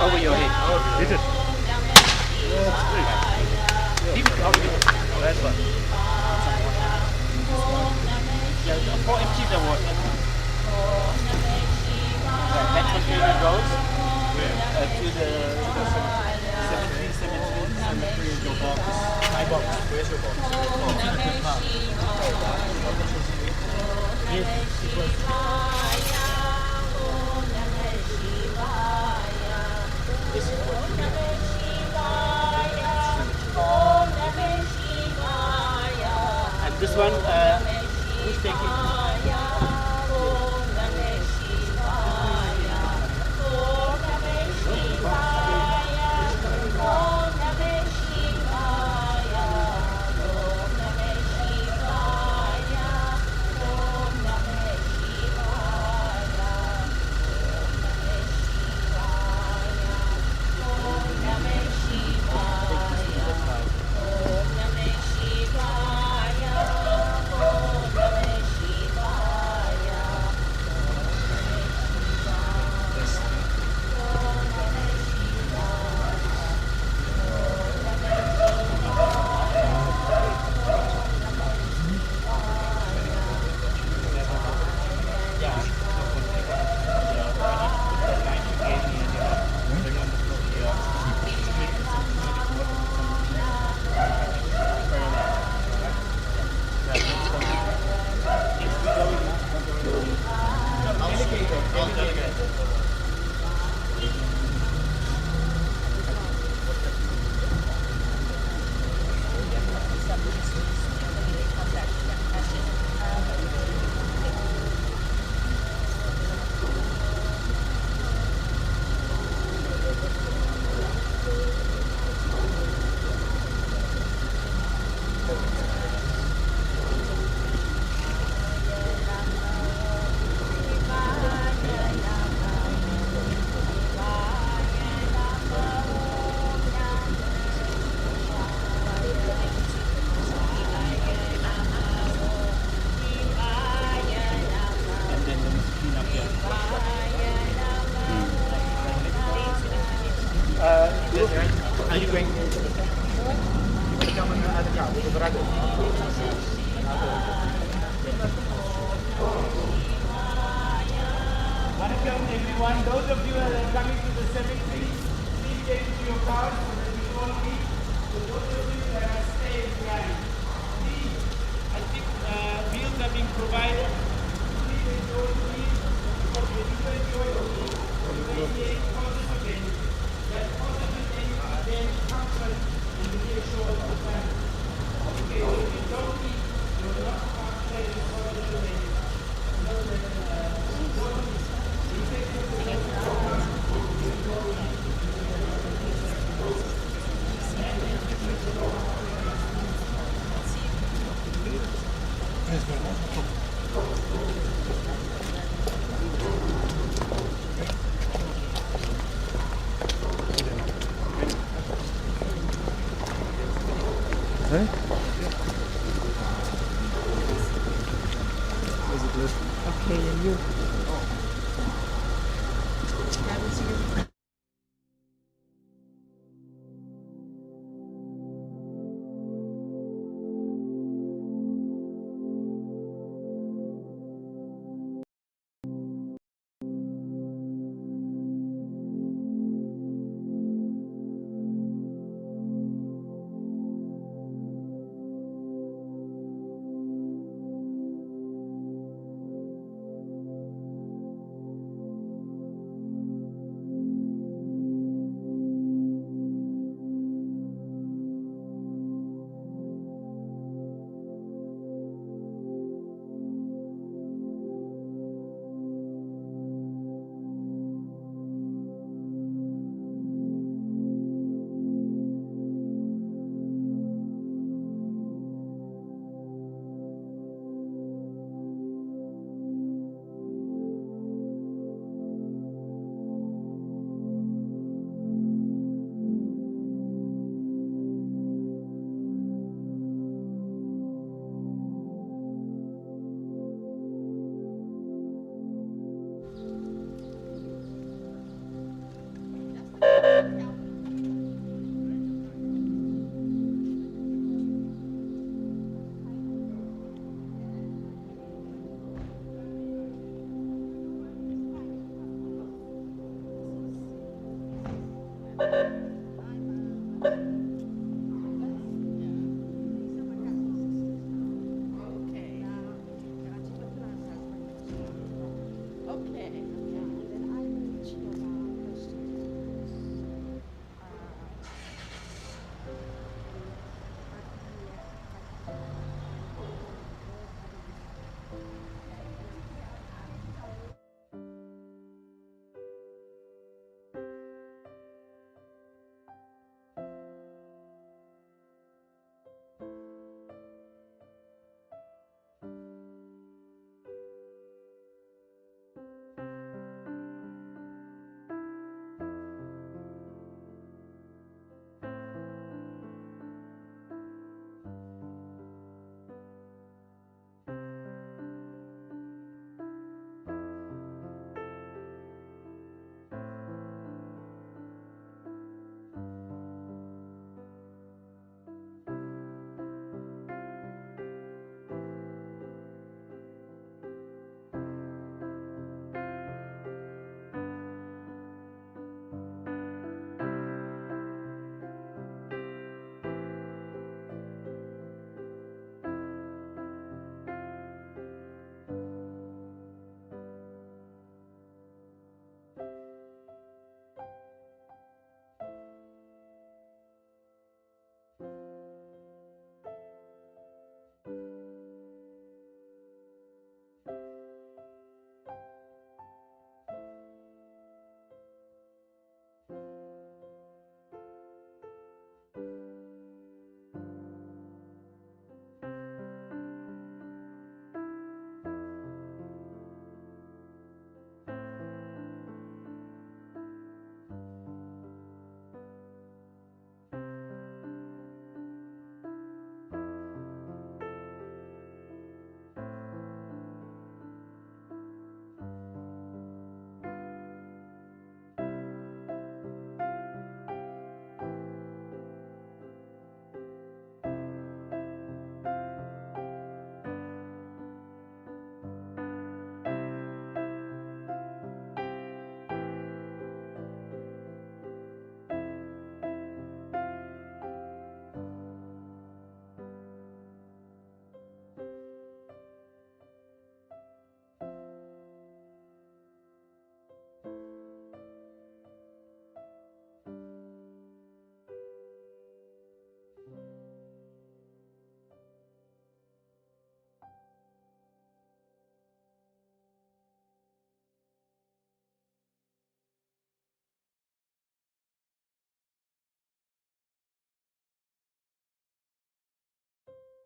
Over your head. Hit it. Leave it. Over here. Oh, that's fine. Yeah, pour empty the water. Yeah, that container goes to the cemetery, your box. My box. Where's your box? Oh, to the good part. Yes, it was. This is what you have. And this one, who's taking? Are you going to become another car with a brother? Welcome everyone. Those of you that are coming to the cemetery, please get into your cars so that we all meet. For those of you that are staying behind, please, I think meals are being provided. Please enjoy the meal. Because when you enjoy the meal, you radiate positive energy. That positive energy then comfort and reassure the family. Okay, so if you don't eat, you're not concentrating on positive energy. Know that Hey? Okay, and you.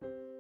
you.